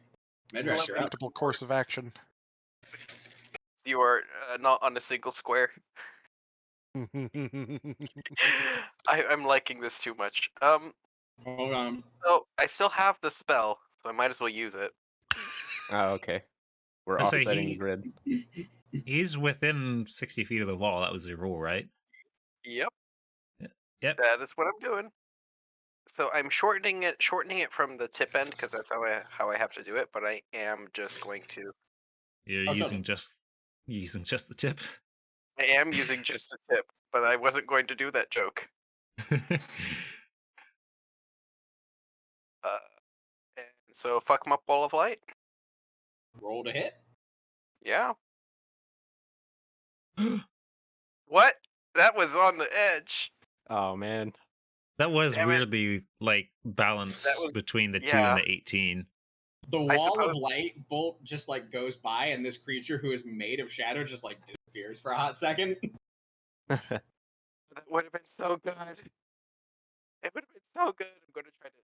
Medrex, you're up. Predictable course of action. You are not on a single square. I'm liking this too much. Hold on. So I still have the spell, so I might as well use it. Oh, okay. We're I say offsetting he- the grid. He's within 60 feet of the wall. That was the rule, right? Yep. Yep. That is what I'm doing. So I'm shortening it from the tip end because that's how I have to do it. But I am just going to. You're Oh, using totally. just the tip. I am using just the tip, but I wasn't going to do that joke. And so fuck 'em up, ball of light. Roll to hit. Yeah. What? That was on the edge. Oh man. That was Damn it. weirdly like balanced That was- between the 2 yeah. and the 18. The I wall of suppose- light bolt just like goes by, and this creature who is made of shadow just like disappears for a hot second. That would have been so good. It would have been so good. I'm going to try to.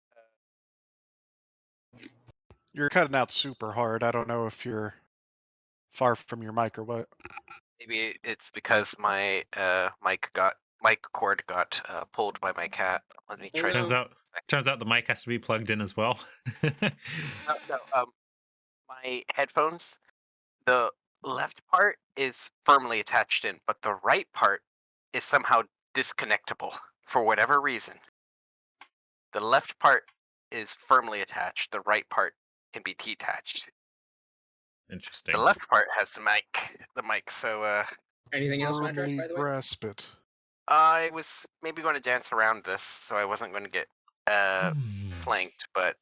You're cutting out super hard. I don't know if you're far from your mic or what. Maybe it's because my mic cord got pulled by my cat. Let me try. no. Turns out the mic has to be plugged in as well. No, my headphones. The left part is firmly attached in, but the right part is somehow disconnectable for whatever reason. The left part is firmly attached. The right part can be detached. Interesting. The left part has the mic. So Anything else, Medrex, Firmly by the way? grasp it. I was maybe going to dance around this, so I wasn't going to get flanked, but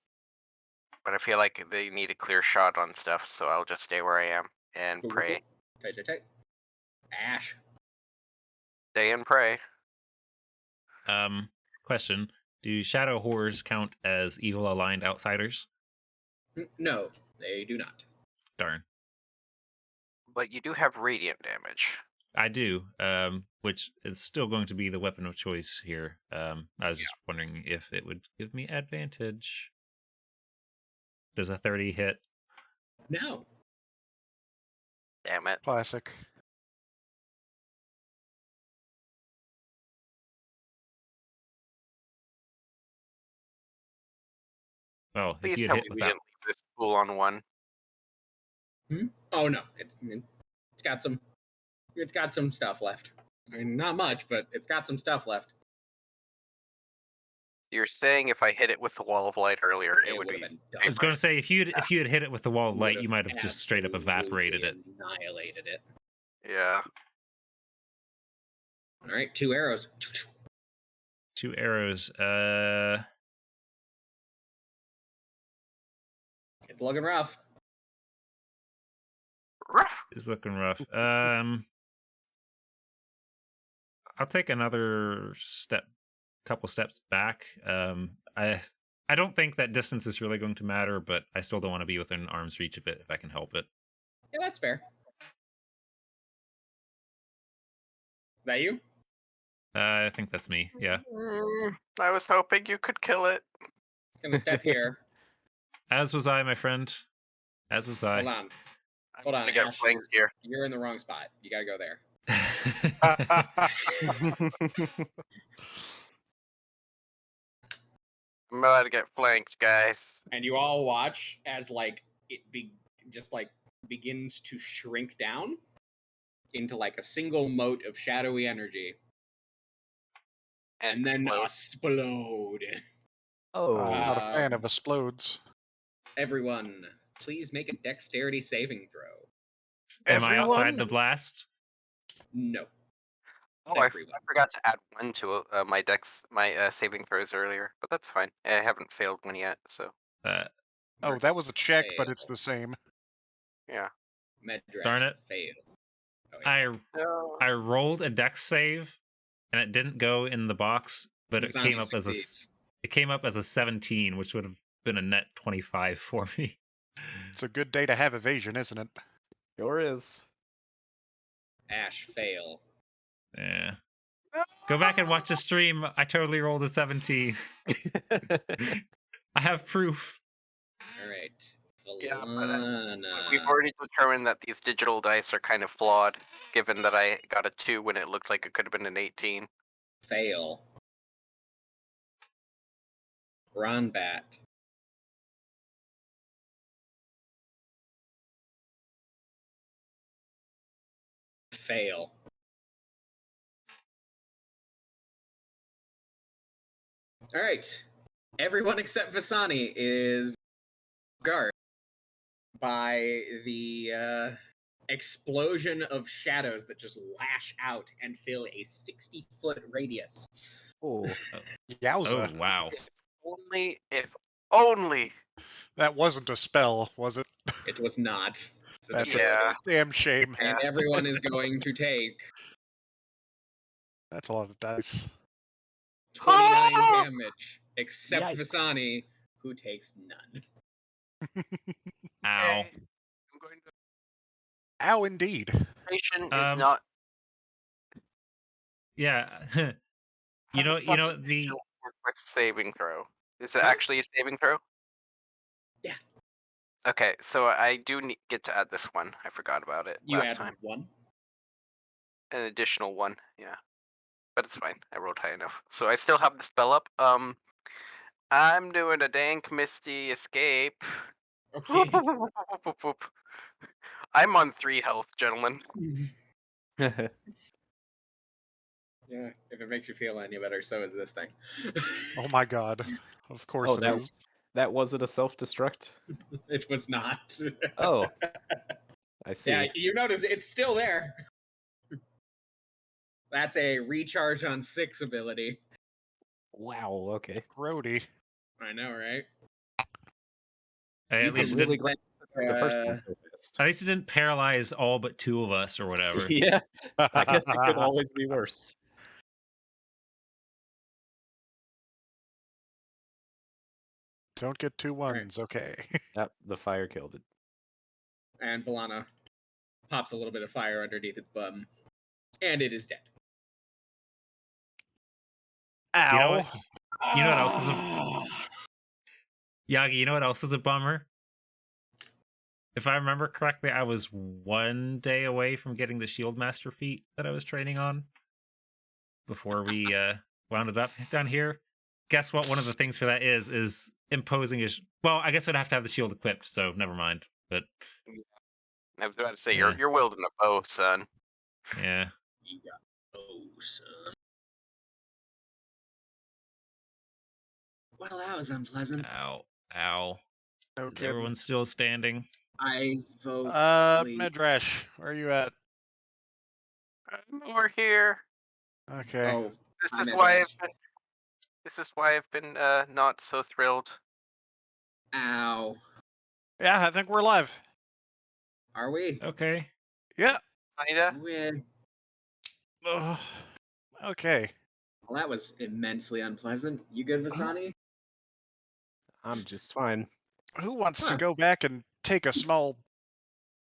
I feel like they need a clear shot on stuff, so I'll just stay where I am and Cool, cool, pray. cool. Tight. Ash. Stay and pray. Question: do shadow horrors count as evil aligned outsiders? No, they do not. Darn. But you do have radiant damage. I do, which is still going to be the weapon of choice here. I was just wondering if it would give me advantage. Does a 30 hit? No. Damn it. Classic. Well, if Please you tell had me hit we without, didn't leave this school on one. Oh no, it's got some stuff left. I mean, not much, but it's got some stuff left. You're saying if I hit it with the wall of light earlier, it would would've be. been I was going to say if you had hit it with the wall of light, Would've you might have just straight up evaporated it. absolutely Annihilated it. Yeah. All right, 2 arrows. 2 arrows. It's looking rough. Is looking rough. I'll take another couple steps back. I don't think that distance is really going to matter, but I still don't want to be within arm's reach of it if I can help it. Yeah, that's fair. That you? I think that's me. Yeah. I was hoping you could kill it. Gonna step here. As was I, my friend. As was I. Hold on. I'm Hold on, gonna get Ash, flanked here. You're in the wrong spot. You gotta go there. I'm about to get flanked, guys. And you all watch as like it just like begins to shrink down into like a single mote of shadowy energy, and then explode. Oh. I'm not a fan Um, of explodes. Everyone, please make a dexterity saving throw. Am I outside Everyone? the blast? No. Oh, I Everyone. forgot to add 1 to my saving throws earlier, but that's fine. I haven't failed one yet, so Oh, that was a check, but it's the same. yeah. Medrex Darn it. failed. Oh, yeah. I rolled a dex save, and it didn't go in the box, but it It's on came the up as succeeds. it came up as a 17, which would have been a net 25 for me. It's a good day to have evasion, isn't it? Sure is. Ash, fail. Yeah. Go back and watch the stream. I totally rolled a 17. I have proof. All right. Yeah, but Valana. we've already determined that these digital dice are kind of flawed, given that I got a 2 when it looked like it could have been an 18. Fail. Ronbat. Fail. All right. Everyone except Vasani is guarded by the explosion of shadows that just lash out and fill a 60-foot radius. Oh, Yowza. Oh, wow. If only. That wasn't a spell, was it? It was not. It's an That's Yeah. ability. a damn shame. And everyone is going to take That's a lot of dice. 29 damage, except Yikes. Vasani, who takes none. Ow. I'm going to. Ow, indeed. Concentration is Um, not. Yeah. How does the concentration work with saving throw? Is it Huh? actually a saving throw? Yeah. Okay, so I do get to add this one. I forgot about it You last add time. one. An additional one, yeah. But it's fine. I rolled high enough. So I still have the spell up. I'm doing a dank misty escape. Okay. I'm on 3 health, gentlemen. Yeah, if it makes you feel any better, so is this thing. Oh my god. Of course Oh, it that- is. that wasn't a self-destruct? It was not. Oh, I see. Yeah, you notice it's still there. That's a recharge on 6 ability. Wow, okay. Grody. I know, right? at I'm least it really didn't, glad the first one so fast. at least it didn't paralyze all but 2 of us or whatever. Yeah, I guess it could always be worse. Don't get 2 ones, okay. Yep, the fire killed it. And Valana pops a little bit of fire underneath its bum. And it is dead. Ow. You know what? You know what else is a Yagi, you know what else is a bummer? If I remember correctly, I was 1 day away from getting the Shield Master feat that I was training on before we wound it up down here. Guess what? One of the things for that is imposing a. Well, I guess I'd have to have the shield equipped, so never mind. But I was about to say, Yeah. you're wielding a bow, son. yeah, Oh, son. Well, that was unpleasant. ow, ow. No Is kidding. everyone still standing? I vote sleep. Medrash, where are you at? I'm over here. Okay. Oh, This I'm is at why rest. I've been. This is why I've been not so thrilled. Ow. Yeah, I think we're live. Are we? Okay. Yeah. Kinda. We- Ugh. Okay. Well, that was immensely unpleasant. You good, Vasani? I'm just fine. Who wants Huh. to go back and take a small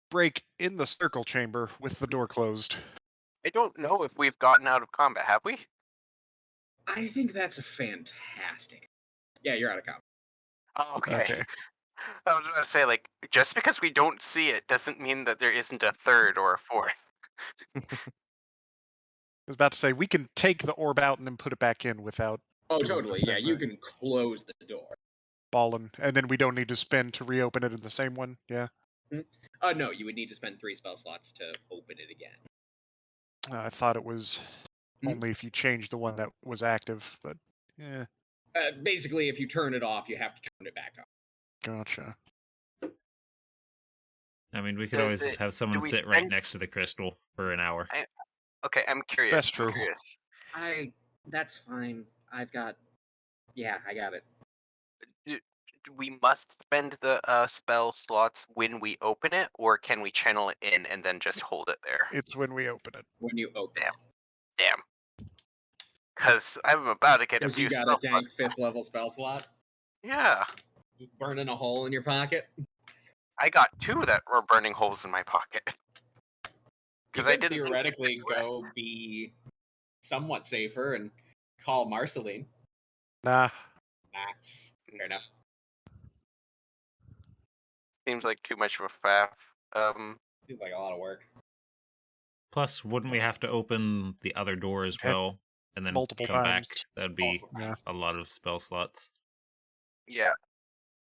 break in the circle chamber with the door closed? I don't know if we've gotten out of combat, have we? I think that's a fantastic. Yeah, you're out of combat. Oh, okay. Okay. I was going to say, like, just because we don't see it doesn't mean that there isn't a third or a fourth. I was about to say, we can take the orb out and then put it back in without Oh, doing totally. the Yeah, thing, you right? can close the door. Ballin', and then we don't need to spend to reopen it in the same one. Yeah. Oh, no, you would need to spend 3 spell slots to open it again. I thought it was Hmm? only if you change the one that was active, but yeah, Basically, if you turn it off, you have to turn it back on. gotcha. I mean, we could Does always it- just have someone we sit right spend- next to the crystal for an hour. Okay, I'm curious. That's true. I'm curious. That's fine. I got it. We must spend the spell slots when we open it, or can we channel it in and then just hold it there? It's when we open it. When you open Damn. it. Damn. Because I'm about to get a Because few you got spell a dank slots. 5th level spell slot. Yeah. Just burning a hole in your pocket. I got 2 that were burning holes in my pocket. You Because I could didn't theoretically think rest. go be somewhat safer and call Marceline. Nah. Nah, fair enough. Seems like too much of a faff. Seems like a lot of work. Plus, wouldn't we have to open the other door as Okay. well and then Multiple come times. back? That'd be Multiple Yeah. times. a lot of spell slots. Yeah.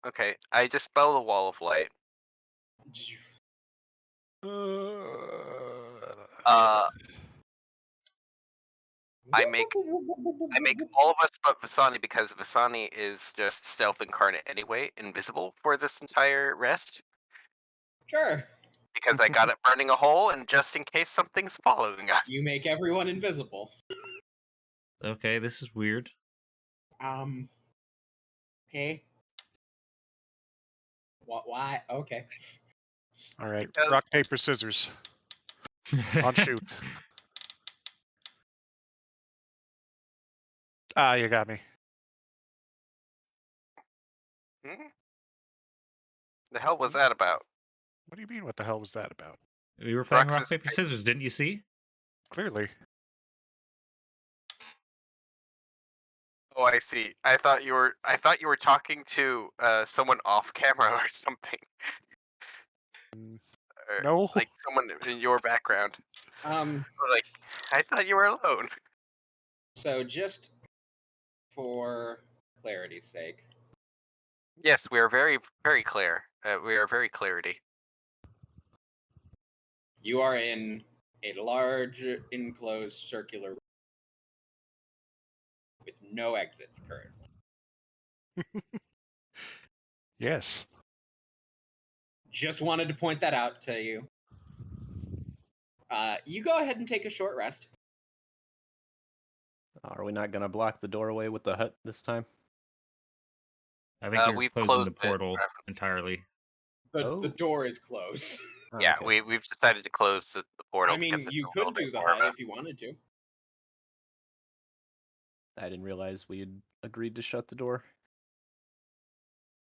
Okay, I dispel the wall of light. Uh, I make all of us but Vasani, because Vasani is just stealth incarnate anyway, invisible for this entire rest. Sure. Because I got it burning a hole, and just in case something's following us. You make everyone invisible. Okay, this is weird. Okay. What? Why? Okay. All right. Because- Rock, paper, scissors. On shoot. Ah, you got me. Hmm? The hell was that about? What do you mean? What the hell was that about? We were playing Rock, rock, scissors, paper, scissors, didn't you see? Clearly. Oh, I see. I thought you were talking to someone off camera or something. Or, No. like someone in your background. Um. Or like, I thought you were alone. So just for clarity's sake, Yes, we are very, very clear. We are very clarity. you are in a large enclosed circular room with no exits currently. Yes. Just wanted to point that out to you. You go ahead and take a short rest. Are we not gonna block the doorway with the hut this time? I think you're We've closing closed the it. portal entirely. The Oh. door is closed. Oh, Yeah, okay. we've decided to close the portal. I mean, because it's you a could little do bit the more of hut a- if you wanted to. I didn't realize we had agreed to shut the door.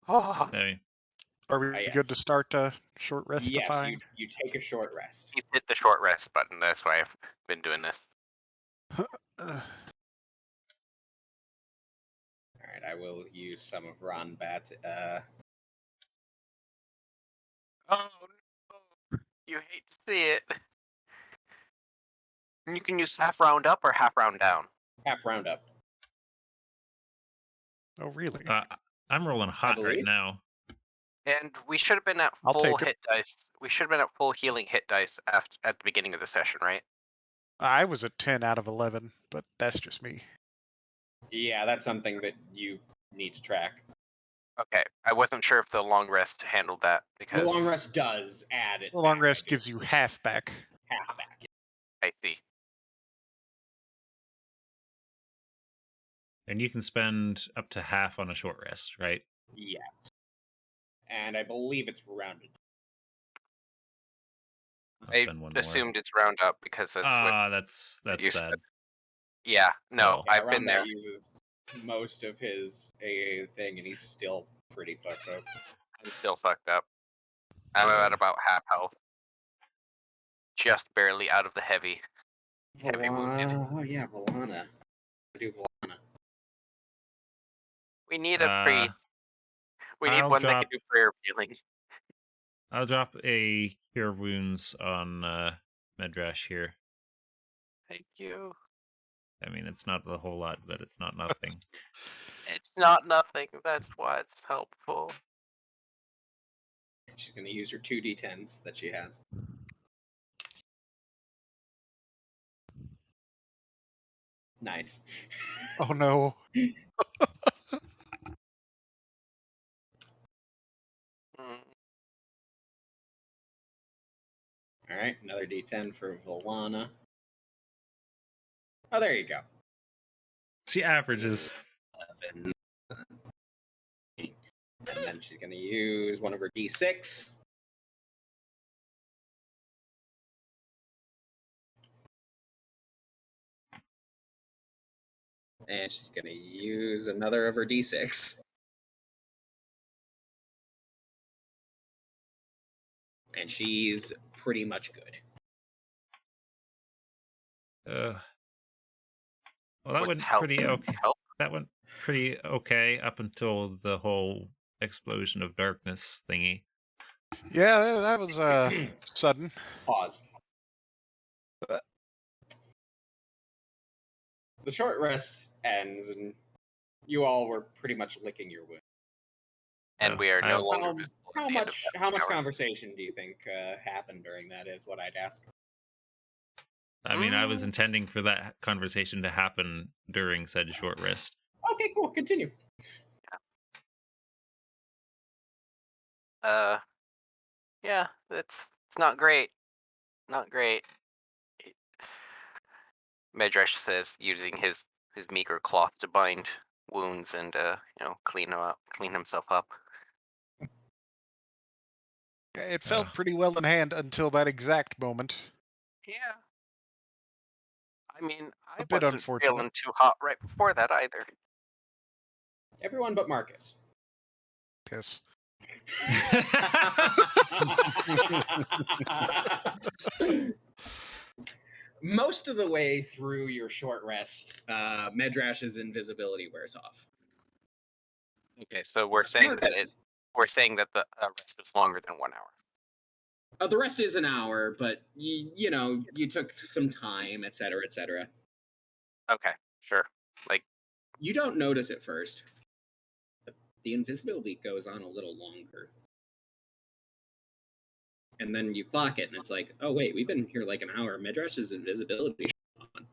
Oh, I mean, Are we Yes. good to start short Yes, restifying? you take a short rest. he's hit the short rest button. That's why I've been doing this. Ugh. All right, I will use some of Ron Bat's. Oh no! You hate to see it. And you can use half round up or half round down. Half roundup. Oh, really? I'm rolling hot right believe. now. And we should have been at I'll full take it. hit dice. We should have been at full healing hit dice at the beginning of the session, right? I was at 10 out of 11, but that's just me. Yeah, that's something that you need to track. Okay, I wasn't sure if the long rest handled that because The long rest does add it. The long back, I rest do. gives you half back. half back. I see. And you can spend up to half on a short rest, right? Yes, and I believe it's rounded. I'll I spend one more. assumed it's round up because that's what that's you sad. said. Yeah, no, Oh. Yeah, I've been there. Roundat uses most of his AA thing, and he's still pretty fucked up. I'm still fucked up. I'm at about half health. Just barely out of the heavy. Heavy wounded. Oh yeah, Volana. I do Volana. We need a priest. We need I'll one that drop- can do prayer healing. I'll drop a Cure Wounds on Medrash here. Thank you. I mean, it's not a whole lot, but it's not nothing. It's not nothing. That's why it's helpful. She's gonna use her 2d10s that she has. Nice. Oh no. Mm. All right, another d10 for Volana. Oh, there you go. She averages. 11. And then she's gonna use one of her d6. And she's gonna use another of her d6. and she's pretty much good. Well, that What's went help? pretty okay. Help? That went pretty okay up until the whole explosion of darkness thingy. Yeah, that was sudden. Pause. The short rest ends, and you all were pretty much licking your wound. And we are no longer How, visible. how at the end of much that how much hour. conversation do you think happened during that? Is what I'd ask. I mean, I was intending for that conversation to happen during said short rest. Okay, cool. Continue. Yeah, it's not great. Not great. Medrash says, using his meager cloth to bind wounds and clean himself up. It felt pretty well in hand until that exact moment. Yeah. I mean, I A bit wasn't unfortunate. feeling too hot right before that either. Everyone but Marcus. Piss. Most of the way through your short rest, Medrash's invisibility wears off. Okay, so we're saying that Marcus. we're saying that the rest was longer than 1 hour. The rest is an hour, but you took some time, etc., etc. Okay, sure. Like, You don't notice at first. But the invisibility goes on a little longer. And then you clock it, and it's like, oh, wait, we've been here like an hour. Medrash's invisibility is on.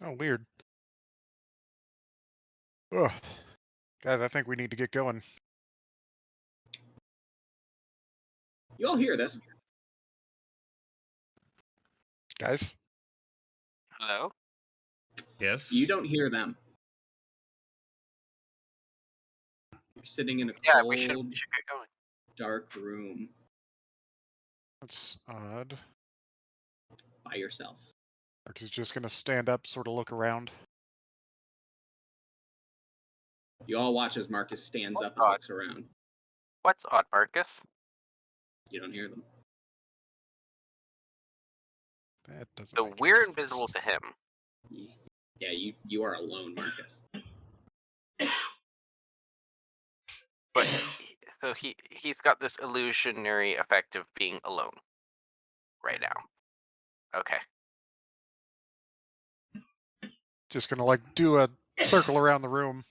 Oh, weird. Ugh. Guys, I think we need to get going. You all hear this. Guys? hello? Yes? You don't hear them. You're sitting in a Yeah, cold, we should get going. dark room That's odd. by yourself. Mark is just gonna stand up, sort of look around. You all watch as Marcus stands Oh, up and God. looks around. What's odd, Marcus? You don't hear them. That doesn't So make we're any sense. invisible to him. Yeah, you are alone, Marcus. But he's got this illusionary effect of being alone right now. Okay. Just gonna, like, do a circle around the room.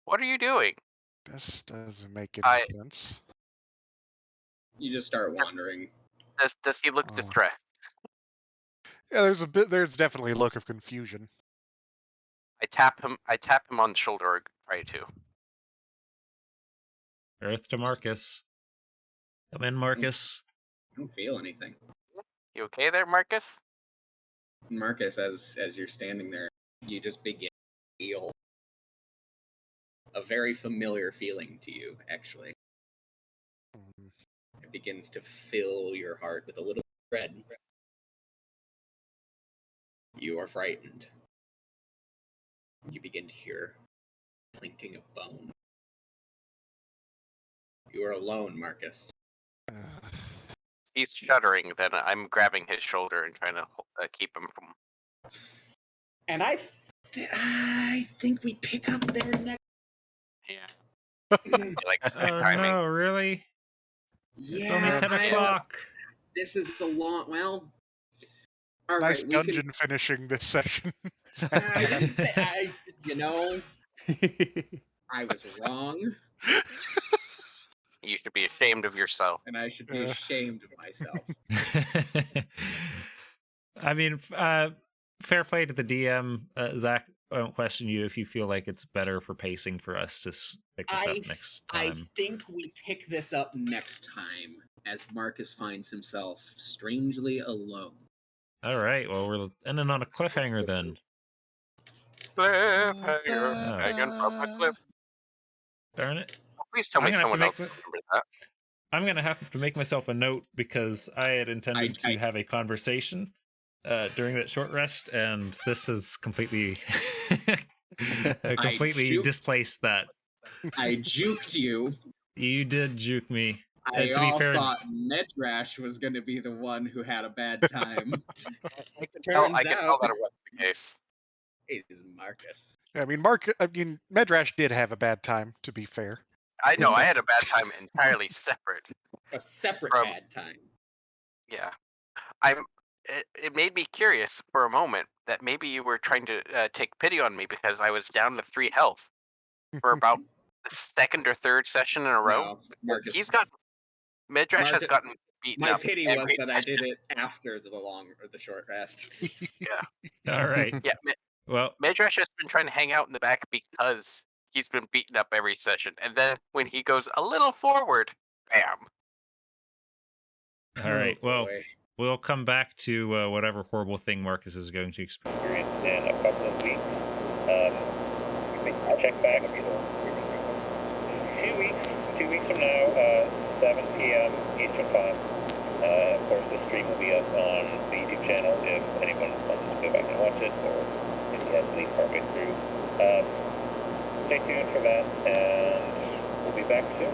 What are you doing? This doesn't make any sense. You just start wandering. Does he look Oh. distressed? Yeah, there's definitely a look of confusion. I tap him on the shoulder or try to. Earth to Marcus. Come in, Marcus. I don't feel anything. You okay there, Marcus? Marcus, as you're standing there, you just begin to feel a very familiar feeling to you, actually. Mm, It begins to fill your heart with a little dread. You are frightened. You begin to hear clinking of bone. You are alone, Marcus. He's shuddering. Then I'm grabbing his shoulder and trying to keep him from. And I think we pick up there next. Yeah. Like Oh timing. no, really? It's only 10 o'clock. This is the long. Well, all nice right. dungeon finishing this session. I didn't say. I was wrong, You should be ashamed of yourself. and I should be ashamed of myself. I mean, fair play to the DM. Zach, I won't question you if you feel like it's better for pacing for us to pick this up next I time. think we pick this up next time as Marcus finds himself strangely alone. All right, well, we're ending on a cliffhanger then. Cliffhanger, hanging from the cliff. Darn it. Please tell me someone else remembers that. I'm going to have to make myself a note because I had intended to have a conversation during that short rest, and this has completely displaced that. I juked you. You did juke me. I to be all fair, thought Medrash was going to be the one who had a bad time. I can tell Turns that out it was the case. it's Marcus. I mean, Medrash did have a bad time, to be fair. I know, I had a bad time entirely separate A separate from. bad time. Yeah. It made me curious for a moment that maybe you were trying to take pity on me because I was down to 3 health for about the second or third session in a row. No, Marcus. Medrash has Marcus- gotten beaten My up. pity was every that I session. did it after the long or the short rest. all right. Yeah, Well, Medrash has been trying to hang out in the back because he's been beaten up every session. And then when he goes a little forward, bam. all right. Oh, Well, boy. we'll come back to whatever horrible thing Marcus is going to experience. In a couple of weeks. I'll check back. 2 weeks from now, 7 p.m. Eastern Time. Of course, the stream will be up on the YouTube channel if anyone wants to go back and watch it, or if you have to leave partway through. Stay tuned for that, and we'll be back soon.